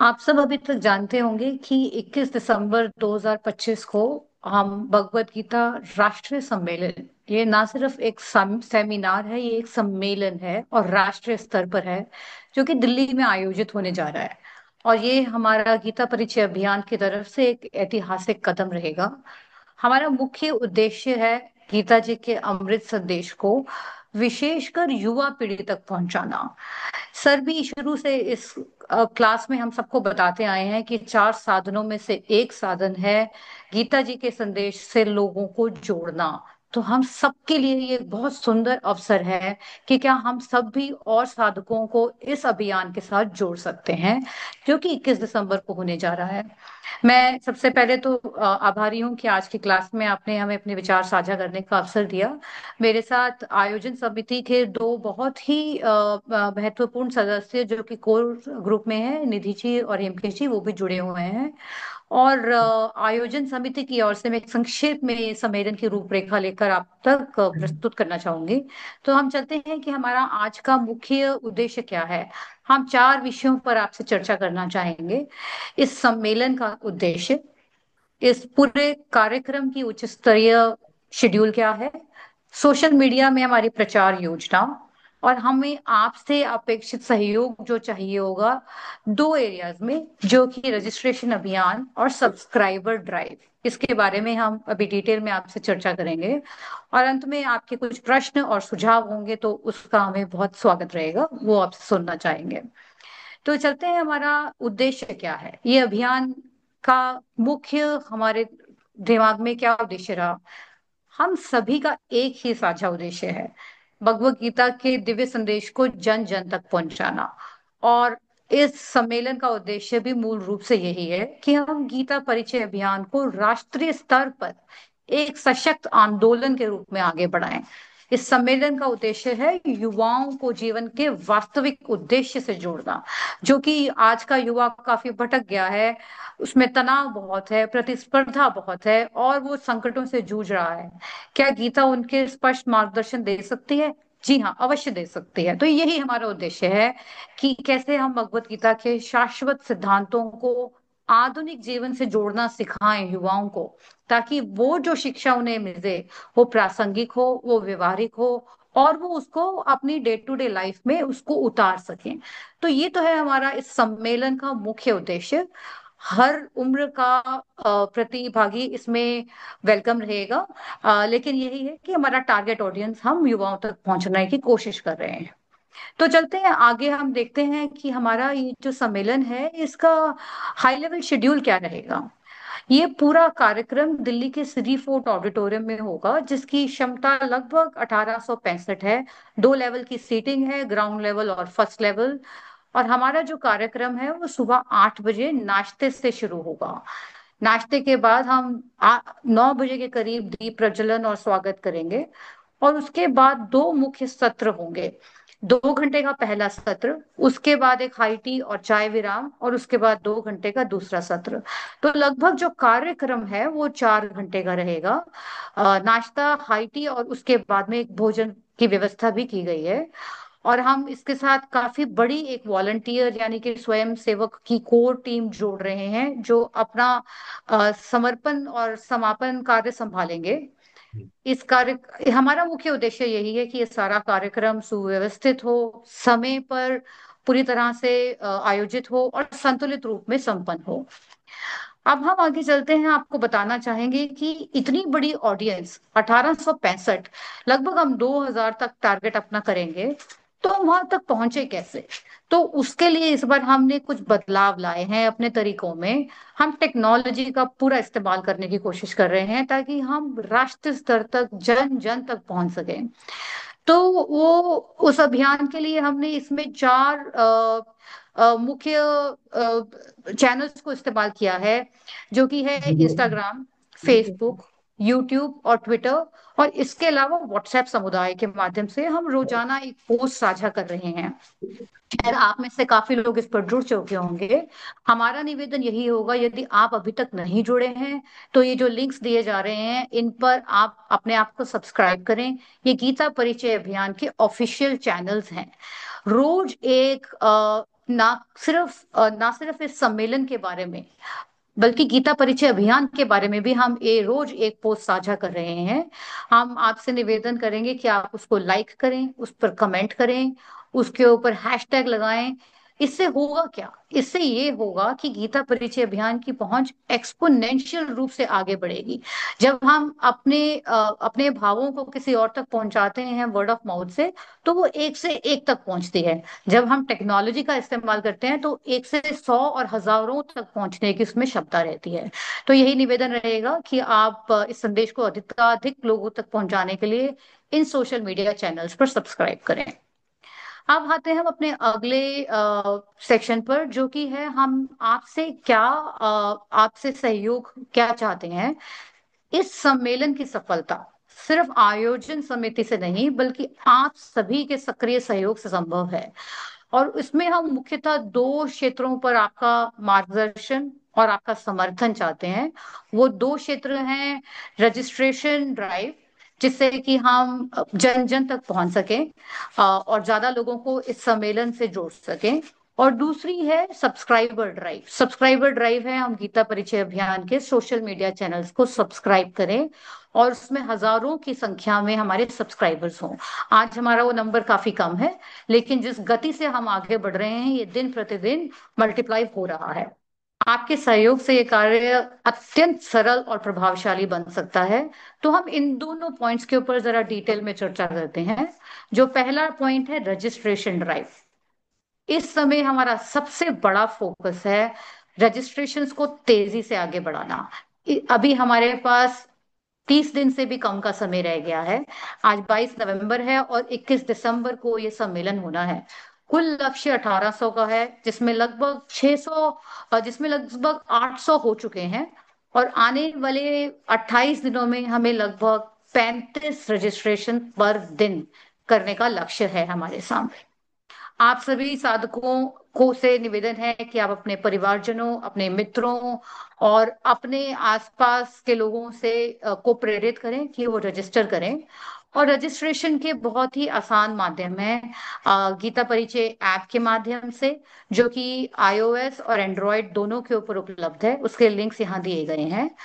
आप सब अभी तक जानते होंगे कि 21 दिसंबर 2025 को हम भगवत गीता राष्ट्रीय सम्मेलन, ये ना सिर्फ एक सेमिनार है, ये एक सम्मेलन है और राष्ट्रीय स्तर पर है, जो कि दिल्ली में आयोजित होने जा रहा है। और ये हमारा गीता परिचय अभियान की तरफ से एक ऐतिहासिक कदम रहेगा। हमारा मुख्य उद्देश्य है गीता जी के अमृत संदेश को विशेषकर युवा पीढ़ी तक पहुंचाना। सर भी शुरू से इस क्लास में हम सबको बताते आए हैं कि 4 साधनों में से एक साधन है गीता जी के संदेश से लोगों को जोड़ना। तो हम सबके लिए ये बहुत सुंदर अवसर है कि क्या हम सब भी और साधकों को इस अभियान के साथ जोड़ सकते हैं, जो कि 21 दिसंबर को होने जा रहा है। मैं सबसे पहले तो आभारी हूँ कि आज की क्लास में आपने हमें अपने विचार साझा करने का अवसर दिया। मेरे साथ आयोजन समिति के दो बहुत ही महत्वपूर्ण सदस्य जो कि कोर ग्रुप में है, निधि जी और हेमकेश जी, वो भी जुड़े हुए हैं। और आयोजन समिति की ओर से मैं एक संक्षेप में ये सम्मेलन की रूपरेखा लेकर आप तक प्रस्तुत करना चाहूंगी। तो हम चलते हैं कि हमारा आज का मुख्य उद्देश्य क्या है। हम 4 विषयों पर आपसे चर्चा करना चाहेंगे। इस सम्मेलन का उद्देश्य, इस पूरे कार्यक्रम की उच्च स्तरीय शेड्यूल क्या है, सोशल मीडिया में हमारी प्रचार योजना, और हमें आपसे अपेक्षित सहयोग जो चाहिए होगा 2 एरियाज में, जो कि रजिस्ट्रेशन अभियान और सब्सक्राइबर ड्राइव। इसके बारे में हम अभी डिटेल में आपसे चर्चा करेंगे, और अंत में आपके कुछ प्रश्न और सुझाव होंगे तो उसका हमें बहुत स्वागत रहेगा, वो आपसे सुनना चाहेंगे। तो चलते हैं, हमारा उद्देश्य क्या है, ये अभियान का मुख्य हमारे दिमाग में क्या उद्देश्य रहा। हम सभी का एक ही साझा उद्देश्य है, भगवत गीता के दिव्य संदेश को जन जन तक पहुंचाना। और इस सम्मेलन का उद्देश्य भी मूल रूप से यही है कि हम गीता परिचय अभियान को राष्ट्रीय स्तर पर एक सशक्त आंदोलन के रूप में आगे बढ़ाएं। इस सम्मेलन का उद्देश्य है युवाओं को जीवन के वास्तविक उद्देश्य से जोड़ना, जो कि आज का युवा काफी भटक गया है। उसमें तनाव बहुत है, प्रतिस्पर्धा बहुत है, और वो संकटों से जूझ रहा है। क्या गीता उनके स्पष्ट मार्गदर्शन दे सकती है? जी हाँ, अवश्य दे सकती है। तो यही हमारा उद्देश्य है कि कैसे हम भगवत गीता के शाश्वत सिद्धांतों को आधुनिक जीवन से जोड़ना सिखाएं युवाओं को, ताकि वो जो शिक्षा उन्हें मिले वो प्रासंगिक हो, वो व्यवहारिक हो, और वो उसको अपनी डे टू डे लाइफ में उसको उतार सकें। तो ये तो है हमारा इस सम्मेलन का मुख्य उद्देश्य। हर उम्र का प्रतिभागी इसमें वेलकम रहेगा, लेकिन यही है कि हमारा टारगेट ऑडियंस हम युवाओं तक पहुंचने की कोशिश कर रहे हैं। तो चलते हैं आगे, हम देखते हैं कि हमारा ये जो सम्मेलन है इसका हाई लेवल शेड्यूल क्या रहेगा। ये पूरा कार्यक्रम दिल्ली के सिटी फोर्ट ऑडिटोरियम में होगा, जिसकी क्षमता लगभग 1865 है। 2 लेवल की सीटिंग है, ग्राउंड लेवल और फर्स्ट लेवल। और हमारा जो कार्यक्रम है वो सुबह 8 बजे नाश्ते से शुरू होगा। नाश्ते के बाद हम 9 बजे के करीब दीप प्रज्वलन और स्वागत करेंगे। और उसके बाद 2 मुख्य सत्र होंगे। 2 घंटे का पहला सत्र, उसके बाद एक हाई टी और चाय विराम, और उसके बाद 2 घंटे का दूसरा सत्र। तो लगभग जो कार्यक्रम है वो 4 घंटे का रहेगा। नाश्ता, हाई टी और उसके बाद में एक भोजन की व्यवस्था भी की गई है। और हम इसके साथ काफी बड़ी एक वॉलंटियर यानी कि स्वयं सेवक की कोर टीम जोड़ रहे हैं, जो अपना समर्पण और समापन कार्य संभालेंगे। इस कार्य हमारा मुख्य उद्देश्य यही है कि ये सारा कार्यक्रम सुव्यवस्थित हो, समय पर पूरी तरह से आयोजित हो और संतुलित रूप में संपन्न हो। अब हम आगे चलते हैं, आपको बताना चाहेंगे कि इतनी बड़ी ऑडियंस 1865, लगभग हम 2000 तक टारगेट अपना करेंगे, तो हम वहां तक पहुंचे कैसे। तो उसके लिए इस बार हमने कुछ बदलाव लाए हैं अपने तरीकों में। हम टेक्नोलॉजी का पूरा इस्तेमाल करने की कोशिश कर रहे हैं ताकि हम राष्ट्र स्तर तक, जन जन तक पहुंच सकें। तो वो उस अभियान के लिए हमने इसमें चार मुख्य चैनल्स को इस्तेमाल किया है, जो कि है इंस्टाग्राम, फेसबुक, यूट्यूब और ट्विटर। और इसके अलावा व्हाट्सएप समुदाय के माध्यम से हम रोजाना एक पोस्ट साझा कर रहे हैं। खैर, आप में से काफी लोग इस पर जुड़ चुके होंगे। हमारा निवेदन यही होगा, यदि आप अभी तक नहीं जुड़े हैं तो ये जो लिंक्स दिए जा रहे हैं इन पर आप अपने आप को सब्सक्राइब करें। ये गीता परिचय अभियान के ऑफिशियल चैनल्स हैं। रोज एक ना सिर्फ इस सम्मेलन के बारे में, बल्कि गीता परिचय अभियान के बारे में भी हम रोज एक पोस्ट साझा कर रहे हैं। हम आपसे निवेदन करेंगे कि आप उसको लाइक करें, उस पर कमेंट करें, उसके ऊपर हैशटैग लगाएं। इससे होगा क्या? इससे ये होगा कि गीता परिचय अभियान की पहुंच एक्सपोनेंशियल रूप से आगे बढ़ेगी। जब हम अपने भावों को किसी और तक पहुंचाते हैं वर्ड ऑफ माउथ से, तो वो एक से एक तक पहुंचती है। जब हम टेक्नोलॉजी का इस्तेमाल करते हैं तो एक से 100 और हजारों तक पहुंचने की उसमें क्षमता रहती है। तो यही निवेदन रहेगा कि आप इस संदेश को अधिकाधिक लोगों तक पहुंचाने के लिए इन सोशल मीडिया चैनल्स पर सब्सक्राइब करें। अब आते हैं हम अपने अगले सेक्शन पर, जो कि है हम आपसे सहयोग क्या चाहते हैं। इस सम्मेलन की सफलता सिर्फ आयोजन समिति से नहीं, बल्कि आप सभी के सक्रिय सहयोग से संभव है। और इसमें हम मुख्यतः दो क्षेत्रों पर आपका मार्गदर्शन और आपका समर्थन चाहते हैं। वो दो क्षेत्र हैं: रजिस्ट्रेशन ड्राइव, जिससे कि हम जन जन तक पहुंच सकें और ज्यादा लोगों को इस सम्मेलन से जोड़ सकें। और दूसरी है सब्सक्राइबर ड्राइव। सब्सक्राइबर ड्राइव है हम गीता परिचय अभियान के सोशल मीडिया चैनल्स को सब्सक्राइब करें और उसमें हजारों की संख्या में हमारे सब्सक्राइबर्स हों। आज हमारा वो नंबर काफी कम है, लेकिन जिस गति से हम आगे बढ़ रहे हैं ये दिन प्रतिदिन मल्टीप्लाई हो रहा है। आपके सहयोग से ये कार्य अत्यंत सरल और प्रभावशाली बन सकता है। तो हम इन दोनों पॉइंट्स के ऊपर जरा डिटेल में चर्चा करते हैं। जो पहला पॉइंट है रजिस्ट्रेशन ड्राइव, इस समय हमारा सबसे बड़ा फोकस है रजिस्ट्रेशंस को तेजी से आगे बढ़ाना। अभी हमारे पास 30 दिन से भी कम का समय रह गया है। आज 22 नवंबर है और 21 दिसंबर को ये सम्मेलन होना है। कुल लक्ष्य 1800 का है, जिसमें लगभग 800 हो चुके हैं। और आने वाले 28 दिनों में हमें लगभग 35 रजिस्ट्रेशन पर दिन करने का लक्ष्य है हमारे सामने। आप सभी साधकों को से निवेदन है कि आप अपने परिवारजनों, अपने मित्रों और अपने आसपास के लोगों को प्रेरित करें कि वो रजिस्टर करें। और रजिस्ट्रेशन के बहुत ही आसान माध्यम है गीता परिचय ऐप के माध्यम से, जो कि iOS और एंड्रॉयड दोनों के ऊपर उपलब्ध है। उसके लिंक्स यहाँ दिए गए हैं।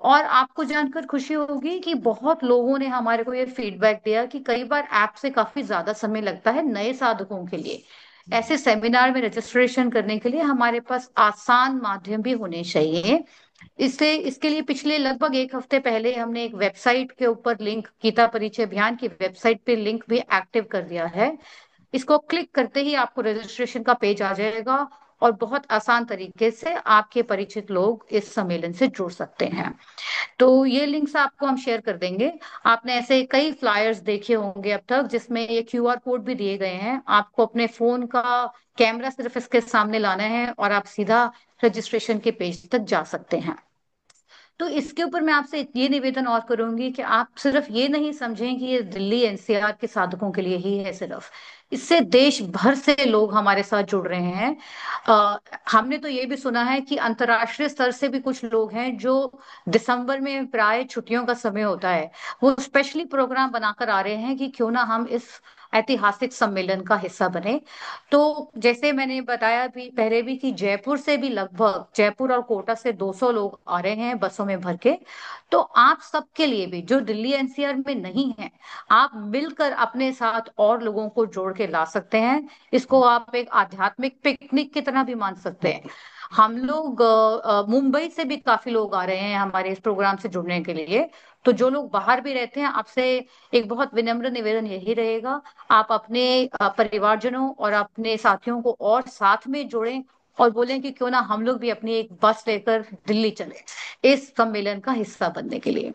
और आपको जानकर खुशी होगी कि बहुत लोगों ने हमारे को ये फीडबैक दिया कि कई बार ऐप से काफी ज्यादा समय लगता है नए साधकों के लिए। ऐसे सेमिनार में रजिस्ट्रेशन करने के लिए हमारे पास आसान माध्यम भी होने चाहिए। इसके लिए पिछले लगभग एक हफ्ते पहले हमने एक वेबसाइट के ऊपर लिंक, गीता परिचय अभियान की वेबसाइट पे लिंक भी एक्टिव कर दिया है। इसको क्लिक करते ही आपको रजिस्ट्रेशन का पेज आ जाएगा और बहुत आसान तरीके से आपके परिचित लोग इस सम्मेलन से जुड़ सकते हैं। तो ये लिंक्स आपको हम शेयर कर देंगे। आपने ऐसे कई फ्लायर्स देखे होंगे अब तक, जिसमें ये क्यूआर कोड भी दिए गए हैं। आपको अपने फोन का कैमरा सिर्फ इसके सामने लाना है और आप सीधा रजिस्ट्रेशन के पेज तक जा सकते हैं। तो इसके ऊपर मैं आपसे ये निवेदन और करूंगी कि आप सिर्फ ये नहीं समझें कि ये दिल्ली एनसीआर के साधकों के लिए ही है सिर्फ। इससे देश भर से लोग हमारे साथ जुड़ रहे हैं। हमने तो ये भी सुना है कि अंतर्राष्ट्रीय स्तर से भी कुछ लोग हैं जो दिसंबर में प्राय छुट्टियों का समय होता है, वो स्पेशली प्रोग्राम बनाकर आ रहे हैं कि क्यों ना हम इस ऐतिहासिक सम्मेलन का हिस्सा बने। तो जैसे मैंने बताया भी पहले भी कि जयपुर से भी लगभग, जयपुर और कोटा से 200 लोग आ रहे हैं बसों में भर के। तो आप सबके लिए भी जो दिल्ली एनसीआर में नहीं है, आप मिलकर अपने साथ और लोगों को जोड़ के ला सकते हैं। इसको आप एक आध्यात्मिक पिकनिक की तरह भी मान सकते हैं। हम लोग मुंबई से भी काफी लोग आ रहे हैं हमारे इस प्रोग्राम से जुड़ने के लिए। तो जो लोग बाहर भी रहते हैं, आपसे एक बहुत विनम्र निवेदन यही रहेगा, आप अपने परिवारजनों और अपने साथियों को और साथ में जोड़ें और बोलें कि क्यों ना हम लोग भी अपनी एक बस लेकर दिल्ली चले इस सम्मेलन का हिस्सा बनने के लिए।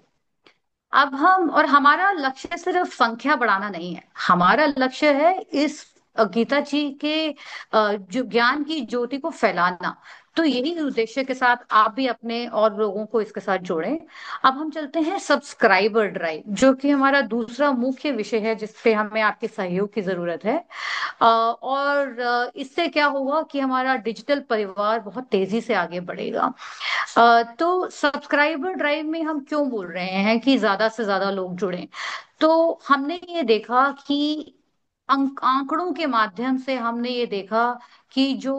अब हम और हमारा लक्ष्य सिर्फ संख्या बढ़ाना नहीं है, हमारा लक्ष्य है इस गीता जी के जो ज्ञान की ज्योति को फैलाना। तो यही उद्देश्य के साथ आप भी अपने और लोगों को इसके साथ जोड़ें। अब हम चलते हैं सब्सक्राइबर ड्राइव, जो कि हमारा दूसरा मुख्य विषय है जिसपे हमें आपके सहयोग की जरूरत है। इससे क्या होगा कि हमारा डिजिटल परिवार बहुत तेजी से आगे बढ़ेगा। तो सब्सक्राइबर ड्राइव में हम क्यों बोल रहे हैं कि ज्यादा से ज्यादा लोग जुड़ें? तो हमने ये देखा कि आंकड़ों के माध्यम से हमने ये देखा कि जो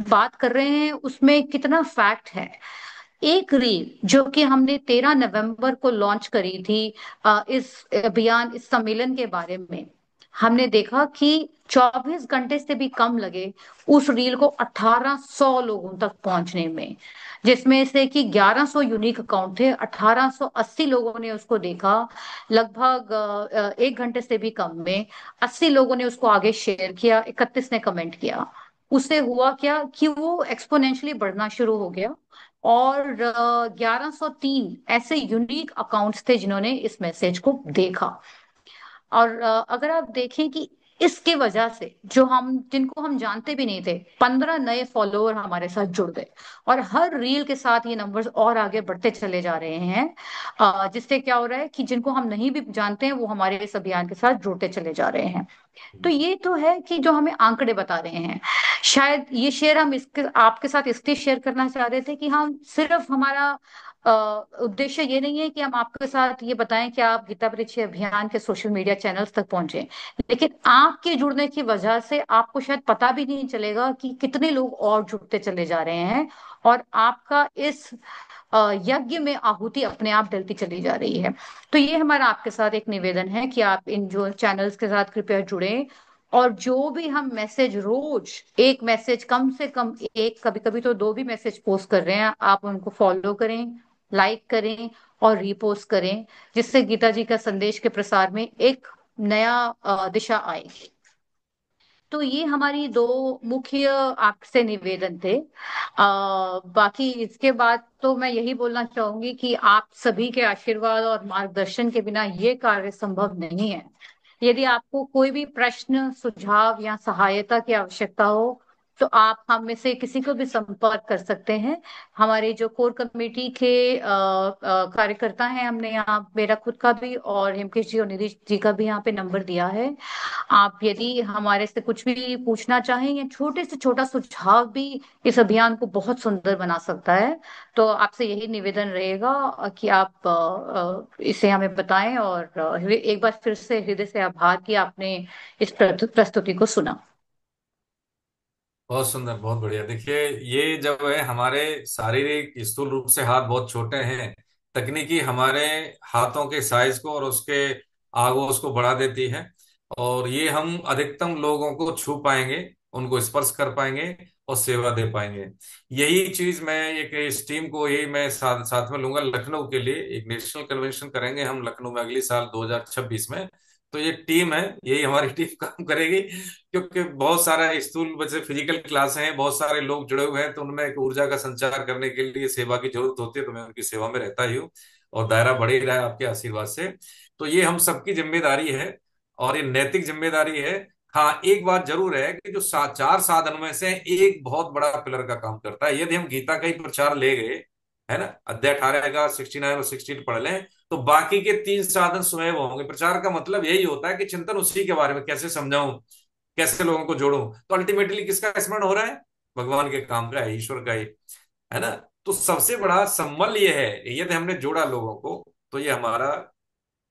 बात कर रहे हैं उसमें कितना फैक्ट है। एक रील जो कि हमने 13 नवंबर को लॉन्च करी थी, इस अभियान, इस सम्मेलन के बारे में, हमने देखा कि 24 घंटे से भी कम लगे उस रील को 1800 लोगों तक पहुंचने में, जिसमें से कि 1100 यूनिक अकाउंट थे, 1880 लोगों ने उसको देखा। लगभग 1 घंटे से भी कम में 80 लोगों ने उसको आगे शेयर किया, 31 ने कमेंट किया। उससे हुआ क्या कि वो एक्सपोनेंशियली बढ़ना शुरू हो गया और 1103 ऐसे यूनिक अकाउंट्स थे जिन्होंने इस मैसेज को देखा। और अगर आप देखें कि इसके वजह से जो हम जिनको हम जानते भी नहीं थे, 15 नए फॉलोअर हमारे साथ जुड़ गए और हर रील के साथ ये नंबर्स और आगे बढ़ते चले जा रहे हैं। जिससे क्या हो रहा है कि जिनको हम नहीं भी जानते हैं वो हमारे इस अभियान के साथ जुड़ते चले जा रहे हैं। तो ये तो है कि जो हमें आंकड़े बता रहे हैं। शायद ये शेयर हम इसके आपके साथ इसलिए शेयर करना चाह रहे थे कि हम सिर्फ हमारा अ, उद्देश्य ये नहीं है कि हम आपके साथ ये बताएं कि आप गीता परिचय अभियान के सोशल मीडिया चैनल्स तक पहुंचे, लेकिन आपके जुड़ने की वजह से आपको शायद पता भी नहीं चलेगा कि कितने लोग और जुड़ते चले जा रहे हैं और आपका इस यज्ञ में आहुति अपने आप डलती चली जा रही है। तो ये हमारा आपके साथ एक निवेदन है कि आप इन जो चैनल्स के साथ कृपया जुड़ें और जो भी हम मैसेज, रोज एक मैसेज, कम से कम एक, कभी कभी तो दो भी मैसेज पोस्ट कर रहे हैं, आप उनको फॉलो करें, लाइक करें और रीपोस्ट करें, जिससे गीता जी का संदेश के प्रसार में एक नया दिशा आएगी। तो ये हमारी दो मुख्य आपसे निवेदन थे। बाकी इसके बाद तो मैं यही बोलना चाहूंगी कि आप सभी के आशीर्वाद और मार्गदर्शन के बिना ये कार्य संभव नहीं है। यदि आपको कोई भी प्रश्न, सुझाव या सहायता की आवश्यकता हो तो आप हम में से किसी को भी संपर्क कर सकते हैं। हमारे जो कोर कमेटी के कार्यकर्ता हैं, हमने यहाँ मेरा खुद का भी और हेमकेश जी और निधि जी का भी यहाँ पे नंबर दिया है। आप यदि हमारे से कुछ भी पूछना चाहें या छोटे से छोटा सुझाव भी इस अभियान को बहुत सुंदर बना सकता है, तो आपसे यही निवेदन रहेगा कि आप इसे हमें बताएं। और एक बार फिर से हृदय से आभार कि आपने इस प्रस्तुति को सुना। बहुत सुंदर, बहुत बढ़िया। देखिए, ये जब है हमारे शारीरिक स्थूल रूप से हाथ बहुत छोटे हैं, तकनीकी हमारे हाथों के साइज को और उसके आगोश को बढ़ा देती है, और ये हम अधिकतम लोगों को छू पाएंगे, उनको स्पर्श कर पाएंगे और सेवा दे पाएंगे। यही चीज मैं एक इस टीम को, यही मैं साथ में लूंगा। लखनऊ के लिए एक नेशनल कन्वेंशन करेंगे हम लखनऊ में अगली साल 2026 में। तो ये टीम है, यही हमारी टीम काम करेगी, क्योंकि बहुत सारा स्थूल वैसे फिजिकल क्लास हैं, बहुत सारे लोग जुड़े हुए हैं, तो उनमें एक ऊर्जा का संचार करने के लिए सेवा की जरूरत होती है। तो मैं उनकी सेवा में रहता ही हूँ और दायरा बढ़ ही रहा है आपके आशीर्वाद से। तो ये हम सबकी जिम्मेदारी है और ये नैतिक जिम्मेदारी है। हाँ, एक बात जरूर है कि जो चार साधन में से एक बहुत बड़ा पिलर का काम करता है। यदि हम गीता का ही प्रचार ले गए, है ना, अध्याय 18 का 69 और 16 पढ़ लें, तो बाकी के 3 साधन स्वयं होंगे। प्रचार का मतलब यही होता है कि चिंतन उसी के बारे में कैसे समझाऊं, कैसे लोगों को जोड़ूं, तो अल्टीमेटली किसका स्मरण हो रहा है? भगवान के काम का है, ईश्वर का ही है ना। तो सबसे बड़ा संबल ये है, यदि हमने जोड़ा लोगों को, तो ये हमारा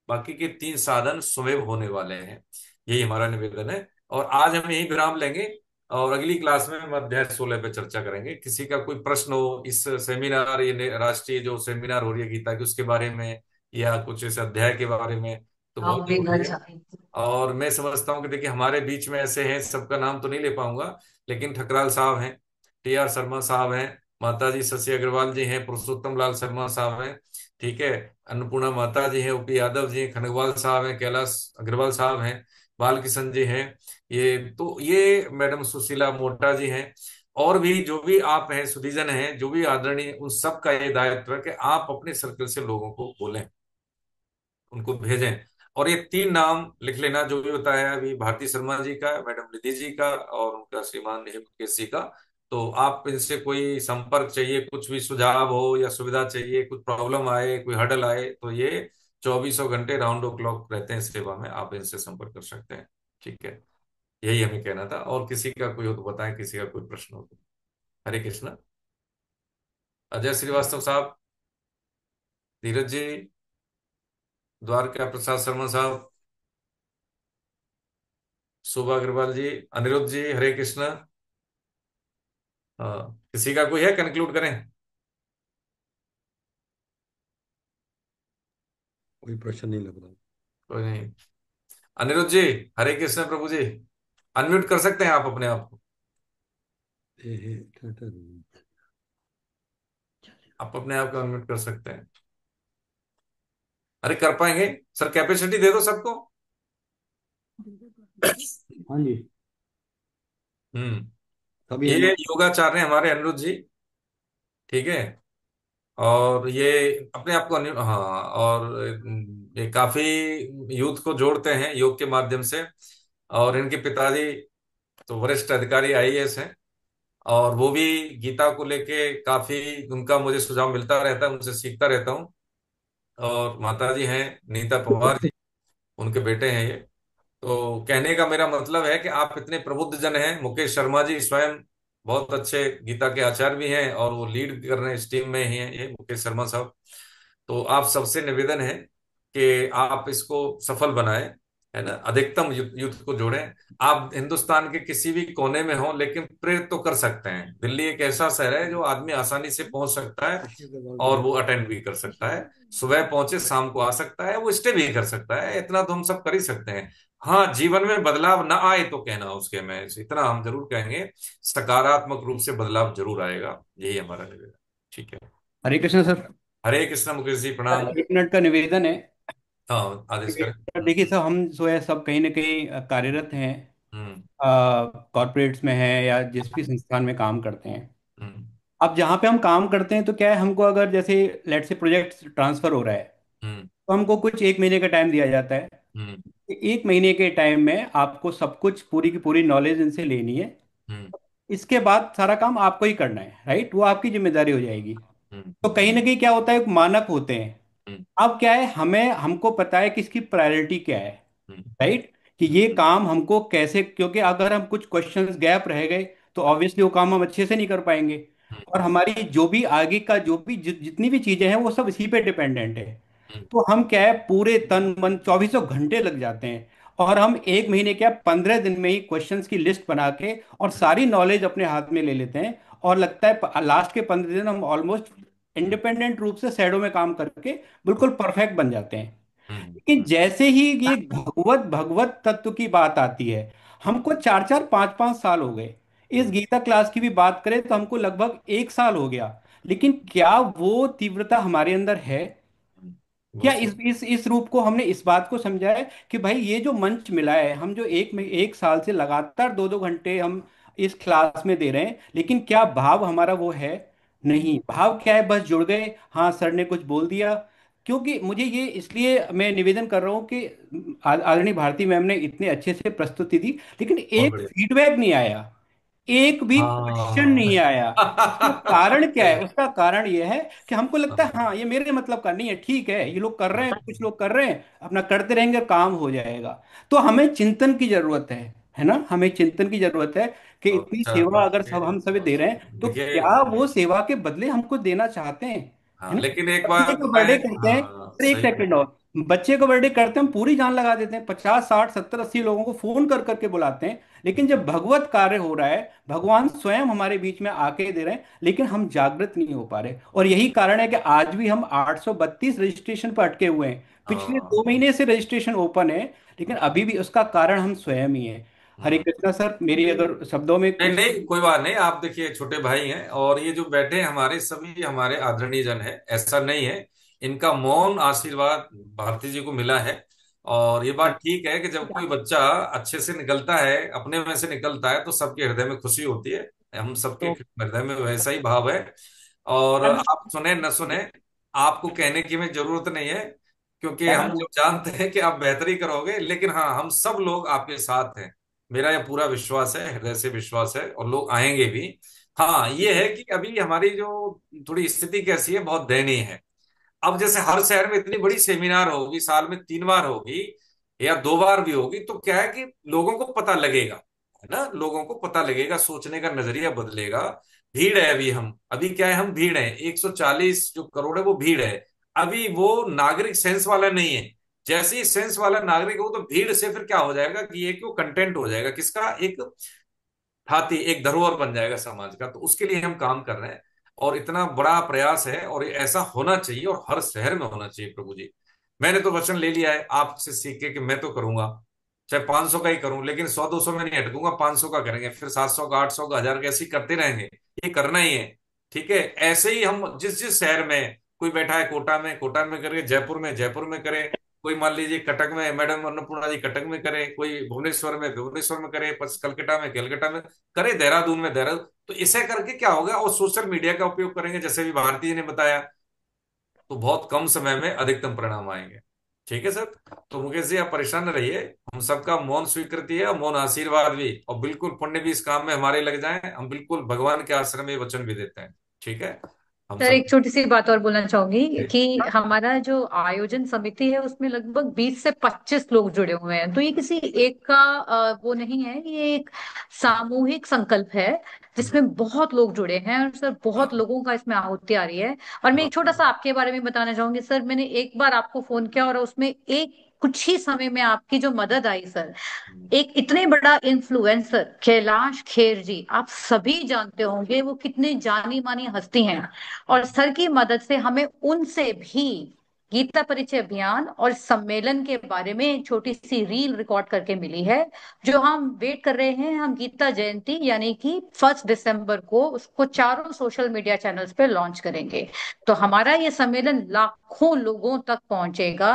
बाकी के तीन साधन स्वयं होने वाले हैं। यही हमारा निवेदन है। और आज हम यही विराम लेंगे, और अगली क्लास में हम अध्याय 16 पे चर्चा करेंगे। किसी का कोई प्रश्न हो इस सेमिनार, ये राष्ट्रीय जो सेमिनार हो रही है गीता की, उसके बारे में, या कुछ इस अध्याय के बारे में, तो बहुत हम भी जरूरी घर है। जाएंगे। और मैं समझता हूँ कि देखिए हमारे बीच में ऐसे हैं, सबका नाम तो नहीं ले पाऊंगा, लेकिन ठकराल साहब हैं, टी आर शर्मा साहब हैं, माता जी शशि अग्रवाल जी हैं, पुरुषोत्तम लाल शर्मा साहब हैं, ठीक है, अन्नपूर्णा माता जी हैं, ओपी यादव जी हैं, खनगवाल साहब हैं, कैलाश अग्रवाल साहब हैं, बालकिशन जी हैं, ये मैडम सुशीला मोटा जी हैं, और भी जो भी आप हैं, सुधीजन हैं, जो भी आदरणीय, उन सब का ये दायित्व है कि आप अपने सर्कल से लोगों को बोलें, उनको भेजें। और ये तीन नाम लिख लेना जो भी बताया है अभी, भारती शर्मा जी का, मैडम निधि जी का, और उनका श्रीमान हेमकेश जी का। तो आप इनसे कोई संपर्क चाहिए, कुछ भी सुझाव हो या सुविधा चाहिए, कुछ प्रॉब्लम आए, कोई हर्डल आए, तो ये चौबीसों घंटे राउंड ओ क्लॉक रहते हैं सेवा में, आप इनसे संपर्क कर सकते हैं। ठीक है, यही हमें कहना था। और किसी का कोई हो तो बताएं, किसी का कोई प्रश्न हो तो। हरे कृष्णा। अजय श्रीवास्तव साहब, धीरज जी, द्वारका प्रसाद शर्मा साहब, शोभा अग्रवाल जी, अनिरुद्ध जी, हरे कृष्णा। किसी का कोई है, कंक्लूड करें? कोई प्रश्न नहीं लग रहा। कोई नहीं। अनिरुद्ध जी, हरे कृष्ण प्रभु जी, अनम्यूट कर सकते हैं आप अपने आप को? आप अपने आप को अनम्यूट कर सकते हैं। अरे कर पाएंगे सर, कैपेसिटी दे दो सबको। हाँ जी, हम्म। सभी ये अनम्यूट। योगाचार्य हैं हमारे अनिरुद्ध जी, ठीक है। और ये अपने आप को हाँ, और ये काफी यूथ को जोड़ते हैं योग के माध्यम से। और इनके पिताजी तो वरिष्ठ अधिकारी आईएएस हैं, और वो भी गीता को लेके काफी, उनका मुझे सुझाव मिलता रहता है, उनसे सीखता रहता हूँ। और माता जी हैं नीता पवार जी, उनके बेटे हैं ये। तो कहने का मेरा मतलब है कि आप इतने प्रबुद्ध जन हैं। मुकेश शर्मा जी स्वयं बहुत अच्छे गीता के आचार्य भी हैं, और वो लीड कर रहे हैं, इस टीम में ही हैं ये मुकेश शर्मा साहब। तो आप सबसे निवेदन है कि आप इसको सफल बनाएं, है ना, अधिकतम यूथ को जोड़ें। आप हिंदुस्तान के किसी भी कोने में हो, लेकिन प्रेरित तो कर सकते हैं। दिल्ली एक ऐसा शहर है जो आदमी आसानी से पहुंच सकता है, और वो अटेंड भी कर सकता है, सुबह पहुंचे शाम को आ सकता है, वो स्टे भी कर सकता है, इतना तो हम सब कर ही सकते हैं। हाँ, जीवन में बदलाव ना आए तो कहना उसके, में इतना हम जरूर कहेंगे, सकारात्मक रूप से बदलाव जरूर आएगा, यही हमारा निवेदन। ठीक है। हरे कृष्ण सर। हरे कृष्ण मुकेश जी, सर, प्रणाम। 1 मिनट का निवेदन है। हाँ, आदेश करें। सर देखिए सर, हम जो है सब कहीं ना कहीं कार्यरत हैं, हम्म। कॉरपोरेट्स में हैं या जिस भी संस्थान में काम करते हैं। हम्म। अब जहाँ पे हम काम करते हैं तो क्या है, हमको अगर जैसे लेट से प्रोजेक्ट ट्रांसफर हो रहा है, हम्म। तो हमको कुछ 1 महीने का टाइम दिया जाता है। हम्म। 1 महीने के टाइम में आपको सब कुछ पूरी की पूरी नॉलेज इनसे लेनी है। हम्म। इसके बाद सारा काम आपको ही करना है, राइट, वो आपकी जिम्मेदारी हो जाएगी। हम्म। तो कहीं ना कहीं क्या होता है, एक मानक होते हैं। हम्म। अब क्या है, हमको पता है कि इसकी प्रायोरिटी क्या है, हम्म। राइट, कि ये काम हमको कैसे, क्योंकि अगर हम कुछ क्वेश्चंस गैप रह गए तो ऑब्वियसली वो काम हम अच्छे से नहीं कर पाएंगे। और हमारी जो भी आगे का जो भी जितनी भी चीजें हैं वो सब इसी पे डिपेंडेंट है। हम्म। तो हम क्या है, पूरे तन मन 2400 घंटे लग जाते हैं। और हम 1 महीने क्या 15 दिन में ही क्वेश्चंस की लिस्ट बना के और सारी नॉलेज अपने हाथ में ले लेते हैं। और लगता है लास्ट के 15 दिन हम ऑलमोस्ट हम्म। इंडिपेंडेंट रूप से शैडो में काम करके बिल्कुल परफेक्ट बन जाते हैं। हम्म। लेकिन जैसे ही ये भगवत भगवत तत्व की बात आती है, हमको 4 4 5 5 साल हो गए। इस हम्म। गीता क्लास की भी बात करें तो हमको लगभग 1 साल हो गया। लेकिन क्या वो तीव्रता हमारे अंदर है? हम्म। वो क्या सो इस रूप को हमने इस बात को समझा है कि भाई ये जो मंच मिला है, हम जो 1 साल से लगातार 2 2 घंटे हम इस क्लास में दे रहे हैं, लेकिन क्या भाव हमारा वो है? नहीं, भाव क्या है, बस जुड़ गए, हाँ सर ने कुछ बोल दिया। क्योंकि मुझे ये, इसलिए मैं निवेदन कर रहा हूँ कि आदरणीय भारती मैम ने इतने अच्छे से प्रस्तुति दी, लेकिन बहुत एक बढ़िया। फीडबैक नहीं आया, एक भी क्वेश्चन हाँ। नहीं आया। उसका कारण क्या है? सही। उसका कारण यह है कि हमको लगता है हाँ। हाँ ये मेरे मतलब का नहीं है, ठीक है ये लोग कर रहे हैं, कुछ लोग कर रहे हैं, अपना करते रहेंगे, काम हो जाएगा। तो हमें चिंतन की जरूरत है। है ना, हमें चिंतन की जरूरत है कि बहुत इतनी अच्छा सेवा बात अगर है। सब हम सभी दे रहे हैं तो देखिए, क्या वो सेवा के बदले हमको देना चाहते हैं, है हाँ, ना। लेकिन एक बच्चे बात का मैं, बर्थडे करते हैं, हाँ एक सही है। सेकंड और, बच्चे को बर्थडे करते हैं हम पूरी जान लगा देते हैं, 50 60 70 80 लोगों को फोन कर करके बुलाते हैं, लेकिन जब भगवत कार्य हो रहा है, भगवान स्वयं हमारे बीच में आके दे रहे हैं, लेकिन हम जागृत नहीं हो पा रहे। और यही कारण है कि आज भी हम 832 रजिस्ट्रेशन पर अटके हुए हैं। पिछले हाँ। 2 महीने से रजिस्ट्रेशन ओपन है, लेकिन अभी भी उसका कारण हम स्वयं ही हैं। हरे हम्म। कृष्णा सर, मेरी अगर शब्दों में नहीं कुछ। नहीं, कोई बात नहीं। आप देखिए, छोटे भाई हैं, और ये जो बैठे हैं हमारे सभी हमारे आदरणीय जन है, ऐसा नहीं है। इनका मौन आशीर्वाद भारती जी को मिला है। और ये बात ठीक है कि जब कोई बच्चा अच्छे से निकलता है, अपने में से निकलता है, तो सबके हृदय में खुशी होती है। हम सबके तो हृदय में वैसा ही भाव है। और आप सुने न सुने, आपको कहने की में जरूरत नहीं है, क्योंकि हम जब जानते हैं कि आप बेहतरी करोगे। लेकिन हाँ, हम सब लोग आपके साथ हैं। मेरा यह पूरा विश्वास है, हृदय से विश्वास है, और लोग आएंगे भी। हाँ, ये है कि अभी हमारी जो थोड़ी स्थिति कैसी है, बहुत दयनीय है। अब जैसे हर शहर में इतनी बड़ी सेमिनार होगी, साल में 3 बार होगी या 2 बार भी होगी, तो क्या है कि लोगों को पता लगेगा, है ना, लोगों को पता लगेगा, सोचने का नजरिया बदलेगा। भीड़ है अभी, हम अभी क्या है, हम भीड़ है, 140 जो करोड़ है वो भीड़ है। अभी वो नागरिक सेंस वाला नहीं है। जैसे ही सेंस वाला नागरिक हो, तो भीड़ से फिर क्या हो जाएगा कि एक वो कंटेंट हो जाएगा, किसका, एक हाथी, एक धरोहर बन जाएगा समाज का। तो उसके लिए हम काम कर रहे हैं, और इतना बड़ा प्रयास है, और ये ऐसा होना चाहिए, और हर शहर में होना चाहिए प्रभु जी। मैंने तो वचन ले लिया है आपसे सीख के कि मैं तो करूंगा, चाहे 500 का ही करूं, लेकिन 100 200 में नहीं अटकूंगा, 500 का करेंगे, फिर 700 का, 800 का, 1000 का, ऐसे ही करते रहेंगे। ये करना ही है। ठीक है, ऐसे ही हम जिस जिस शहर में, कोई बैठा है कोटा में, कोटा में करें, जयपुर में, जयपुर में करें, कोई मान लीजिए कटक में, मैडम अन्नपूर्णा जी कटक में करे, कोई भुवनेश्वर में, भुवनेश्वर में करे, कलकत्ता में, कलकत्ता में करे, देहरादून में, देहरादून। तो इसे करके क्या होगा, और सोशल मीडिया का उपयोग करेंगे, जैसे भी भारती जी ने बताया, तो बहुत कम समय में अधिकतम परिणाम आएंगे। ठीक है सर। तो मुकेश जी, आप परेशान न रहिए। हम सबका मौन स्वीकृति है, और मौन आशीर्वाद भी, और बिल्कुल पुण्य भी इस काम में हमारे लग जाए। हम बिल्कुल भगवान के आश्रम में ये वचन भी देते हैं। ठीक है, हम सर, सब। एक छोटी सी बात और बोलना चाहूंगी कि हमारा जो आयोजन समिति है उसमें लगभग 20 से 25 लोग जुड़े हुए हैं। तो ये किसी एक का वो नहीं है, ये एक सामूहिक संकल्प है जिसमें बहुत लोग जुड़े हैं, और सर बहुत हाँ, लोगों का इसमें आहुति आ रही है। और मैं एक छोटा बहुत। सा आपके बारे में बताना चाहूंगी सर। मैंने एक बार आपको फोन किया और उसमें एक कुछ ही समय में आपकी जो मदद आई सर, एक इतने बड़ा इन्फ्लुएंसर कैलाश खेर जी, आप सभी जानते होंगे वो कितने जानी मानी हस्ती हैं। और सर की मदद से हमें उनसे भी गीता परिचय अभियान और सम्मेलन के बारे में एक छोटी सी रील रिकॉर्ड करके मिली है, जो हम वेट कर रहे हैं। हम गीता जयंती यानी कि 1 दिसंबर को उसको चारों सोशल मीडिया चैनल्स पे लॉन्च करेंगे। तो हमारा ये सम्मेलन लाखों लोगों तक पहुंचेगा।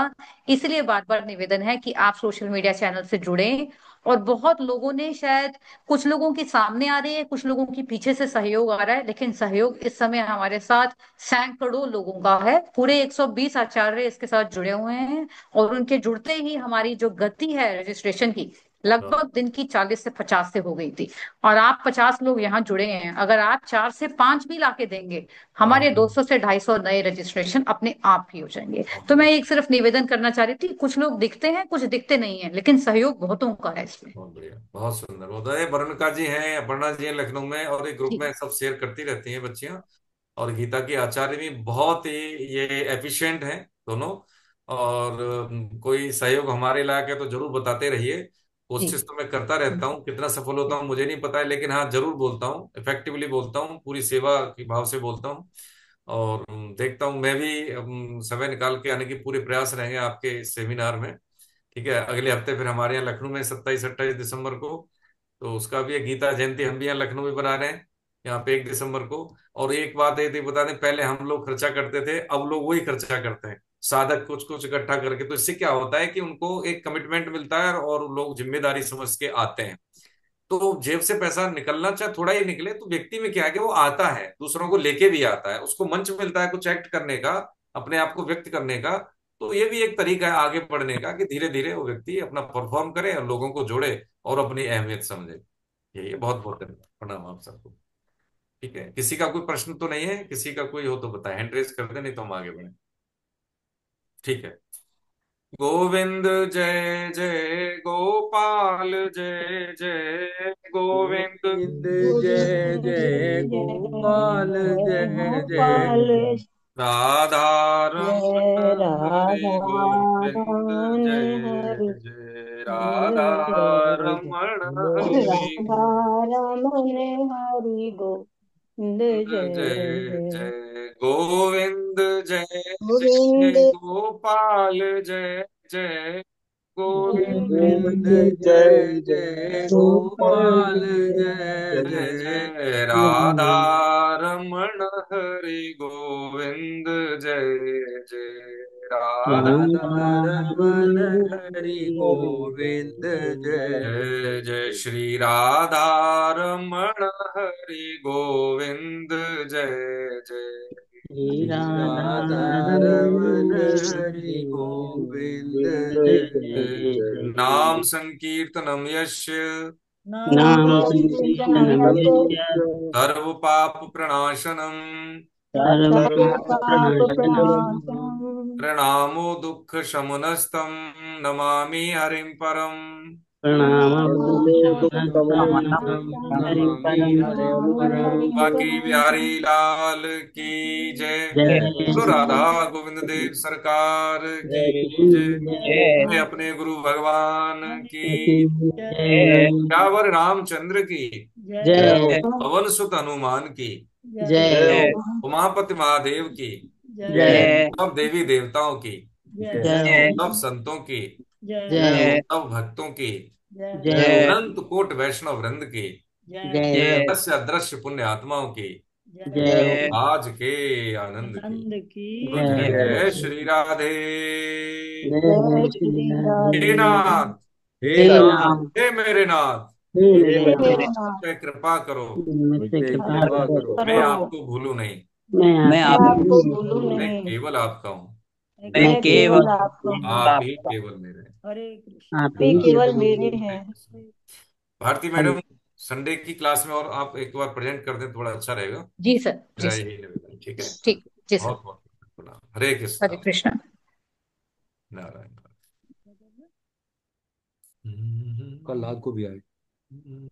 इसलिए बार बार निवेदन है कि आप सोशल मीडिया चैनल से जुड़ें। और बहुत लोगों ने शायद, कुछ लोगों की सामने आ रही है, कुछ लोगों की पीछे से सहयोग आ रहा है, लेकिन सहयोग इस समय हमारे साथ सैकड़ों लोगों का है। पूरे 120 आचार्य इसके साथ जुड़े हुए हैं। और उनके जुड़ते ही हमारी जो गति है रजिस्ट्रेशन की, लगभग दिन की 40 से 50 से हो गई थी। और आप 50 लोग यहाँ जुड़े हैं, अगर आप 4 से 5 भी लाके देंगे, हमारे बहुत 200 से 250 नए रजिस्ट्रेशन अपने आप ही हो जाएंगे। बहुत तो मैं बढ़िया। एक सिर्फ निवेदन करना चाह रही थी, कुछ लोग दिखते हैं कुछ दिखते नहीं हैं, लेकिन सहयोग बहुतों का है इसमें। बहुत बढ़िया, बहुत सुंदर। उदय वरुणिका जी हैं, अपर्णा जी हैं लखनऊ में, और एक ग्रुप ठीक। में सब शेयर करती रहती हैं बच्चियां। और गीता की आचार्य भी बहुत ही ये एफिशिएंट हैं दोनों। और कोई सहयोग हमारे लायक है तो जरूर बताते रहिए। जी। कोशिश तो मैं करता रहता हूँ, कितना सफल होता हूँ मुझे नहीं पता है, लेकिन हाँ जरूर बोलता हूँ, इफेक्टिवली बोलता हूँ, पूरी सेवा की भाव से बोलता हूँ। और देखता हूँ मैं भी समय निकाल के आने की पूरे प्रयास रहेंगे आपके सेमिनार में। ठीक है, अगले हफ्ते फिर हमारे यहाँ लखनऊ में 27 28 दिसंबर को, तो उसका भी है गीता जयंती, हम भी यहाँ लखनऊ में बना रहे हैं, यहाँ पे 1 दिसंबर को। और एक बात ये थी बता दें, पहले हम लोग खर्चा करते थे, अब लोग वही खर्चा करते हैं, साधक कुछ कुछ इकट्ठा करके। तो इससे क्या होता है कि उनको एक कमिटमेंट मिलता है, और लोग जिम्मेदारी समझ के आते हैं। तो जेब से पैसा निकलना चाहे थोड़ा ही निकले, तो व्यक्ति में क्या है कि वो आता है, दूसरों को लेके भी आता है, उसको मंच मिलता है कुछ एक्ट करने का, अपने आप को व्यक्त करने का। तो ये भी एक तरीका है आगे बढ़ने का, कि धीरे धीरे वो व्यक्ति अपना परफॉर्म करे और लोगों को जोड़े, और अपनी अहमियत समझे। यही है। बहुत बहुत धन्यवाद, प्रणाम आप सबको। ठीक है, किसी का कोई प्रश्न तो नहीं है, किसी का कोई हो तो बताए, हैंड रेज कर दे, नहीं तो हम आगे बढ़े। ठीक है। गोविंद जय जय गोपाल जय जय गोविंद गोविंद जय गोविंद जय जय गोपाल जय जय गोपाल राधा रमण जय हरे राधा गोविंद रमण जय हरि जय राधा जय जय रमण हरे राधा रमण हरि गोविंद जय जय जय जय गोविंद जय गोविंद जय गोपाल जय जय गोविंद गोविंद गोविंद जय जय जय गोपाल गोपाल जय जय जय जय राधा रमण हरि गोविंद जय जय राधा राधा रमन हरि गोविंद जय जय जय श्री राधा रमण हरि गोविंद जय जय श्री श्री राधा राधा रमन रमण हरि गोविंद गोविंद जय जय जय नाम जय संकीर्तनम यस्य नाम नाम संकीर्तनं कीर्तनम यस्य सर्व पाप प्रणाशनम सर्वपापप्रणाशम् प्रणामो दुःख शमनस्तम नमामि हरिं परम नमामि हरिं परम बाकी बिहारी लाल की जय। बोलो राधा गोविंद देव सरकार की जय। मैं अपने गुरु भगवान की, श्यावर रामचंद्र की, जय पवन सुत हनुमान की, जय उमापति महादेव की, जय सब देवी देवताओं की, जय सब संतों की, जय सब भक्तों की, जय अनंत कोट वैष्णव वृंद की, जय दृश्य अदृश्य पुण्य आत्माओं की, जय आज के आनंद की। जय जय श्री राधे। जय श्री हे राधे नाथ, हे हे नाथ नाम हे मेरे नाथ, हे हे मेरे मेरे नाम नाथ पे कृपा करो, मुझ मुझसे पे कृपा कृपा करो मैं करो आपको भूलूं नहीं, मैं मैं आप आपको भूलूं मैं नहीं केवल आपका हूँ, मैं मैं केवल केवल आपका हूँ आप ही केवल मेरे हैं। आप ही केवल मेरे हैं। भारती मैडम, संडे की क्लास में और आप एक बार प्रेजेंट कर दें, थोड़ा अच्छा रहेगा। जी सर, जी मेरा सर। यही निवेदन, ठीक है। ठीक, जी सर। बहुत बहुत प्रणाम। हरे हरे कृष्णा। कृष्णा। नारायण कल रात को भी आए। नारायण।